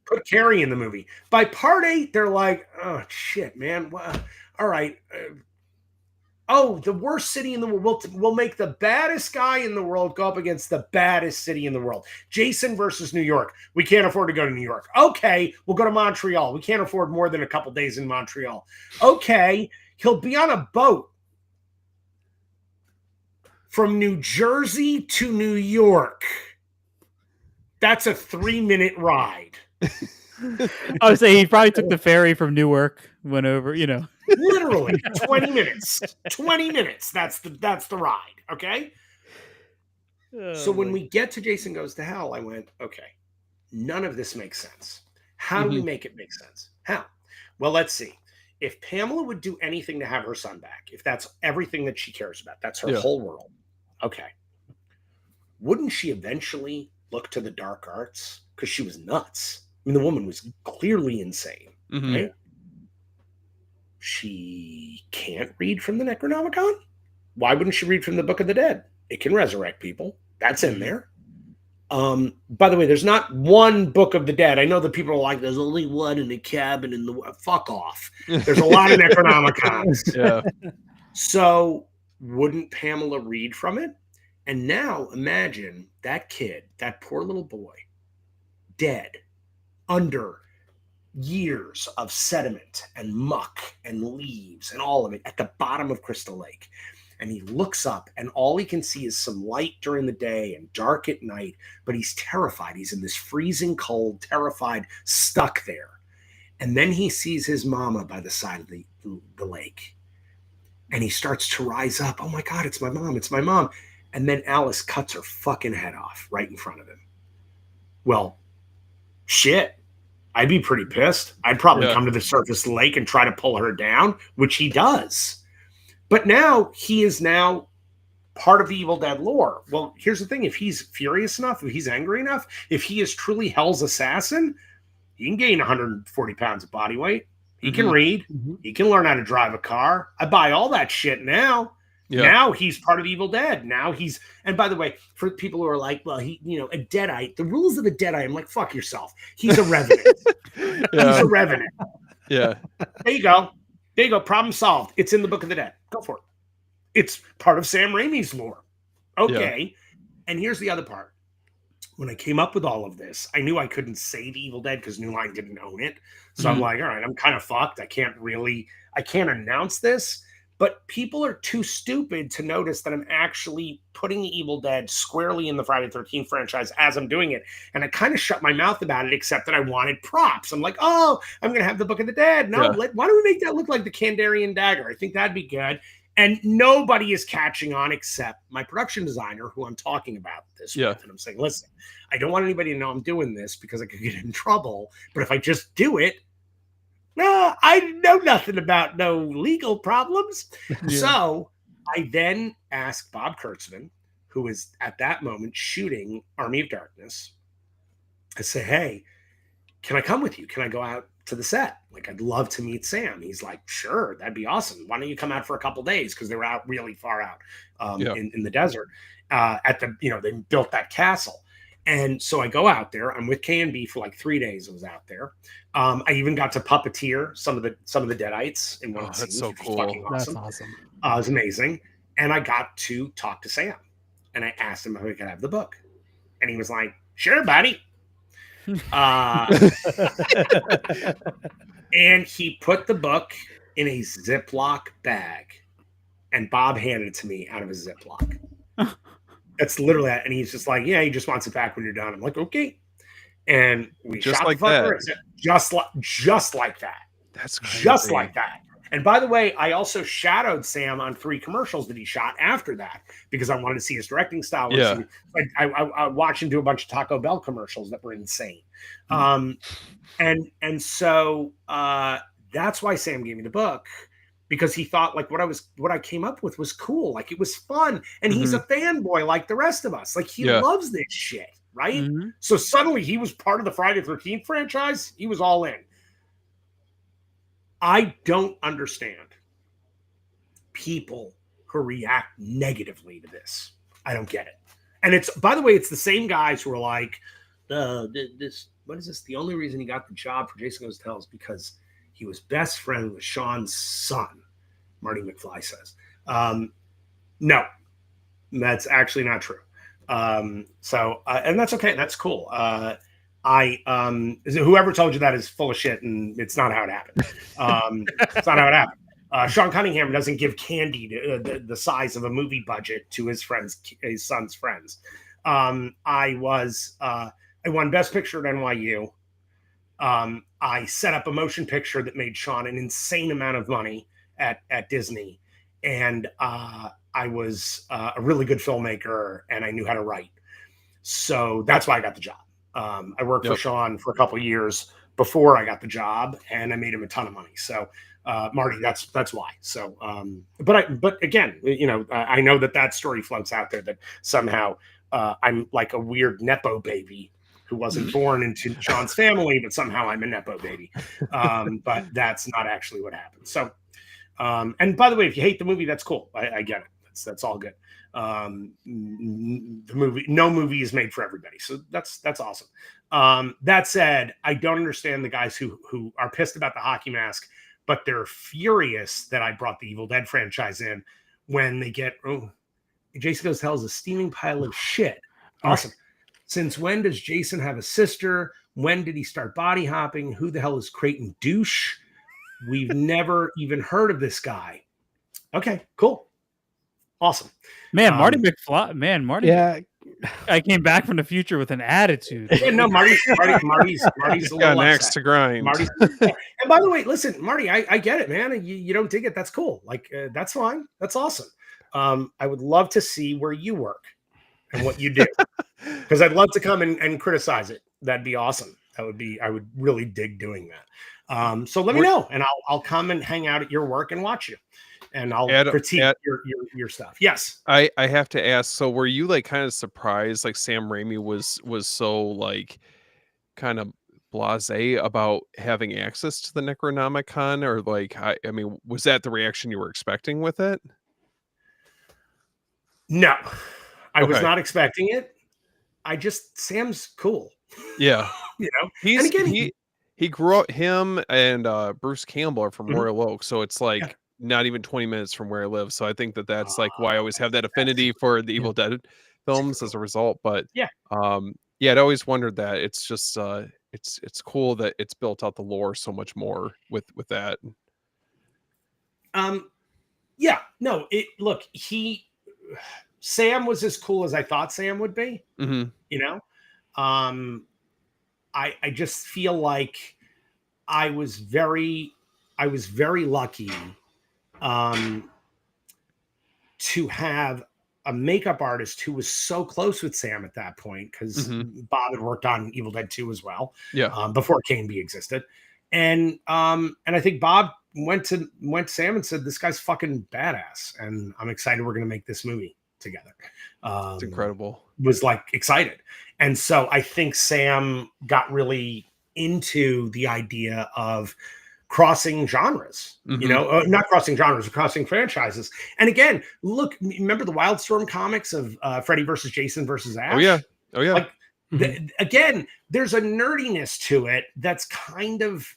Put Carrie in the movie. By part 8, they're like, oh shit, man. Well, all right. oh, the worst city in the world. We'll make the baddest guy in the world go up against the baddest city in the world. Jason versus New York. We can't afford to go to New York. Okay, we'll go to Montreal. We can't afford more than a couple days in Montreal. Okay, he'll be on a boat from New Jersey to New York. That's a 3-minute ride. I would say he probably took the ferry from Newark, went over, Literally 20 minutes. 20 minutes. That's the ride. Okay. So when we get to Jason Goes to Hell, I went, okay, none of this makes sense. How do we make it make sense? How? Well, let's see. If Pamela would do anything to have her son back, if that's everything that she cares about, that's her whole world. Okay. Wouldn't she eventually look to the dark arts? Because she was nuts. I mean, the woman was clearly insane. Right? She can't read from the Necronomicon. Why wouldn't she read from the Book of the Dead? It can resurrect people. That's in there. By the way, there's not one Book of the Dead. I know that people are like, there's only one in the cabin in the fuck off. There's a lot of Necronomicons. Yeah. So wouldn't Pamela read from it? And now imagine that kid, that poor little boy, dead under years of sediment and muck and leaves and all of it at the bottom of Crystal Lake. And he looks up and all he can see is some light during the day and dark at night, but he's terrified. He's in this freezing cold, terrified, stuck there. And then he sees his mama by the side of the lake. And he starts to rise up. Oh my God, it's my mom. It's my mom. And then Alice cuts her fucking head off right in front of him. Well, shit. I'd be pretty pissed. I'd probably come to the surface of the lake and try to pull her down, which he does. But now he is now part of the Evil Dead lore. Well, here's the thing. If he's furious enough, if he's angry enough, if he is truly Hell's assassin, he can gain 140 pounds of body weight. He can read. He can learn how to drive a car. I buy all that shit now. Yeah. Now he's part of Evil Dead. Now he's, and by the way, for people who are like, well, he, a Deadite, the rules of a Deadite, I'm like, fuck yourself. He's a revenant. He's a revenant. Yeah. There you go. There you go. Problem solved. It's in the Book of the Dead. Go for it. It's part of Sam Raimi's lore. Okay. Yeah. And here's the other part. When I came up with all of this, I knew I couldn't say the Evil Dead because New Line didn't own it. So I'm like, all right, I'm kind of fucked. I can't announce this. But people are too stupid to notice that I'm actually putting the Evil Dead squarely in the Friday the 13th franchise as I'm doing it. And I kind of shut my mouth about it, except that I wanted props. I'm like, oh, I'm going to have the Book of the Dead. No, why don't we make that look like the Kandarian dagger? I think that'd be good. And nobody is catching on except my production designer, who I'm talking about this with. And I'm saying, listen, I don't want anybody to know I'm doing this because I could get in trouble. But if I just do it, no, I know nothing about no legal problems. So I then asked Bob Kurtzman, who was at that moment shooting Army of Darkness. I say, hey, can I come with you? Can I go out to the set? Like, I'd love to meet Sam. He's like, sure, that'd be awesome. Why don't you come out for a couple days? Because they were out really far out in the desert at the, they built that castle. And so I go out there. I'm with K&B for like 3 days. I was out there. I even got to puppeteer some of the Deadites in one of the scenes. That's so cool. Awesome. That's awesome. It was amazing. And I got to talk to Sam. And I asked him if I could have the book. And he was like, sure, buddy. And he put the book in a Ziploc bag. And Bob handed it to me out of a Ziploc. That's literally that. And he's just like, yeah, he just wants it back when you're done. I'm like, okay. And we just shot like the fucker. that. Just like that. That's crazy. Just like that. And by the way, I also shadowed Sam on 3 commercials that he shot after that because I wanted to see his directing style. Yeah. I watched him do a bunch of Taco Bell commercials that were insane. And so that's why Sam gave me the book, because he thought like what I came up with was cool. Like it was fun. And he's a fanboy like the rest of us. Like he loves this shit. Right. So suddenly he was part of the Friday the 13th franchise. He was all in. I don't understand people who react negatively to this. I don't get it. And it's, by the way, it's the same guys who are like, what is this? The only reason he got the job for Jason Goes to Hell is because he was best friend with Sean's son, Marty McFly says. No, that's actually not true. So and that's okay. That's cool. Whoever told you that is full of shit, and it's not how it happened. It's not how it happened. Sean Cunningham doesn't give candy to, the size of a movie budget to his friends, his son's friends. I won Best Picture at NYU. I set up a motion picture that made Sean an insane amount of money at Disney, and I was a really good filmmaker, and I knew how to write. So that's why I got the job. I worked for Sean for a couple of years before I got the job, and I made him a ton of money. So Marty, that's why. So, but again, I know that story floats out there that somehow I'm like a weird Nepo baby who wasn't born into Sean's family, but somehow I'm a Nepo baby. But that's not actually what happened. So, and by the way, if you hate the movie, that's cool. I get it. That's all good. No movie is made for everybody. So that's awesome. That said, I don't understand the guys who are pissed about the hockey mask, but they're furious that I brought the Evil Dead franchise in when they get, Jason Goes to Hell is a steaming pile of shit. Awesome. Since when does Jason have a sister? When did he start body hopping? Who the hell is Creighton Douche? We've never even heard of this guy. Okay, cool. Awesome. Man, Marty McFly. Man, Marty. Yeah. I came back from the future with an attitude. Yeah, no, Marty's a little got an axe to grind. And by the way, listen, Marty, I get it, man. You don't dig it. That's cool. Like, that's fine. That's awesome. I would love to see where you work and what you do, because I'd love to come and criticize it. That'd be awesome. I would really dig doing that. So let me know, and I'll come and hang out at your work and watch you, and I'll critique your stuff. Yes. I have to ask, so were you like kind of surprised like Sam Raimi was so like kind of blasé about having access to the Necronomicon, or like I mean, was that the reaction you were expecting with it? No, I was not expecting it. Sam's cool. Yeah. He grew up, him and Bruce Campbell are from Royal Oak, so it's like not even 20 minutes from where I live. So I think that's like why I always have that affinity for the Evil Dead films as a result. But I'd always wondered that. It's just it's cool that it's built out the lore so much more with that. Sam was as cool as I thought Sam would be. I just feel like I was very lucky to have a makeup artist who was so close with Sam at that point, because Bob had worked on Evil Dead 2 as well. Before K&B existed. And I think Bob went to Sam and said, "This guy's fucking badass, and I'm excited we're gonna make this movie together." It's incredible. Was like excited. And so I think Sam got really into the idea of crossing genres, not crossing genres, crossing franchises. And again, look, remember the Wildstorm comics of Freddy versus Jason versus Ash? Oh yeah. Like, again, there's a nerdiness to it that's kind of,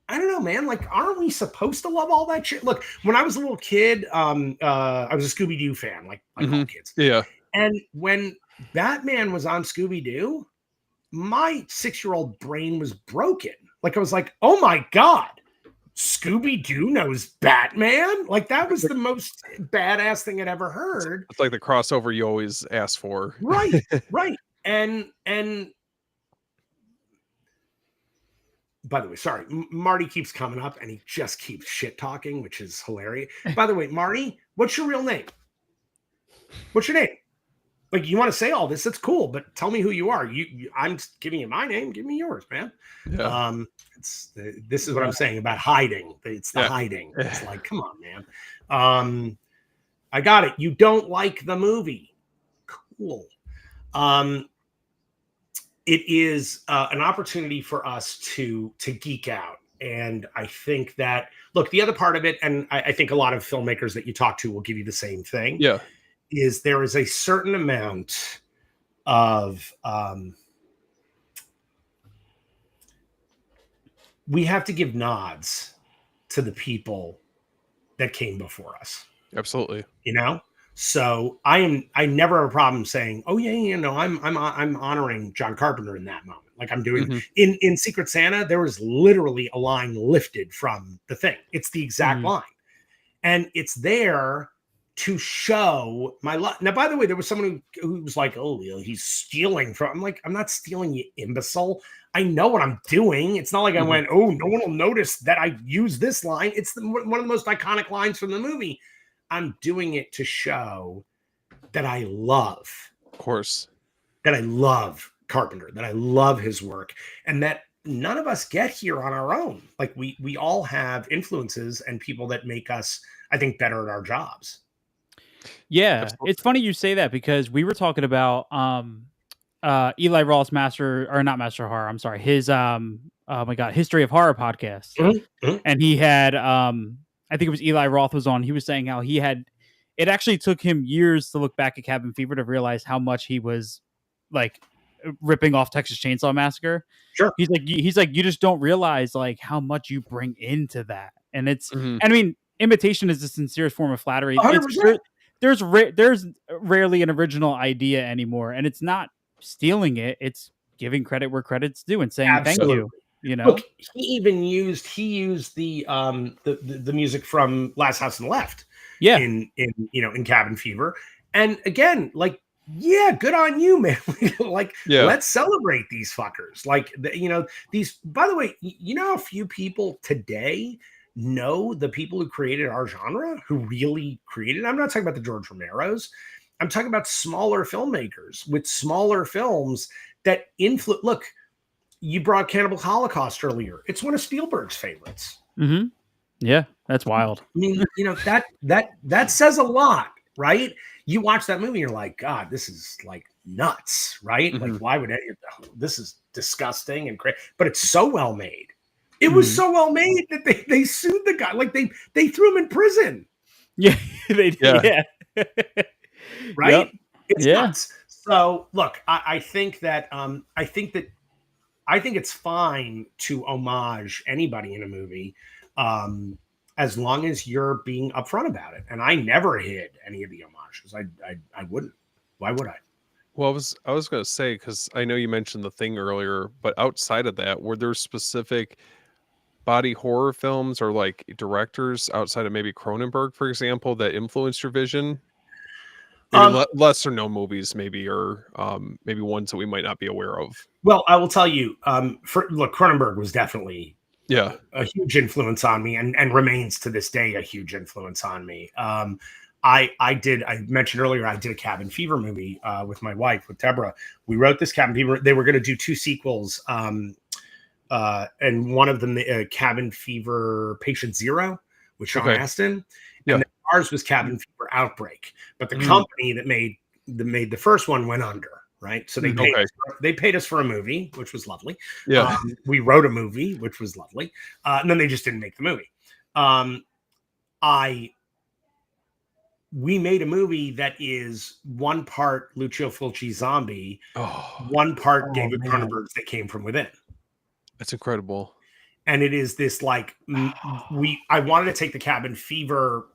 I don't know, man. Like, aren't we supposed to love all that shit? Look, when I was a little kid, I was a Scooby-Doo fan, like all kids. Yeah. And when Batman was on Scooby-Doo, my 6-year-old brain was broken. Like, I was like, oh my God, Scooby-Doo knows Batman? Like, that was the most badass thing I'd ever heard. It's like the crossover you always ask for. Right, right. And by the way, sorry, Marty keeps coming up and he just keeps shit talking, which is hilarious. By the way, Marty, what's your real name? What's your name? Like, you want to say all this? That's cool, but tell me who you are. I'm giving you my name. Give me yours, man. Yeah. This is what I'm saying about hiding. It's the hiding. It's like, come on, man. I got it. You don't like the movie. Cool. It is an opportunity for us to geek out. And I think that, look, the other part of it, and I think a lot of filmmakers that you talk to will give you the same thing. Yeah. Is there is a certain amount of we have to give nods to the people that came before us. Absolutely. You know, so I never have a problem saying, oh yeah, you know, I'm honoring John Carpenter in that moment. Like I'm doing Mm-hmm. in Secret Santa, there was literally a line lifted from the thing. It's the exact line, and it's there to show my love. Now, by the way, there was someone who was like, "Oh, you know, he's stealing from." I'm like, "I'm not stealing, you imbecile. I know what I'm doing. It's not like I went, oh, no one will notice that I use this line. It's one of the most iconic lines from the movie. I'm doing it to show that I love, Of course, Carpenter, that I love his work, and that none of us get here on our own. Like we all have influences and people that make us, I think, better at our jobs." Yeah, absolutely. it's funny you say that because we were talking about Eli Roth's Master or not Master Horror, I'm sorry, his oh my god, History of Horror podcast. And he had I think it was Eli Roth was on. He was saying how it actually took him years to look back at Cabin Fever to realize how much he was like ripping off Texas Chainsaw Massacre. Sure. He's like you just don't realize like how much you bring into that. And it's Mm-hmm. and I mean imitation is the sincerest form of flattery. 100%. There's rarely an original idea anymore, and it's not stealing it. It's giving credit where credit's due and saying thank you. You know, Look, he used the music from Last House on the Left. Yeah. In in Cabin Fever, and again, like, yeah, good on you, man. Like, let's celebrate these fuckers. Like, these. By the way, you know how few people today know the people who created our genre, who really created. I'm not talking about the George Romeros. I'm talking about smaller filmmakers with smaller films that influence. Look, you brought Cannibal Holocaust earlier. It's one of Spielberg's favorites. Mm-hmm. Yeah, that's wild. I mean, that says a lot, right? You watch that movie, you're like, God, this is like nuts, right? Mm-hmm. Like, why would this is disgusting and crazy? But it's so well made. It was so well made that they sued the guy. Like they threw him in prison. Yeah, they did. Yeah. Right? Yep. It's nuts. So look, I think that I think it's fine to homage anybody in a movie, as long as you're being upfront about it. And I never hid any of the homages. I wouldn't. Why would I? Well, I was going to say, because I know you mentioned The Thing earlier, but outside of that, were there specific body horror films or like directors outside of maybe Cronenberg, for example, that influenced your vision? Maybe lesser known movies, maybe, or maybe ones that we might not be aware of. Well, I will tell you, look, Cronenberg was definitely a huge influence on me, and remains to this day a huge influence on me. I mentioned earlier, I did a Cabin Fever movie with my wife, with Deborah. We wrote this Cabin Fever. They were going to do 2 sequels, and one of them, Cabin Fever Patient Zero, with Sean Astin, and ours was Cabin Fever Outbreak. But the company that made the first one went under. Right. So they paid us for a movie, which was lovely. Yeah. We wrote a movie, which was lovely. And then they just didn't make the movie. We made a movie that is one part Lucio Fulci Zombie, one part David Cronenberg's That Came From Within. That's incredible. And it is this like I wanted to take the Cabin Fever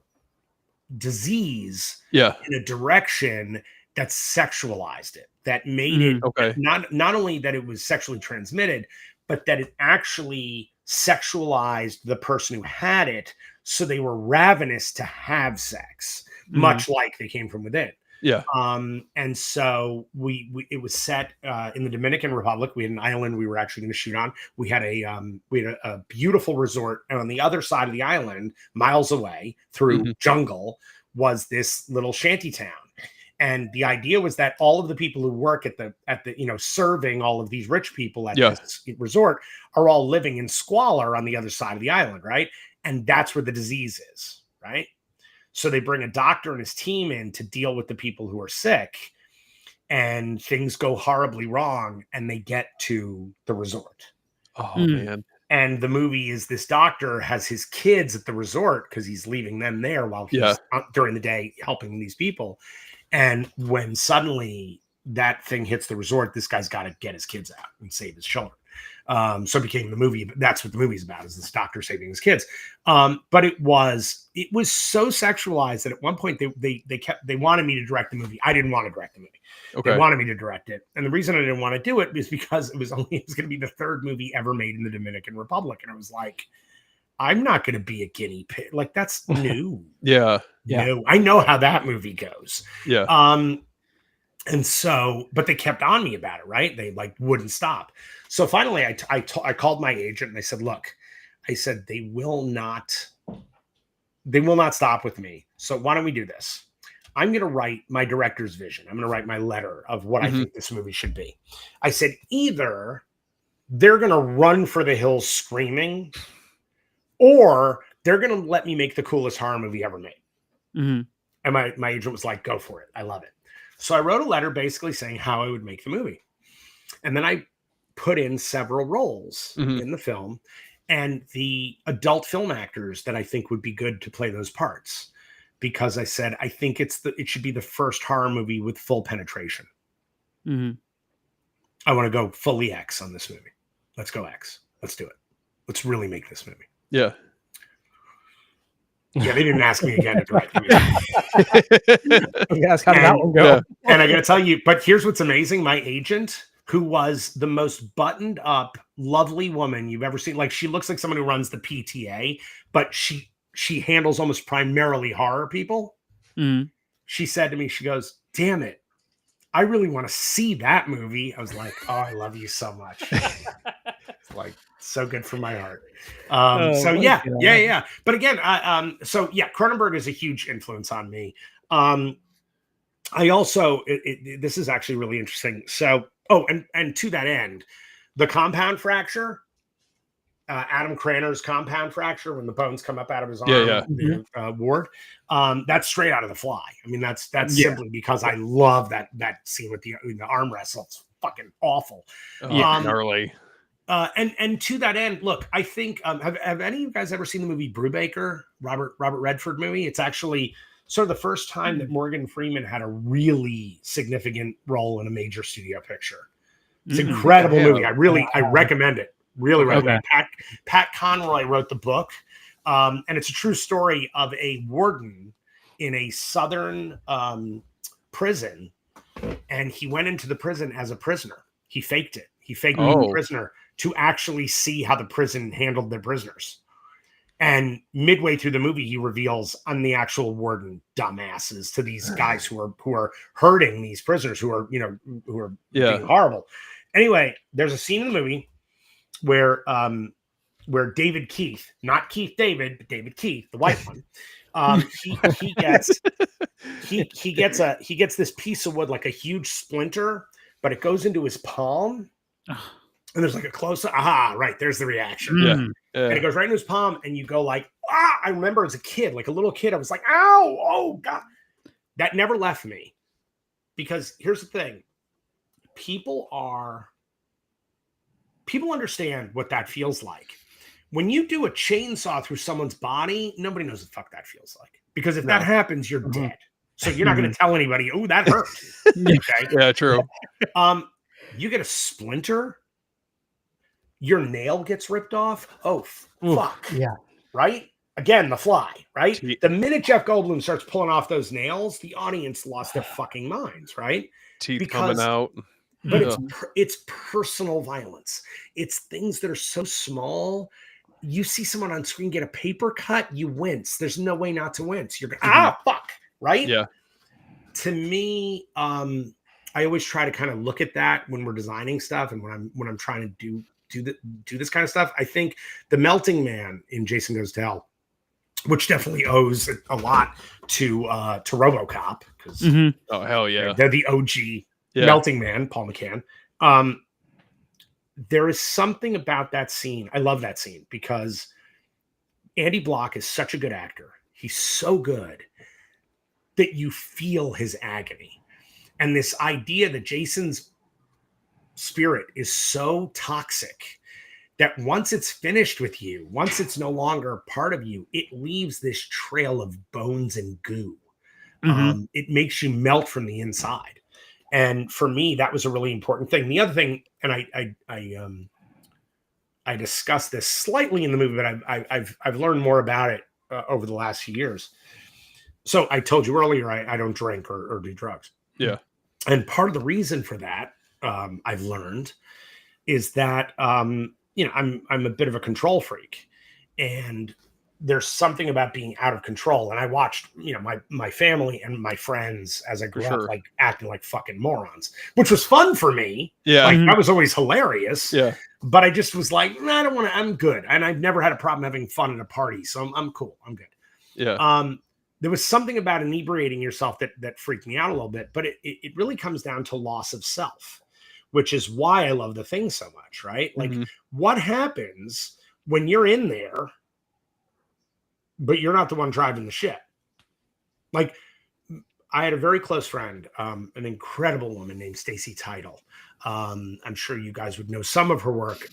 disease in a direction that sexualized it, that made it not only that it was sexually transmitted, but that it actually sexualized the person who had it, so they were ravenous to have sex, much like They Came From Within. Yeah. And so it was set in the Dominican Republic. We had an island we were actually going to shoot on. We had a beautiful resort, and on the other side of the island, miles away through jungle, was this little shanty town. And the idea was that all of the people who work at the serving all of these rich people at this resort are all living in squalor on the other side of the island, right? And that's where the disease is, right? So they bring a doctor and his team in to deal with the people who are sick, and things go horribly wrong, and they get to the resort. Oh, man. And the movie is this doctor has his kids at the resort because he's leaving them there while he's during the day helping these people. And when suddenly that thing hits the resort, this guy's got to get his kids out and save his children. So it became the movie. That's what the movie's about, is this doctor saving his kids. But it was so sexualized that at one point they wanted me to direct the movie. I didn't want to direct the movie. Okay. They wanted me to direct it. And the reason I didn't want to do it is because it was going to be the third movie ever made in the Dominican Republic. And I was like, I'm not going to be a guinea pig. Like, that's new. Yeah. No, I know how that movie goes. Yeah. And so, but they kept on me about it, right? They like wouldn't stop. So finally I called my agent and I said, look, I said, they will not stop with me. So why don't we do this? I'm going to write my director's vision. I'm going to write my letter of what I think this movie should be. I said, either they're going to run for the hills screaming, or they're going to let me make the coolest horror movie ever made. And my agent was like, go for it. I love it. So I wrote a letter basically saying how I would make the movie. And then I put in several roles in the film and the adult film actors that I think would be good to play those parts. Because I said, I think it should be the first horror movie with full penetration. I want to go fully X on this movie. Let's go X. Let's do it. Let's really make this movie. Yeah. Yeah, they didn't ask me again to direct the movie. Yes, how did that one go? Yeah. And I got to tell you, but here's what's amazing. My agent, who was the most buttoned up, lovely woman you've ever seen. Like, she looks like someone who runs the PTA, but she handles almost primarily horror people. She said to me, she goes, damn it, I really want to see that movie. I was like, oh, I love you so much. It's like, so good for my heart. So yeah. But again, Cronenberg is a huge influence on me. I also, this is actually really interesting. So, and to that end, the compound fracture, Adam Craner's compound fracture, when the bones come up out of his arm, ward, that's straight out of The Fly. I mean, that's simply because I love that scene with the arm wrestle. It's fucking awful. Gnarly. And to that end, look, I think have any of you guys ever seen the movie Brubaker, Robert Redford movie? It's actually sort of the first time that Morgan Freeman had a really significant role in a major studio picture. It's an incredible movie. I recommend it. Really recommend it. Pat Conroy wrote the book, and it's a true story of a warden in a southern prison, and he went into the prison as a prisoner. He faked it. He faked being a prisoner to actually see how the prison handled their prisoners. And midway through the movie, he reveals, I'm the actual warden, dumbasses, to these guys who are hurting these prisoners, who are being horrible. Anyway, there's a scene in the movie where David Keith, not Keith David, but David Keith, the white one, he gets this piece of wood, like a huge splinter, but it goes into his palm. And there's like a close up. Aha, right. There's the reaction. And it goes right into his palm. And you go like, I remember as a kid, like a little kid, I was like, ow, oh God. That never left me. Because here's the thing. People understand what that feels like. When you do a chainsaw through someone's body, nobody knows what the fuck that feels like. Because if that happens, you're dead. So you're not going to tell anybody, oh, that hurt. Okay. Yeah, true. You get a splinter, your nail gets ripped off. Oh, fuck. Yeah. Right? Again, The Fly, right? The minute Jeff Goldblum starts pulling off those nails, the audience lost their fucking minds, right? Teeth coming out. But it's personal violence. It's things that are so small. You see someone on screen get a paper cut, you wince. There's no way not to wince. You're going, fuck, right? Yeah. To me, I always try to kind of look at that when we're designing stuff and when I'm trying to do this kind of stuff. I think The Melting Man in Jason Goes to Hell, which definitely owes a lot to RoboCop, because oh hell yeah, they're the OG Melting Man, Paul McCann. There is something about that scene. I love that scene because Andy Block is such a good actor. He's so good that you feel his agony. And this idea that Jason's spirit is so toxic that once it's finished with you, once it's no longer part of you, it leaves this trail of bones and goo. It makes you melt from the inside. And for me, that was a really important thing. The other thing, and I discussed this slightly in the movie, but I've learned more about it over the last few years. So I told you earlier, I don't drink or do drugs. Yeah. And part of the reason for that, I've learned, is that I'm a bit of a control freak, and there's something about being out of control. And I watched my family and my friends as I grew up, like acting like fucking morons, which was fun for me. Yeah, like that was always hilarious. Yeah, but I just was like, nah, I don't want to. I'm good, and I've never had a problem having fun at a party, so I'm cool. I'm good. Yeah. There was something about inebriating yourself that freaked me out a little bit, but it really comes down to loss of self, which is why I love The Thing so much, right? Like, what happens when you're in there, but you're not the one driving the ship? Like, I had a very close friend, an incredible woman named Stacy Title. I'm sure you guys would know some of her work,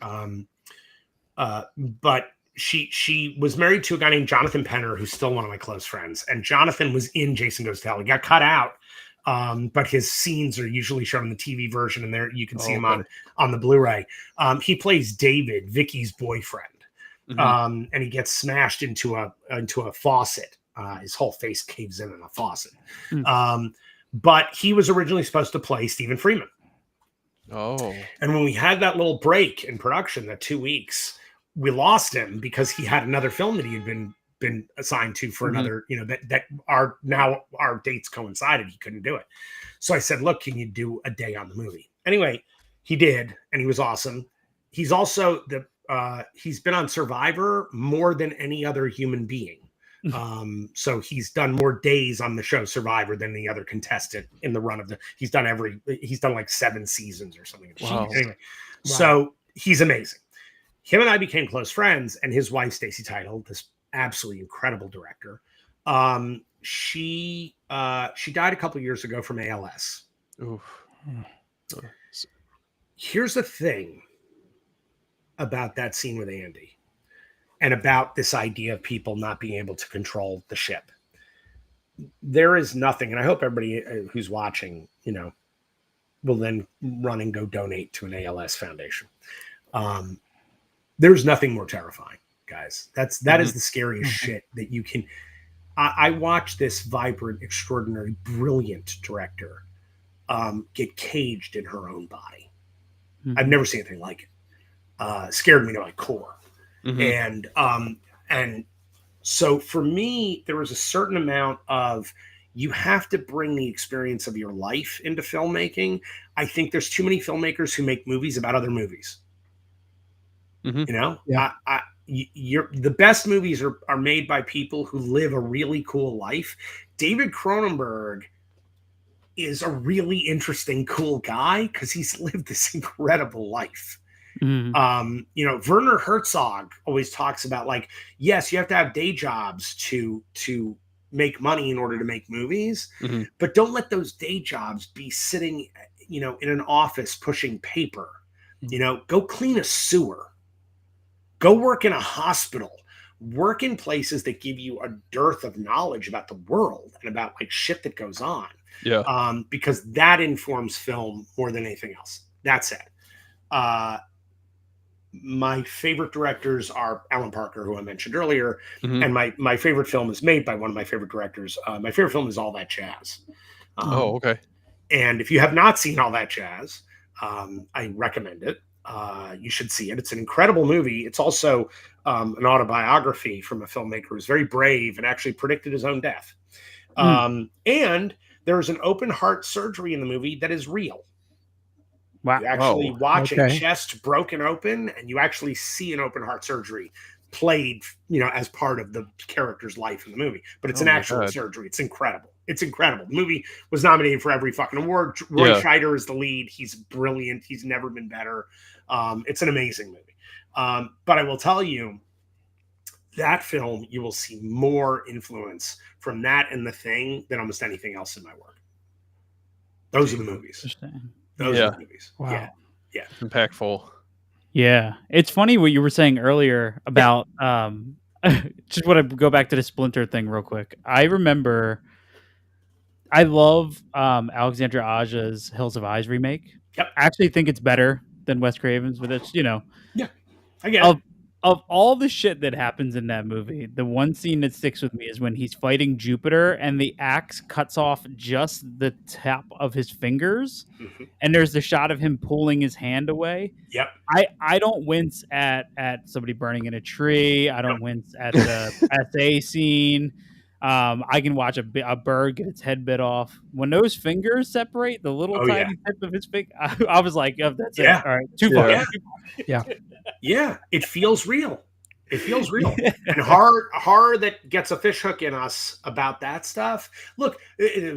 but she was married to a guy named Jonathan Penner, who's still one of my close friends. And Jonathan was in Jason Goes to Hell. He got cut out, but his scenes are usually shown in the TV version, and there you can see him on the Blu-ray. He plays David, Vicky's boyfriend, and he gets smashed into a faucet. His whole face caves in a faucet. But he was originally supposed to play Stephen Freeman. Oh. And when we had that little break in production, that 2 weeks, we lost him because he had another film that he had been assigned to for another, that our dates coincided. He couldn't do it. So I said, look, can you do a day on the movie? Anyway, he did, and he was awesome. He's also he's been on Survivor more than any other human being. So he's done more days on the show Survivor than the other contestant in the run of he's done like 7 seasons or something. Wow. Anyway, so he's amazing. Him and I became close friends, and his wife, Stacy Title, this absolutely incredible director, she died a couple of years ago from ALS. Oof. Here's the thing about that scene with Andy, and about this idea of people not being able to control the ship. There is nothing, and I hope everybody who's watching, will then run and go donate to an ALS foundation. There's nothing more terrifying, guys. That is the scariest shit that you can. I watched this vibrant, extraordinary, brilliant director get caged in her own body. I've never seen anything like it. Scared me to my core. And so for me, there was a certain amount of, you have to bring the experience of your life into filmmaking. I think there's too many filmmakers who make movies about other movies. The best movies are made by people who live a really cool life. David Cronenberg is a really interesting, cool guy because he's lived this incredible life. Werner Herzog always talks about, like, yes, you have to have day jobs to make money in order to make movies, but don't let those day jobs be sitting, in an office pushing paper. Go clean a sewer. Go work in a hospital, work in places that give you a dearth of knowledge about the world and about like shit that goes on. Yeah. Because that informs film more than anything else. That's it. My favorite directors are Alan Parker, who I mentioned earlier, and my favorite film is made by one of my favorite directors. My favorite film is All That Jazz. Okay. And if you have not seen All That Jazz, I recommend it. You should see it. It's an incredible movie. It's also an autobiography from a filmmaker who's very brave and actually predicted his own death. And there's an open heart surgery in the movie that is real. Wow. You actually watch a chest broken open, and you actually see an open heart surgery played, as part of the character's life in the movie. But it's an actual surgery. It's incredible. It's incredible. The movie was nominated for every fucking award. Roy Scheider is the lead. He's brilliant. He's never been better. It's an amazing movie. But I will tell you, that film, you will see more influence from that and The Thing than almost anything else in my work. Those are the movies. Those are the movies. Wow. Yeah. Impactful. Yeah. It's funny what you were saying earlier about just want to go back to the Splinter thing real quick. I remember I love Alexandra Aja's Hills of Eyes remake. Yep. I actually think it's better than Wes Craven's, but it's, Yeah. I get it. Of all the shit that happens in that movie, the one scene that sticks with me is when he's fighting Jupiter and the axe cuts off just the tip of his fingers, and there's the shot of him pulling his hand away. Yep. I don't wince at somebody burning in a tree. I don't wince at the SA scene. I can watch a bird get its head bit off. When those fingers separate, the little tiny tip of his finger, I was like, oh, that's it. All right, too far. Yeah. Yeah, it feels real. It feels real. And horror that gets a fish hook in us about that stuff. Look,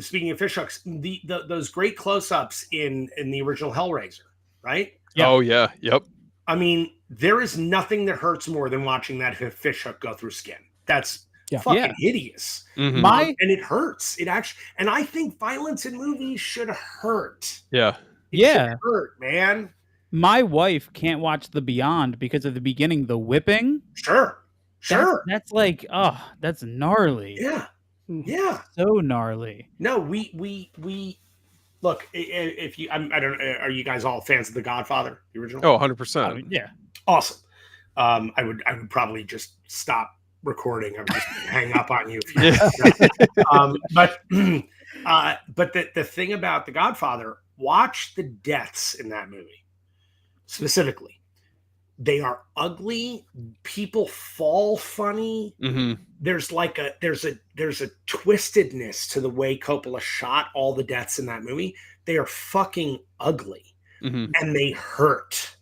speaking of fish hooks, those great close-ups in the original Hellraiser, right? Yeah. Oh yeah, yep. I mean, there is nothing that hurts more than watching that fish hook go through skin. That's fucking hideous. Mm-hmm. And it hurts. It actually, and I think violence in movies should hurt. Yeah. It should hurt, man. My wife can't watch The Beyond because of the beginning, the whipping. Sure. That's like, oh, that's gnarly. Yeah. Yeah. So gnarly. No, we look, if you, I don't know, are you guys all fans of The Godfather, the original? Oh, 100%. I mean, yeah. Awesome. I would probably just stop recording. I would just hang up on you. But the thing about The Godfather, watch the deaths in that movie. Specifically, they are ugly. People fall funny. Mm-hmm. There's like there's a twistedness to the way Coppola shot all the deaths in that movie. They are fucking ugly, and they hurt.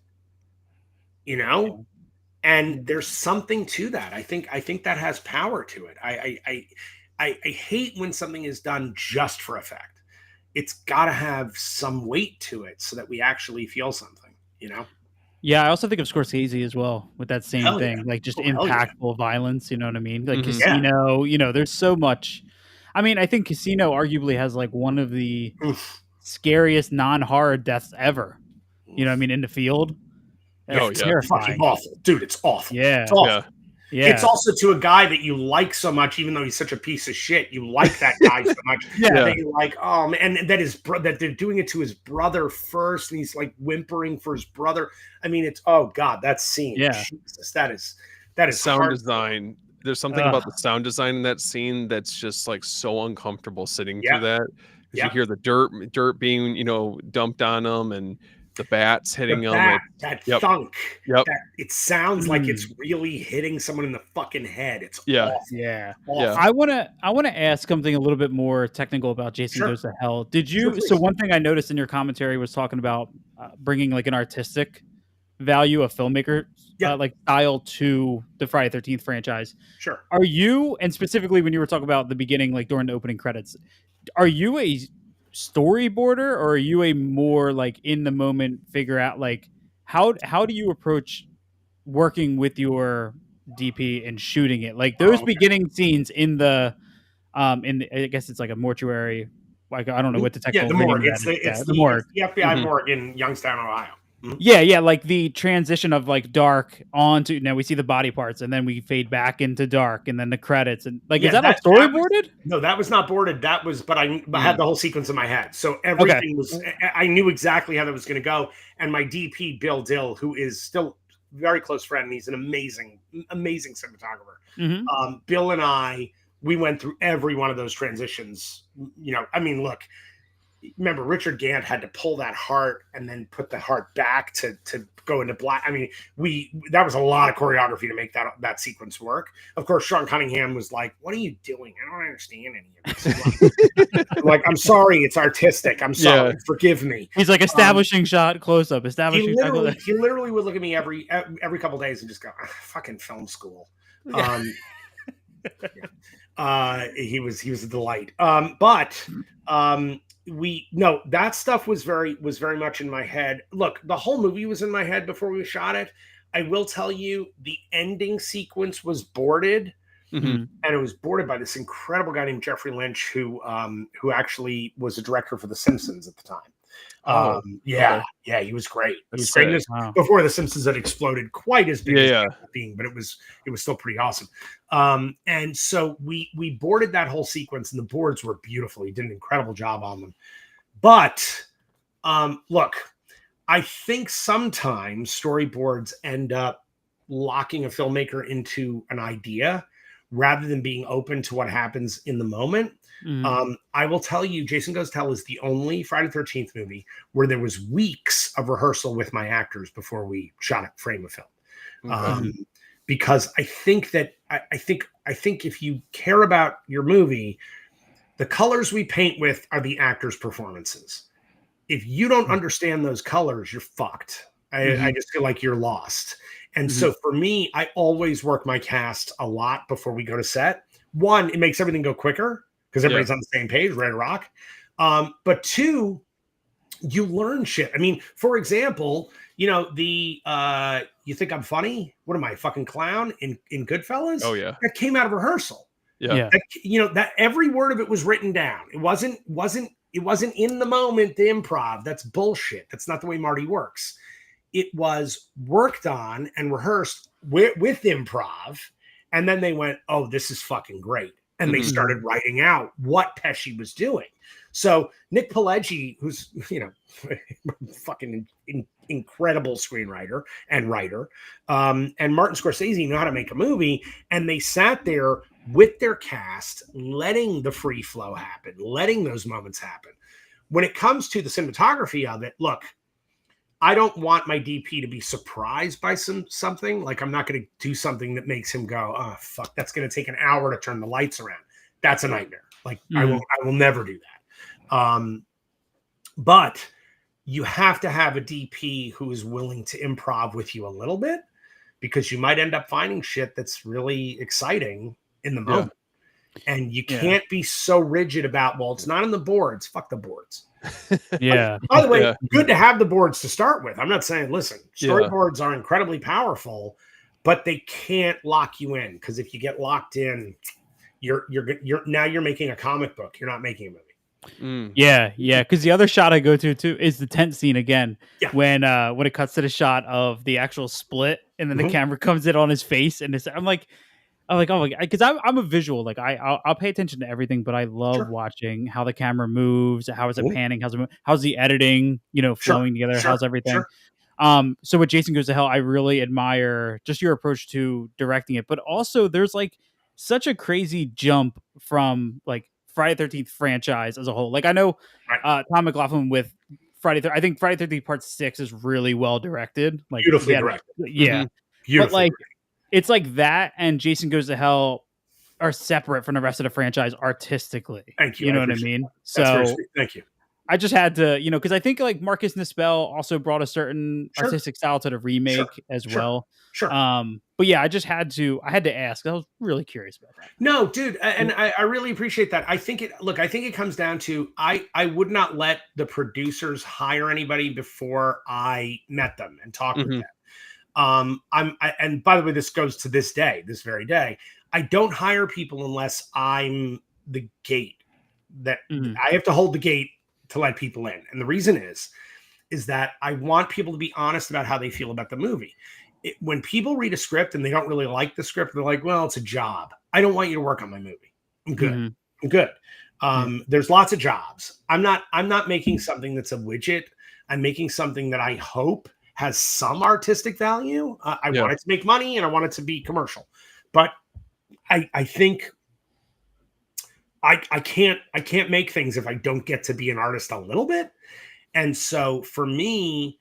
You know, and there's something to that. I think that has power to it. I hate when something is done just for effect. It's got to have some weight to it so that we actually feel something. You know? Yeah, I also think of Scorsese as well with that same thing, like just impactful violence. You know what I mean? Like Casino. You know, there's so much. I mean, I think Casino arguably has like one of the scariest non-horror deaths ever. You know what I mean? In the field. It's fucking awful, dude. It's awful. Yeah, it's awful. Yeah. It's also to a guy that you like so much, even though he's such a piece of shit. You like that guy so much that you're like, oh man, and that they're doing it to his brother first, and he's like whimpering for his brother. I mean, it's that scene. Yeah, Jesus, that is sound design. There's something about the sound design in that scene that's just like so uncomfortable sitting through that. You hear the dirt being dumped on them and the bats hitting them. That thunk. It sounds like it's really hitting someone in the fucking head. It's awful. Yeah. I want to ask something a little bit more technical about Jason Goes to Hell. Did you? So one thing I noticed in your commentary was talking about bringing like an artistic value of filmmaker like style to the Friday 13th franchise. Sure. Are you, and specifically when you were talking about the beginning, like during the opening credits, are you a storyboarder or are you a more like in the moment figure out like how do you approach working with your DP and shooting it, like those beginning scenes in the I guess it's like a mortuary, like I don't know what the technical the morgue. It's the morgue. It's the FBI morgue in Youngstown, Ohio. Yeah, like the transition of like dark onto now we see the body parts and then we fade back into dark and then the credits and like is that all storyboarded? No, that was not boarded. That was, but I had the whole sequence in my head, so everything was. I knew exactly how that was going to go, and my DP Bill Dill, who is still very close friend, and he's an amazing cinematographer. Bill and we went through every one of those transitions. You know, I mean, look. Remember, Richard Gant had to pull that heart and then put the heart back to go into black. I mean, that was a lot of choreography to make that sequence work. Of course, Sean Cunningham was like, "What are you doing? I don't understand any of this." I'm like, "I'm sorry, it's artistic. I'm sorry. Forgive me." He's like establishing shot, close up, establishing. He literally would look at me every couple of days and just go, "Fucking film school." He was a delight. That stuff was very much in my head. Look, the whole movie was in my head before we shot it. I will tell you, the ending sequence was boarded, and it was boarded by this incredible guy named Jeffrey Lynch, who actually was a director for The Simpsons at the time. He was great. He was great before The Simpsons had exploded quite as big as being, but it was still pretty awesome. And so we boarded that whole sequence, and the boards were beautiful. He did an incredible job on them. But look, I think sometimes storyboards end up locking a filmmaker into an idea rather than being open to what happens in the moment. I will tell you, Jason Goes to Hell is the only Friday the 13th movie where there was weeks of rehearsal with my actors before we shot a frame of film. Because I think that I think if you care about your movie, the colors we paint with are the actors' performances. If you don't understand those colors, you're fucked. I just feel like you're lost. And so for me, I always work my cast a lot before we go to set. One, it makes everything go quicker because everybody's on the same page, ready to rock. But two, you learn shit. I mean, for example, you know, you think I'm funny? What am I, a fucking clown in Goodfellas? Oh yeah. That came out of rehearsal. Yeah. That, you know, that every word of it was written down. It wasn't in the moment, the improv. That's bullshit. That's not the way Marty works. It was worked on and rehearsed with improv. And then they went, oh, this is fucking great. And they started writing out what Pesci was doing. So Nick Pileggi, who's, you know, fucking incredible screenwriter and writer, and Martin Scorsese know how to make a movie. And they sat there with their cast, letting the free flow happen, letting those moments happen. When it comes to the cinematography of it, look, I don't want my DP to be surprised by something. Like, I'm not going to do something that makes him go, oh, fuck, that's going to take an hour to turn the lights around. That's a nightmare. Like, I will never do that. But you have to have a DP who is willing to improv with you a little bit, because you might end up finding shit that's really exciting in the moment. And you can't be so rigid about, well, it's not on the boards. Fuck the boards. By the way, good to have the boards to start with. I'm not saying, listen, storyboards are incredibly powerful, but they can't lock you in, because if you get locked in, you're making a comic book. You're not making a movie. Because the other shot I go to too is the tent scene again. When it cuts to the shot of the actual split, and then the camera comes in on his face, and I'm like, oh my god, because I'm a visual. Like I'll pay attention to everything, but I love watching how the camera moves. How is it panning? How's the editing? You know, flowing together. How's everything? So with Jason Goes to Hell, I really admire just your approach to directing it, but also there's like such a crazy jump from like Friday the 13th franchise as a whole. Like I know Tom McLaughlin with I think Friday the 13th Part 6 is really well directed. Like beautifully directed. But like it's like that and Jason Goes to Hell are separate from the rest of the franchise artistically. Thank you. You know what I mean? So thank you. I just had to, you know, because I think like Marcus Nispel also brought a certain artistic style to the remake as well. But yeah, I had to ask. I was really curious about that. No, dude, and I really appreciate that. I think it comes down to I would not let the producers hire anybody before I met them and talked with them. And by the way, this goes to this very day. I don't hire people unless I'm the gate that I have to hold the gate to let people in. And the reason is that I want people to be honest about how they feel about the movie. When people read a script and they don't really like the script, they're like, well, it's a job. I don't want you to work on my movie. I'm good. I'm good. There's lots of jobs. I'm not making something that's a widget. I'm making something that I hope has some artistic value. I want it to make money and I want it to be commercial. But I think I can't make things if I don't get to be an artist a little bit. And so for me,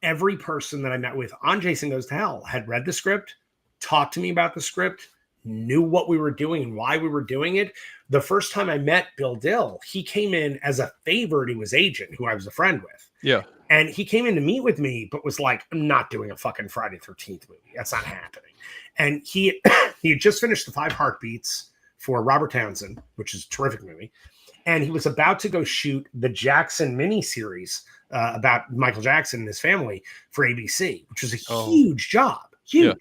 every person that I met with on Jason Goes to Hell had read the script, talked to me about the script, knew what we were doing and why we were doing it. The first time I met Bill Dill, he came in as a favor to his agent, who I was a friend with. Yeah. And he came in to meet with me, but was like, I'm not doing a fucking Friday the 13th movie. That's not happening. And he had just finished The Five Heartbeats for Robert Townsend, which is a terrific movie. And he was about to go shoot the Jackson miniseries about Michael Jackson and his family for ABC, which was a huge job. Huge. Yeah.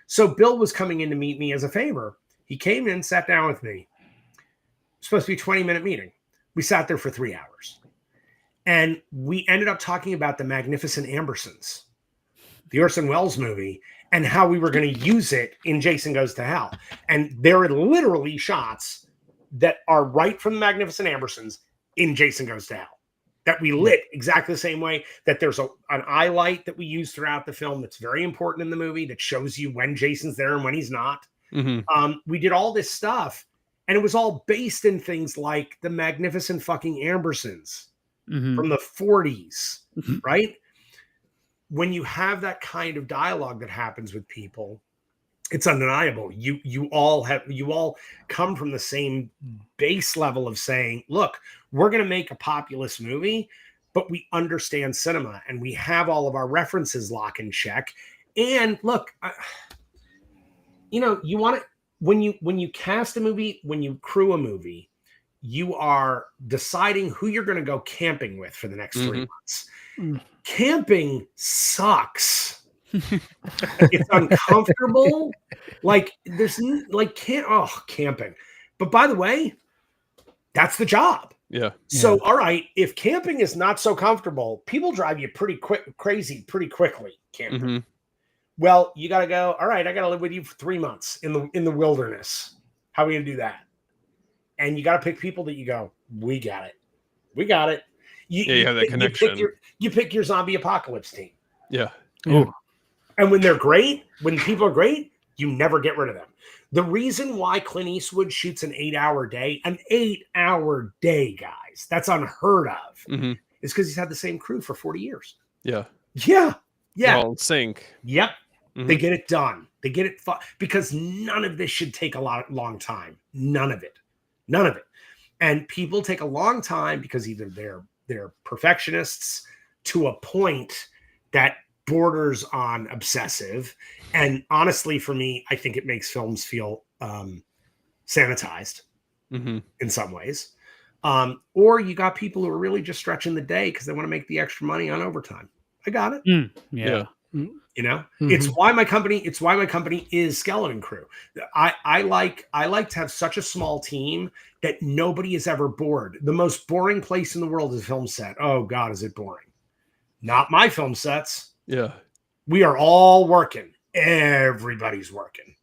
So Bill was coming in to meet me as a favor. He came in, sat down with me. It was supposed to be a 20-minute meeting. We sat there for 3 hours. And we ended up talking about The Magnificent Ambersons, the Orson Welles movie, and how we were going to use it in Jason Goes to Hell. And there are literally shots that are right from The Magnificent Ambersons in Jason Goes to Hell. that we lit exactly the same way, that there's an eye light that we use throughout the film that's very important in the movie that shows you when Jason's there and when he's not. We did all this stuff, and it was all based in things like the magnificent fucking Ambersons from the 40s, right? When you have that kind of dialogue that happens with people, it's undeniable. You all come from the same base level of saying, look, we're going to make a populist movie, but we understand cinema and we have all of our references lock and check. And look, you want to, when you cast a movie, when you crew a movie, you are deciding who you're going to go camping with for the next 3 months. Camping sucks. It's uncomfortable. Like there's like camping. But by the way, that's the job. Yeah. So all right, if camping is not so comfortable, people drive you crazy pretty quickly camping. Well, you got to go, all right, I got to live with you for 3 months in the wilderness. How are we going to do that? And you got to pick people that you go, we got it. You have that connection. You pick your zombie apocalypse team. Yeah. Ooh. And when they're great, when people are great, you never get rid of them. The reason why Clint Eastwood shoots an 8-hour day, guys, that's unheard of, is because he's had the same crew for 40 years. Yeah. They're all in sync. Yep. They get it done. They get it because none of this should take a long time. None of it. And people take a long time because either they're perfectionists to a point that borders on obsessive. And honestly, for me, I think it makes films feel sanitized in some ways. Or you got people who are really just stretching the day because they want to make the extra money on overtime. I got it. Yeah. It's why my company is Skeleton Crew. I like to have such a small team that nobody is ever bored. The most boring place in the world is a film set. Oh God, is it boring? Not my film sets. Yeah. We are all working. Everybody's working.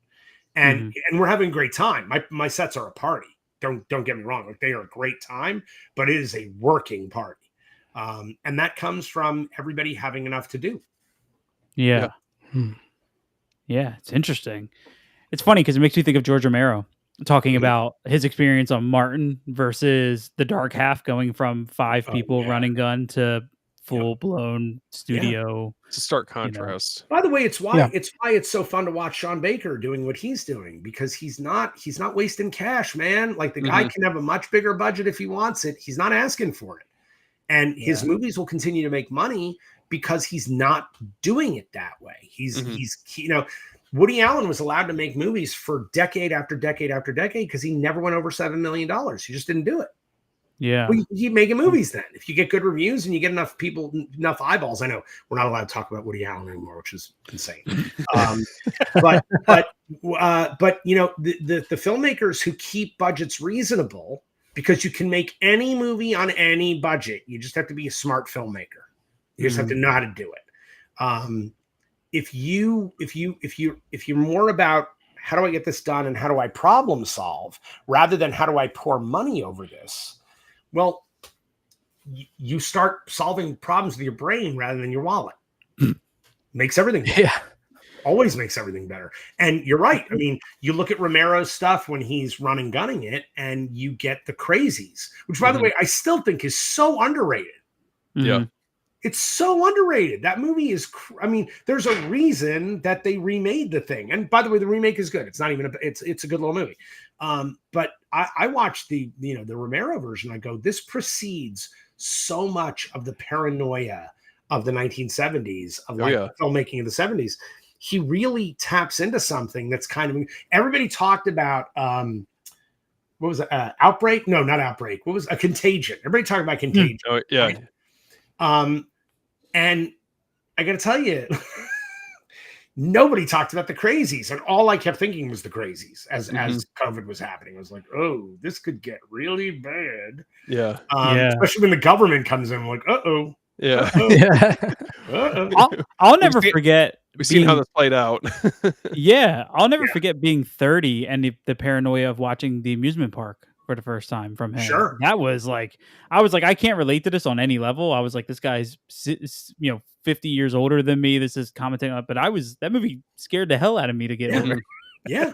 And we're having a great time. My sets are a party. Don't get me wrong. Like, they are a great time, but it is a working party. And that comes from everybody having enough to do. Yeah. Yeah, it's interesting. It's funny because it makes me think of George Romero talking about his experience on Martin versus The Dark Half, going from 5 people running gun to full-blown studio. It's a stark contrast. By the way, it's why it's so fun to watch Sean Baker doing what he's doing, because he's not wasting cash, man. Like, the guy can have a much bigger budget if he wants it. He's not asking for it. And his movies will continue to make money because he's not doing it that way. He's Woody Allen was allowed to make movies for decade after decade after decade because he never went over $7 million. He just didn't do it. Yeah. Well, you keep making movies then. If you get good reviews and you get enough people, enough eyeballs. I know we're not allowed to talk about Woody Allen anymore, which is insane. But the filmmakers who keep budgets reasonable, because you can make any movie on any budget. You just have to be a smart filmmaker. You just have to know how to do it. If you're more about how do I get this done and how do I problem solve rather than how do I pour money over this, well, you start solving problems with your brain rather than your wallet. Makes everything better. Always makes everything better. And you're right. I mean, you look at Romero's stuff when he's running gunning it, and you get the crazies, which, by the way, I still think is so underrated. Yeah. It's so underrated. That movie is, there's a reason that they remade the thing. And by the way, the remake is good. It's not even, it's a good little movie. But I watched the Romero version. I go, this precedes so much of the paranoia of the 1970s, of filmmaking of the 70s. He really taps into something that's kind of, everybody talked about, what was it? Outbreak? No, not Outbreak. What was a Contagion? Everybody talked about Contagion. Oh, yeah. Right? And I got to tell you, nobody talked about the crazies, and all I kept thinking was the crazies as COVID was happening. I was like, oh, this could get really bad. Yeah. Especially when the government comes in, I'm like, uh-oh. Yeah. I'll never forget. We've seen how this played out. I'll never forget being 30 and the paranoia of watching the amusement park for the first time from him. Sure. That was like, I was like, I can't relate to this on any level. I was like, this guy's 50 years older than me. This is commenting on, but that movie scared the hell out of me to get older. Yeah.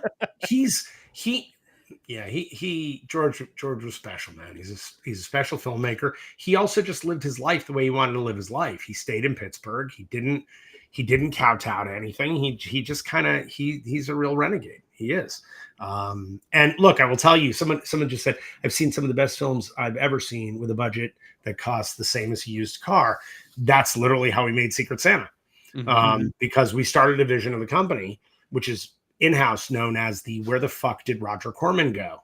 George was special, man. He's a special filmmaker. He also just lived his life the way he wanted to live his life. He stayed in Pittsburgh. He didn't kowtow to anything. He just kind of, he's a real renegade. He is. And look, I will tell you, someone just said, I've seen some of the best films I've ever seen with a budget that costs the same as a used car. That's literally how we made Secret Santa. Because we started a division of the company, which is in-house, known as the Where the Fuck Did Roger Corman Go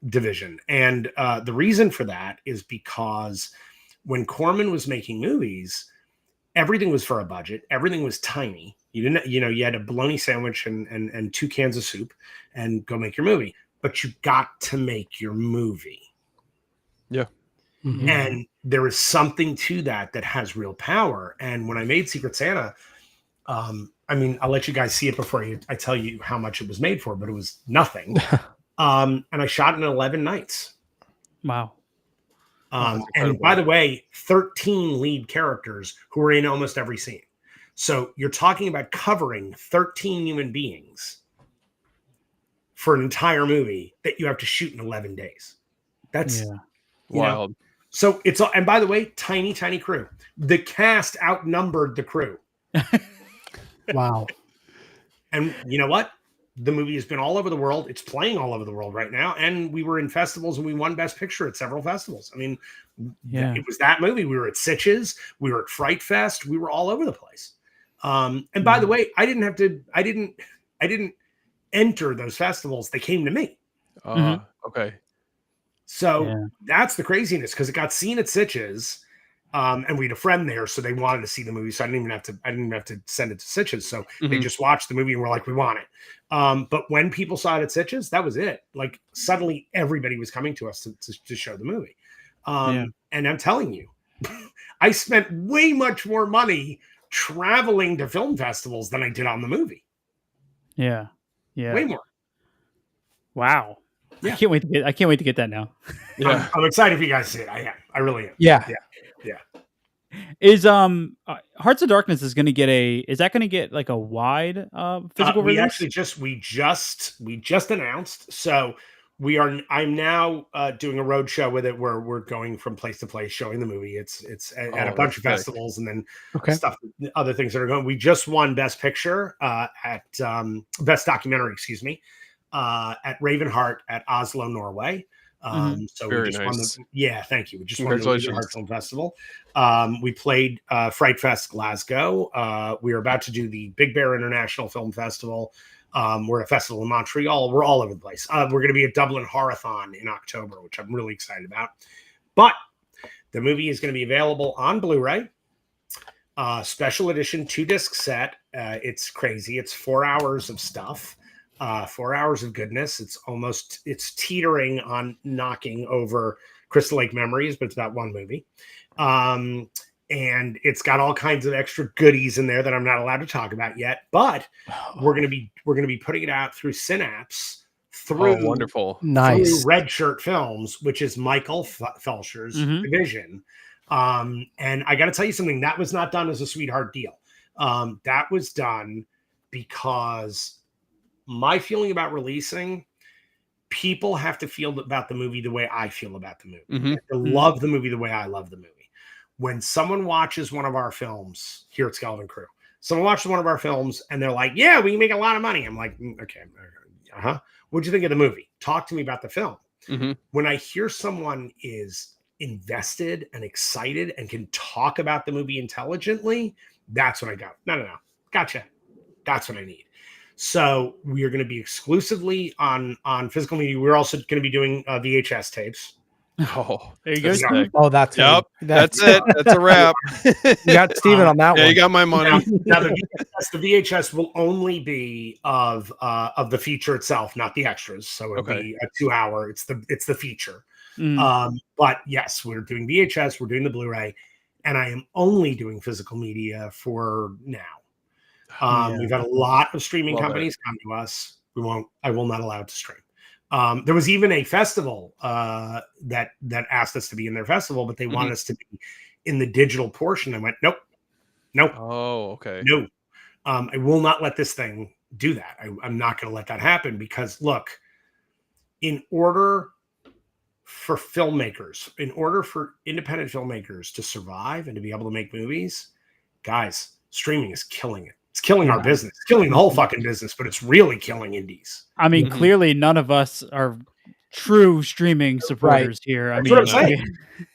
division. And the reason for that is because when Corman was making movies, everything was for a budget. Everything was tiny. You didn't, you had a bologna sandwich and 2 cans of soup and go make your movie. But you got to make your movie. Yeah. Mm-hmm. And there is something to that has real power. And when I made Secret Santa, I mean, I'll let you guys see it before I tell you how much it was made for, but it was nothing. And I shot it in 11 nights. Wow. And by the way, 13 lead characters who were in almost every scene. So you're talking about covering 13 human beings for an entire movie that you have to shoot in 11 days. That's wild. So and by the way, tiny crew. The cast outnumbered the crew. Wow. And you know what? The movie has been all over the world. It's playing all over the world right now. And we were in festivals and we won Best Picture at several festivals. I mean, it was that movie. We were at Sitges. We were at Fright Fest. We were all over the place. And by the way, I didn't enter those festivals. They came to me. Okay. So that's the craziness, because it got seen at Sitges. And we had a friend there, so they wanted to see the movie. So I didn't even have to send it to Sitges. So they just watched the movie and were like, we want it. But when people saw it at Sitges, that was it. Like suddenly everybody was coming to us to show the movie. And I'm telling you, I spent way much more money traveling to film festivals than I did on the movie. Yeah. Way more. Wow. Yeah. I can't wait to get that now. Yeah. I'm excited for you guys to see it. I am. I really am. Yeah. Is Hearts of Darkness is gonna get like a wide physical release? We just announced. So I'm now doing a road show with it where we're going from place to place showing the movie. It's at a bunch of festivals and then other things that are going. We just won Best Picture at Best Documentary, at Ravenheart at Oslo, Norway. So very we just nice. won thank you. We just won the Ravenheart Film Festival. We played Fright Fest Glasgow. We are about to do the Big Bear International Film Festival. We're at a festival in Montreal. We're all over the place. We're going to be at Dublin Horathon in October, which I'm really excited about. But the movie is going to be available on Blu-ray. Special edition 2-disc set. It's crazy. It's 4 hours of stuff. 4 hours of goodness. It's teetering on knocking over Crystal Lake Memories, but it's about one movie. And it's got all kinds of extra goodies in there that I'm not allowed to talk about yet, but we're going to be putting it out through Synapse through wonderful. Nice. through Red Shirt Films, which is Michael Felsher's division. And I got to tell you something, that was not done as a sweetheart deal. That was done because my feeling about releasing, people have to feel about the movie the way I feel about the movie. They have to love the movie the way I love the movie. When someone watches one of our films here at Skelvin Crew, someone watches one of our films and they're like, yeah, we can make a lot of money. I'm like, okay. What'd you think of the movie? Talk to me about the film. When I hear someone is invested and excited and can talk about the movie intelligently, that's when I go, no. Gotcha. That's what I need. So we are going to be exclusively on physical media. We're also going to be doing VHS tapes. Oh, there you go. Oh, that's it. That's a wrap. You got Steven on that one. Yeah, you got my money. Now the VHS will only be of the feature itself, not the extras. So it'll be a 2 hour. It's the feature. But yes, we're doing VHS. We're doing the Blu-ray, and I am only doing physical media for now. We've had a lot of streaming companies come to us. I will not allow it to stream. There was even a festival that asked us to be in their festival, but they wanted us to be in the digital portion. I went, nope. Oh, okay. No. I will not let this thing do that. I'm not going to let that happen because, look, in order for filmmakers, in order for independent filmmakers to survive and to be able to make movies, guys, streaming is killing it. It's killing our business. It's killing the whole fucking business, but it's really killing indies. I mean, clearly none of us are true streaming supporters here. That's what I'm saying.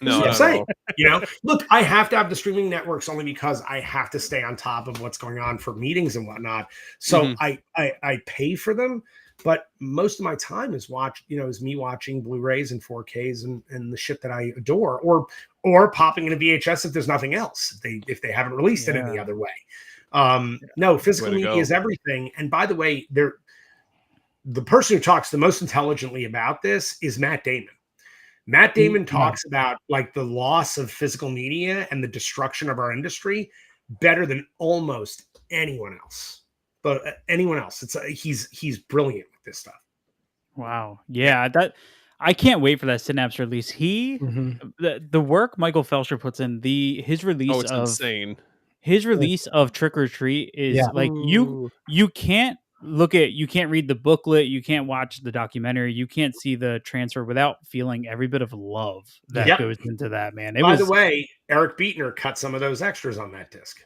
No, what I'm saying. You know, look, I have to have the streaming networks only because I have to stay on top of what's going on for meetings and whatnot. So I pay for them, but most of my time is me watching Blu-rays and 4Ks and the shit that I adore, or popping in a VHS if there's nothing else, if they haven't released it any other way. No, physical media is everything. And by the way, the person who talks the most intelligently about this is Matt Damon. Matt Damon talks about like the loss of physical media and the destruction of our industry better than almost anyone else. But anyone else, he's brilliant with this stuff. Wow. Yeah, I can't wait for that Synapse release. The work Michael Felsher puts in, his release of insane. His release of Trick or Treat is like you can't read the booklet, you can't watch the documentary, you can't see the transfer without feeling every bit of love that goes into that, man. By the way, Eric Beetner cut some of those extras on that disc.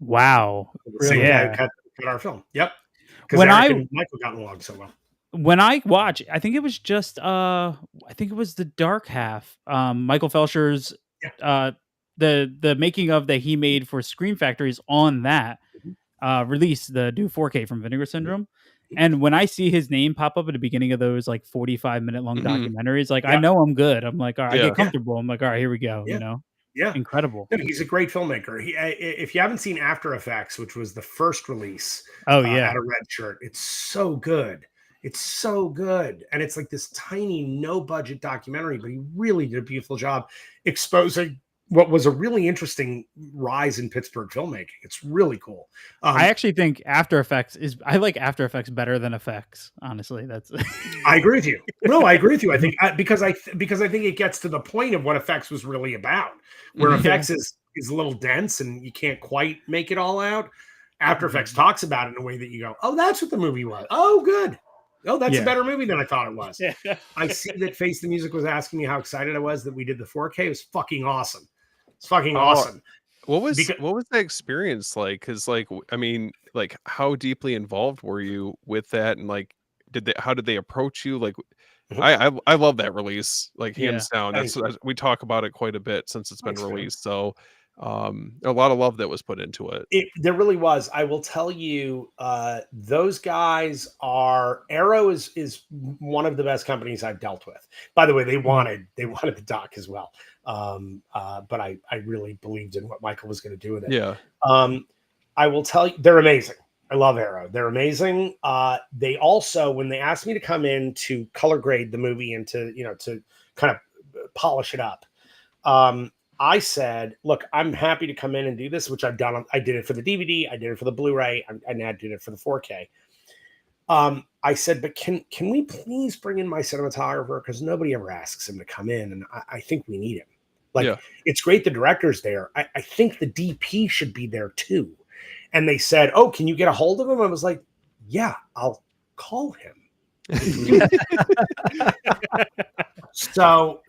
Wow. Same guy who cut our film. Yep. Because Michael got along so well. When I watch, I think it was just the Dark Half. Michael Felsher's the making of that he made for Screen Factories on that release, the new 4K from Vinegar Syndrome. And when I see his name pop up at the beginning of those like 45-minute long documentaries, like I know I'm good. I'm like, all right, I get comfortable. I'm like, all right, here we go. You know? Yeah. Incredible. No, he's a great filmmaker. If you haven't seen After Effects, which was the first release at a Red Shirt, it's so good. It's so good. And it's like this tiny, no budget documentary, but he really did a beautiful job exposing what was a really interesting rise in Pittsburgh filmmaking. It's really cool. I actually think After Effects I like After Effects better than Effects. Honestly, that's. I agree with you. No, I agree with you. I think because I think it gets to the point of what Effects was really about, where Effects is a little dense and you can't quite make it all out. After Effects talks about it in a way that you go, oh, that's what the movie was. Oh, good. Oh, that's a better movie than I thought it was. I see that Face the Music was asking me how excited I was that we did the 4K. It was fucking awesome. It's fucking awesome. What was the experience like? Because I mean, how deeply involved were you with that? And how did they approach you? Like, I love that release, hands down. We talk about it quite a bit since it's been released. So a lot of love that was put into it. There really was. I will tell you, those guys Arrow is one of the best companies I've dealt with. By the way, they wanted the doc as well. But I really believed in what Michael was going to do with it. Yeah. I will tell you, they're amazing. I love Arrow. They're amazing. They also, when they asked me to come in to color grade the movie and to kind of polish it up, I said, look, I'm happy to come in and do this, which I've done. I did it for the DVD. I did it for the Blu-ray. I now did it for the 4K. I said, but can we please bring in my cinematographer? Because nobody ever asks him to come in. And I think we need him. It's great the director's there. I think the DP should be there too. And they said, oh, can you get a hold of him? I was like, yeah, I'll call him. So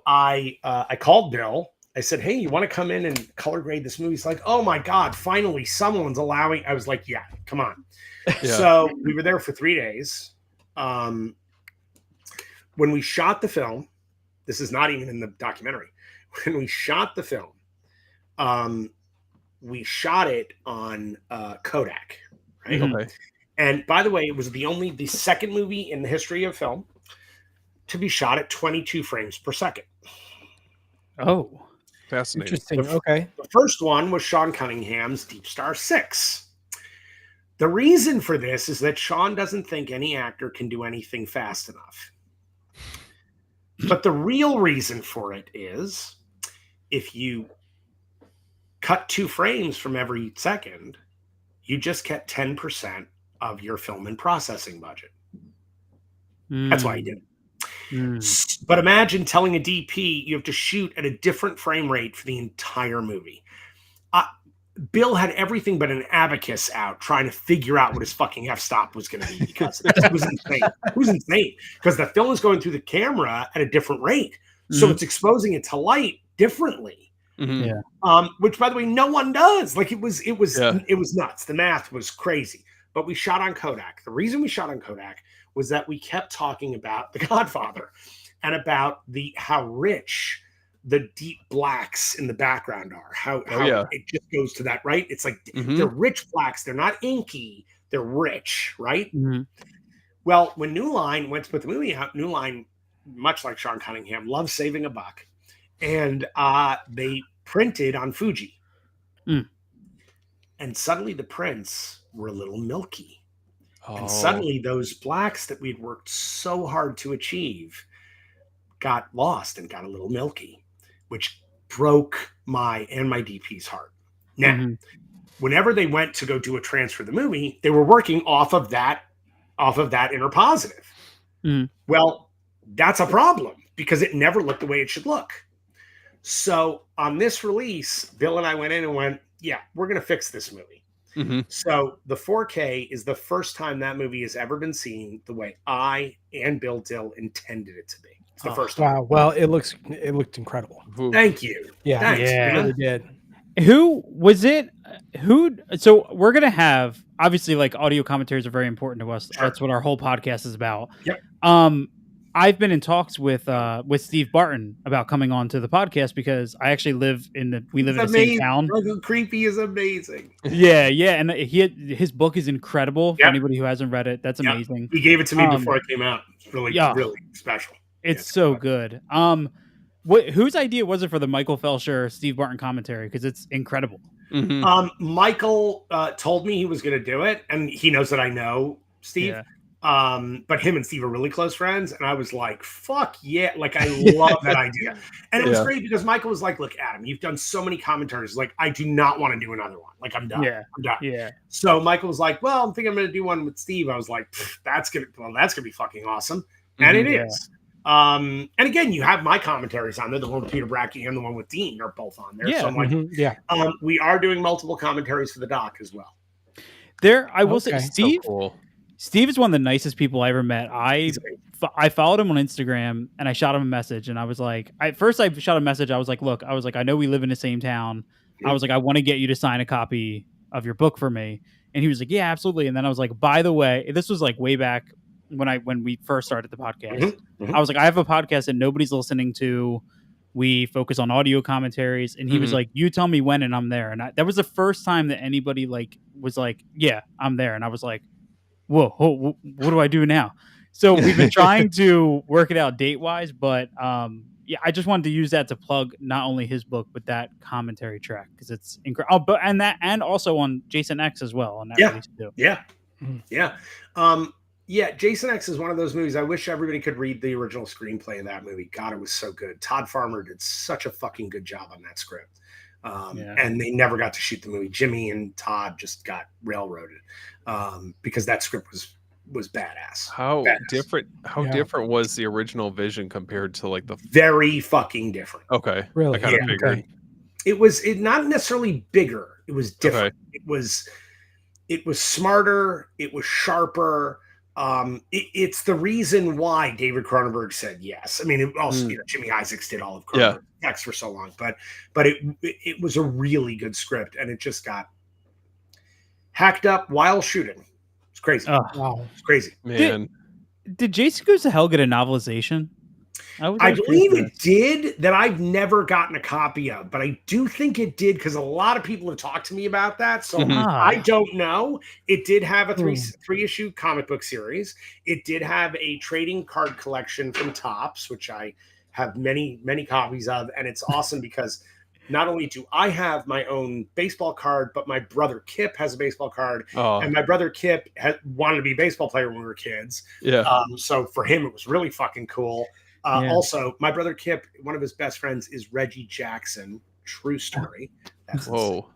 I called Bill. I said, hey, you want to come in and color grade this movie? He's like, oh my God, finally someone's allowing. I was like, yeah, come on. Yeah. So we were there for 3 days. When we shot the film, this is not even in the documentary. When we shot the film, we shot it on Kodak, right? Okay. And by the way, it was the second movie in the history of film to be shot at 22 frames per second. Oh, fascinating. Interesting. Okay. The first one was Sean Cunningham's Deep Star 6. The reason for this is that Sean doesn't think any actor can do anything fast enough. But the real reason for it is if you cut 2 frames from every second, you just get 10% of your film and processing budget. That's why he did it. But imagine telling a DP you have to shoot at a different frame rate for the entire movie. Bill had everything but an abacus out trying to figure out what his fucking f-stop was going to be because it was insane. It was insane because the film is going through the camera at a different rate. So it's exposing it to light differently. Which, by the way, no one does. Like it was nuts. The math was crazy. But we shot on Kodak. The reason we shot on Kodak was that we kept talking about The Godfather and about how rich the deep blacks in the background are. How it just goes to that, right? It's like they're rich blacks. They're not inky. They're rich, right? Well, when New Line went to put the movie out, New Line, much like Sean Cunningham, loves saving a buck. And they printed on Fuji. And suddenly the prints were a little milky. And suddenly those blacks that we'd worked so hard to achieve got lost and got a little milky, which broke my DP's heart. Now, whenever they went to go do a transfer of the movie, they were working off of that inner positive. Well, that's a problem because it never looked the way it should look. So on this release, Bill and I went in and went, yeah, we're going to fix this movie. So the 4K is the first time that movie has ever been seen the way I and Bill Dill intended it to be. It's the first time. Wow. Well, it looked incredible. Thank you. Yeah. Thanks. It really did. Who was it? So we're going to have, obviously, like, audio commentaries are very important to us. Sure. That's what our whole podcast is about. Yep. I've been in talks with Steve Barton about coming on to the podcast because I actually live in the same town. Creepy is amazing. Yeah, and his book is incredible. For anybody who hasn't read it, that's amazing. He gave it to me before it came out. It's really special. It's so good. Whose idea was it for the Michael Felsher Steve Barton commentary? Because it's incredible. Michael told me he was going to do it, and he knows that I know Steve. Yeah. But him and Steve are really close friends, and I was like, fuck yeah, like I love that idea. And it was great because Michael was like, look, Adam, you've done so many commentaries, like I do not want to do another one. Like I'm done. I'm done. Yeah. So Michael was like, well, I'm thinking I'm gonna do one with Steve. I was like, that's gonna be fucking awesome. And it is. And again, you have my commentaries on there, the one with Peter Brackey and the one with Dean are both on there. So I'm like, we are doing multiple commentaries for the doc as well. I will say, Steve. So cool. Steve is one of the nicest people I ever met. I followed him on Instagram and I shot him a message and I was like, I shot a message. I was like, look, I know we live in the same town. I was like, I want to get you to sign a copy of your book for me. And he was like, yeah, absolutely. And then I was like, by the way, this was like way back when we first started the podcast. I was like, I have a podcast that nobody's listening to. We focus on audio commentaries. And he was like, you tell me when and I'm there. And that was the first time that anybody was like, yeah, I'm there. And I was like, whoa, what do I do now? So we've been trying to work it out date-wise, but I just wanted to use that to plug not only his book, but that commentary track because it's incredible. And also on Jason X as well on that release too. Jason X is one of those movies. I wish everybody could read the original screenplay of that movie. God, it was so good. Todd Farmer did such a fucking good job on that script. And they never got to shoot the movie. Jimmy and Todd just got railroaded because that script was badass. How different was the original vision compared to like the very fucking different? Okay, really? I kind of figured. Okay. It was not necessarily bigger. It was different. Okay. It was smarter. It was sharper. It's the reason why David Cronenberg said yes. I mean, it also Jimmy Isaacs did all of Cronenberg's text for so long, but it was a really good script, and it just got hacked up while shooting. It's crazy. Wow, it's crazy, man. Did Jason Goes to Hell get a novelization? I believe it did, that I've never gotten a copy of, but I do think it did because a lot of people have talked to me about that. So I don't know. It did have a three issue comic book series. It did have a trading card collection from Topps, which I have many, many copies of. And it's awesome because not only do I have my own baseball card, but my brother Kip has a baseball card. And my brother Kip wanted to be a baseball player when we were kids. So for him, it was really fucking cool. Also, my brother Kip, one of his best friends is Reggie Jackson. True story. That's whoa.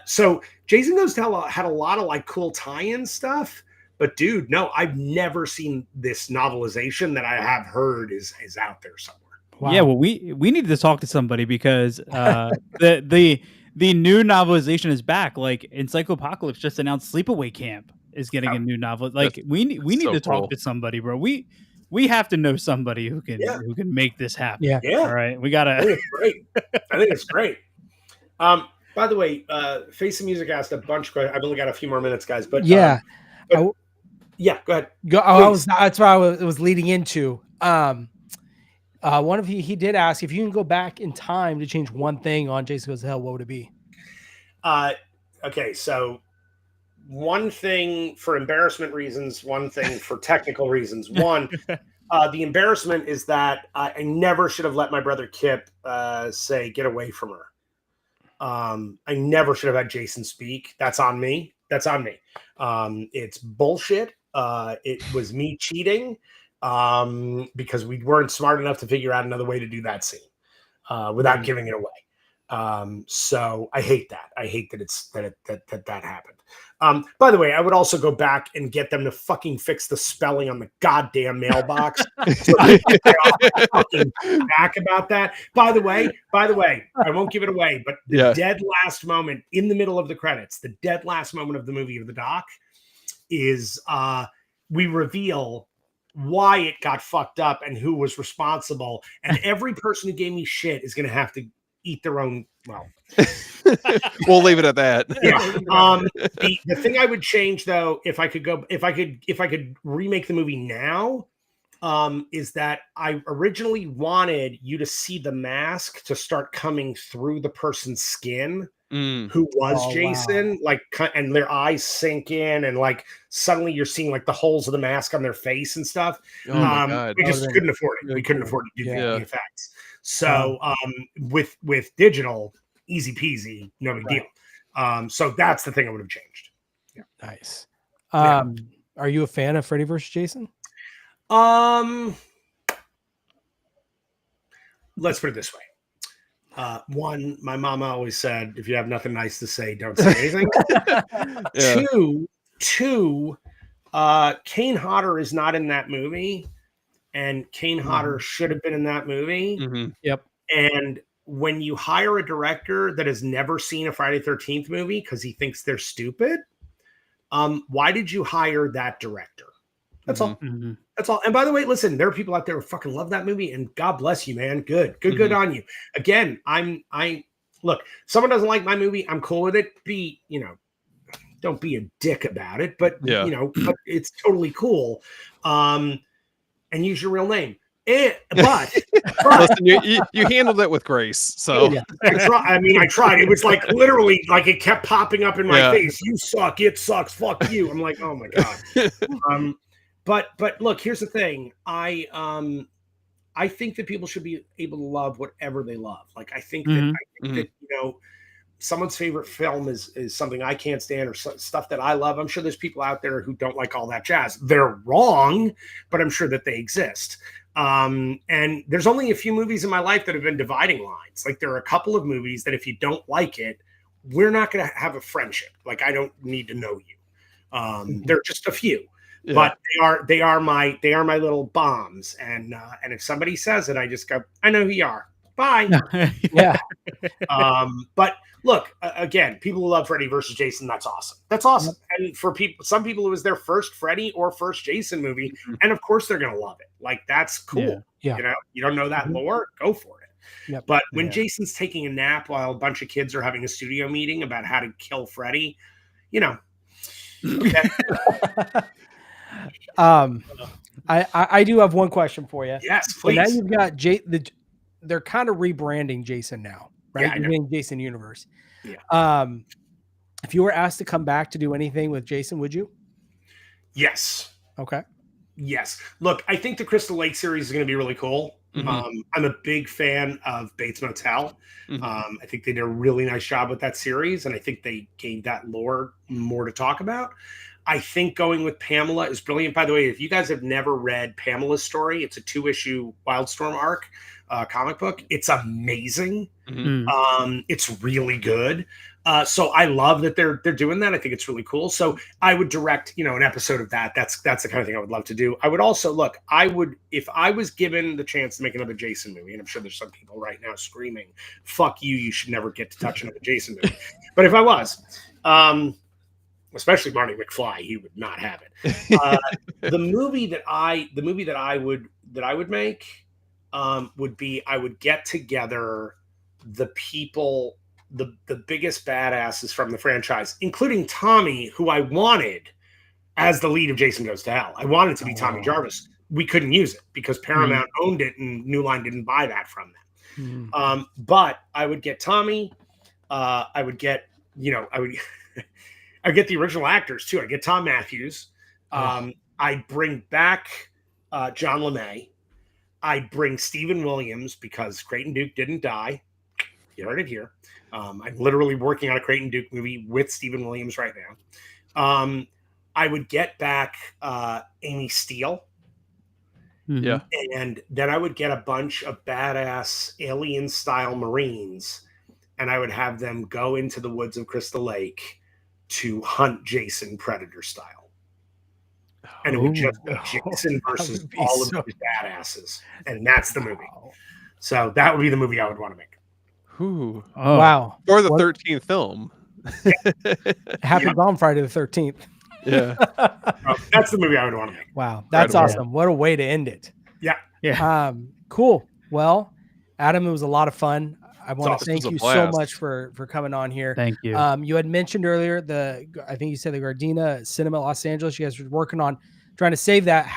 So Jason Goes to Hell had a lot of like cool tie-in stuff, But dude, no, I've never seen this novelization that I have heard is out there somewhere. Wow. Yeah, well, we need to talk to somebody because the new novelization is back. Like Encyclopocalypse just announced Sleepaway Camp is getting a new novel. Like we need to talk to somebody, bro. We have to know somebody who can make this happen. Yeah. All right. We gotta. I think it's great. I think it's great. By the way, Face of Music asked a bunch of questions. I've only got a few more minutes, guys. But yeah, yeah, go ahead. That's what I was leading into. One of he did ask if you can go back in time to change one thing on Jason Goes to Hell, what would it be? Okay, so one thing for embarrassment reasons, one thing for technical reasons. One, the embarrassment is that I never should have let my brother Kip say "get away from her." I never should have had Jason speak. That's on me. It's bullshit. It was me cheating because we weren't smart enough to figure out another way to do that scene without giving it away. So I hate that. I hate that that happened. By the way, I would also go back and get them to fucking fix the spelling on the goddamn mailbox. So fucking back about that. By the way, I won't give it away, but the dead last moment in the middle of the credits, the dead last moment of the movie of the doc is we reveal why it got fucked up and who was responsible. And every person who gave me shit is going to have to eat their own. Well, we'll leave it at that. Yeah. The thing I would change though, if I could remake the movie now, is that I originally wanted you to see the mask to start coming through the person's skin who was Jason, like, and their eyes sink in, and like suddenly you're seeing like the holes of the mask on their face and stuff. Oh my God. We just couldn't afford it. We couldn't afford to do the effects. So with digital, easy peasy, no big deal. So that's the thing I would have changed. Yeah. Nice. Are you a fan of Freddy vs. Jason? Let's put it this way. One, my mama always said, if you have nothing nice to say, don't say anything. Two, Kane Hodder is not in that movie, and Kane Hodder should have been in that movie. Yep. And when you hire a director that has never seen a Friday 13th movie because he thinks they're stupid, why did you hire that director? That's all. That's all. And by the way, listen, there are people out there who fucking love that movie, and God bless you, man. Good on you. Again, I look, someone doesn't like my movie, I'm cool with it. Don't be a dick about it, but but it's totally cool. And use your real name. But listen, you handled it with grace. So I tried. It was like literally like it kept popping up in my face. You suck. It sucks. Fuck you. I'm like, oh my God. But look, here's the thing. I think that people should be able to love whatever they love. Like I think that someone's favorite film is something I can't stand, or stuff that I love. I'm sure there's people out there who don't like all that jazz. They're wrong, but I'm sure that they exist. And there's only a few movies in my life that have been dividing lines. Like there are a couple of movies that if you don't like it, we're not going to have a friendship. Like I don't need to know you. There are just a few. Yeah. But they are my little bombs, and if somebody says it, I just go, I know who you are. Bye. Yeah. But look, again, people who love Freddy versus Jason, that's awesome. That's awesome. And for some people, it was their first Freddy or first Jason movie, and of course they're gonna love it. Like that's cool. Yeah. You don't know that lore, go for it. Yep. But when Jason's taking a nap while a bunch of kids are having a studio meeting about how to kill Freddy, okay. I do have one question for you. Yes, please. So now you've got they're kind of rebranding Jason now, right? Yeah, You're doing Jason Universe. Yeah. If you were asked to come back to do anything with Jason, would you? Yes. Okay. Yes. Look, I think the Crystal Lake series is going to be really cool. I'm a big fan of Bates Motel. I think they did a really nice job with that series, and I think they gave that lore more to talk about. I think going with Pamela is brilliant. By the way, if you guys have never read Pamela's story, it's a 2-issue Wildstorm arc comic book. It's amazing. It's really good. So I love that they're doing that. I think it's really cool. So I would direct, an episode of that. That's the kind of thing I would love to do. I would also look. I would, if I was given the chance to make another Jason movie, and I'm sure there's some people right now screaming, "Fuck you! You should never get to touch another Jason movie." But if I was, especially Marty McFly, he would not have it. The movie that I would make would be, I would get together the people, the biggest badasses from the franchise, including Tommy, who I wanted as the lead of Jason Goes to Hell. I wanted to be Tommy Jarvis. We couldn't use it because Paramount owned it and New Line didn't buy that from them. But I would get Tommy. I would get, I get the original actors too. I get Tom Matthews. I bring back John LeMay. I bring Stephen Williams because Creighton Duke didn't die. You heard it here. I'm literally working on a Creighton Duke movie with Stephen Williams right now. I would get back Amy Steele. Yeah. And then I would get a bunch of badass alien-style Marines, and I would have them go into the woods of Crystal Lake to hunt Jason Predator style. And it would just be Jason versus all of these badasses. And that's the movie. So that would be the movie I would want to make. Ooh. Oh. Wow. Or the 13th film. Happy Bomb Friday the 13th. Yeah. That's the movie I would want to make. Wow. That's awesome. What a way to end it. Yeah. Yeah. Cool. Well, Adam, it was a lot of fun. I want to thank you so blast. much for coming on here. Thank you. You had mentioned earlier I think you said the Gardena Cinema Los Angeles. You guys were working on trying to save that.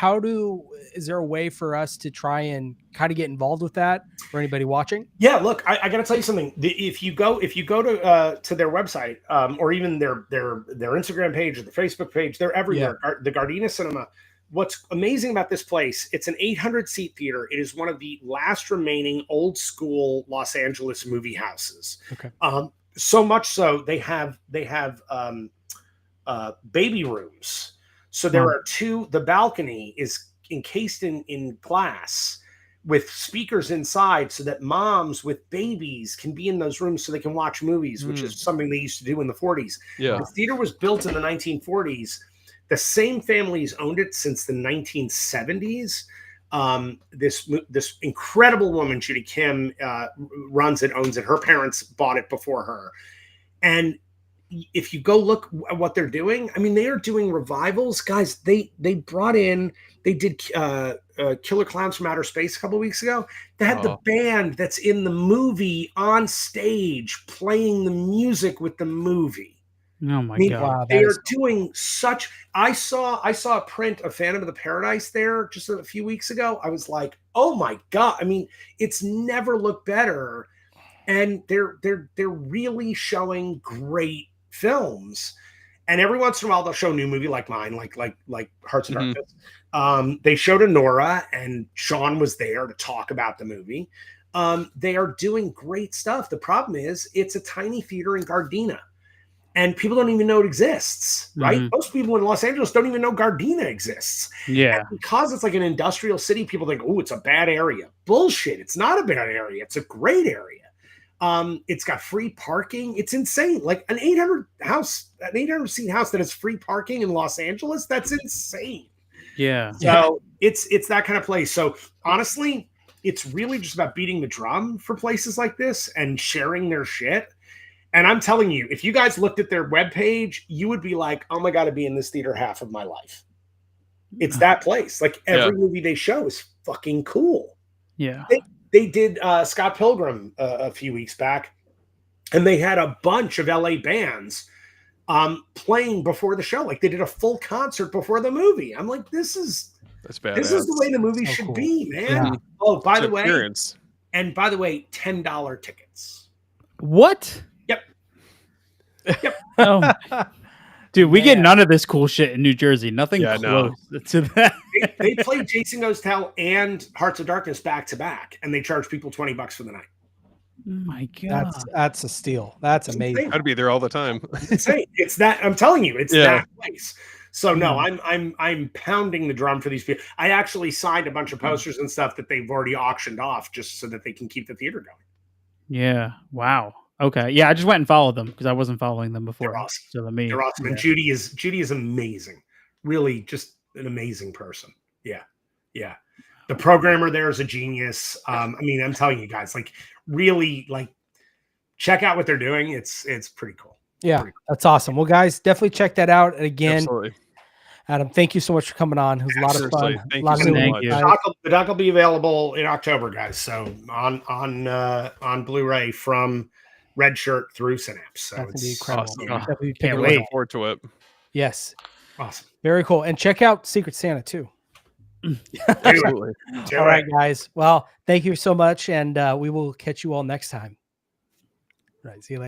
Is there a way for us to try and kind of get involved with that for anybody watching? Yeah, look, I got to tell you something. If you go to their website or even their Instagram page or the Facebook page, they're everywhere. Yeah. The Gardena Cinema. What's amazing about this place? It's an 800-seat theater. It is one of the last remaining old school Los Angeles movie houses. Okay. So much so they have baby rooms. So there are two. The balcony is encased in glass with speakers inside so that moms with babies can be in those rooms so they can watch movies, which is something they used to do in the 40s. Yeah. The theater was built in the 1940s. The same families owned it since the 1970s. This incredible woman, Judy Kim, runs it, owns it. Her parents bought it before her. And if you go look at what they're doing, I mean, they are doing revivals. Guys, they did Killer Clowns from Outer Space a couple of weeks ago. They had the band that's in the movie on stage playing the music with the movie. Oh my God! Wow, they are doing such. I saw a print of Phantom of the Paradise there just a few weeks ago. I was like, oh my God! I mean, it's never looked better, and they're really showing great films. And every once in a while, they'll show a new movie like mine, like Hearts of Darkness. They showed Nora, and Sean was there to talk about the movie. They are doing great stuff. The problem is, it's a tiny theater in Gardena. And people don't even know it exists, right? Most people in Los Angeles don't even know Gardena exists. Yeah. And because it's like an industrial city, people think, oh, it's a bad area. Bullshit. It's not a bad area. It's a great area. It's got free parking. It's insane. Like an 800-seat house that has free parking in Los Angeles, that's insane. Yeah. So it's that kind of place. So honestly, it's really just about beating the drum for places like this and sharing their shit. And I'm telling you, if you guys looked at their webpage, you would be like, oh my God, I'd be in this theater half of my life. It's that place. Like every movie they show is fucking cool. Yeah. They did Scott Pilgrim a few weeks back, and they had a bunch of LA bands playing before the show. Like they did a full concert before the movie. I'm like, that's badass. This is the way the movie should be, man. Yeah. Oh, by the way, $10 tickets. What? Yep. Oh. Dude, we get none of this cool shit in New Jersey. Nothing close to that. They played Jason Goes to Hell and Hearts of Darkness back to back, and they charge people $20 for the night. Oh my God. That's a steal. That's amazing. I'd be there all the time. It's that, I'm telling you, it's that place. So no, I'm pounding the drum for these people. I actually signed a bunch of posters and stuff that they've already auctioned off just so that they can keep the theater going. Yeah. Wow. Okay. Yeah, I just went and followed them because I wasn't following them before. They're awesome. So let me. They're awesome. And Judy is amazing. Really, just an amazing person. Yeah, yeah. The programmer there is a genius. I mean, I'm telling you guys, like, really, like, check out what they're doing. It's pretty cool. Yeah, pretty cool. That's awesome. Well, guys, definitely check that out. And again, Absolutely. Adam, thank you so much for coming on. It was a lot of fun. Thank a lot you of so new much. insight. The doc will be available in October, guys. So on Blu-ray from Red Shirt through Synapse. So That's gonna be it's incredible. awesome. Definitely Can't We're wait. looking forward to it. Yes, awesome. very cool. And check out Secret Santa too. Absolutely. All right, guys. Well, thank you so much, and we will catch you all next time. All right, see you later.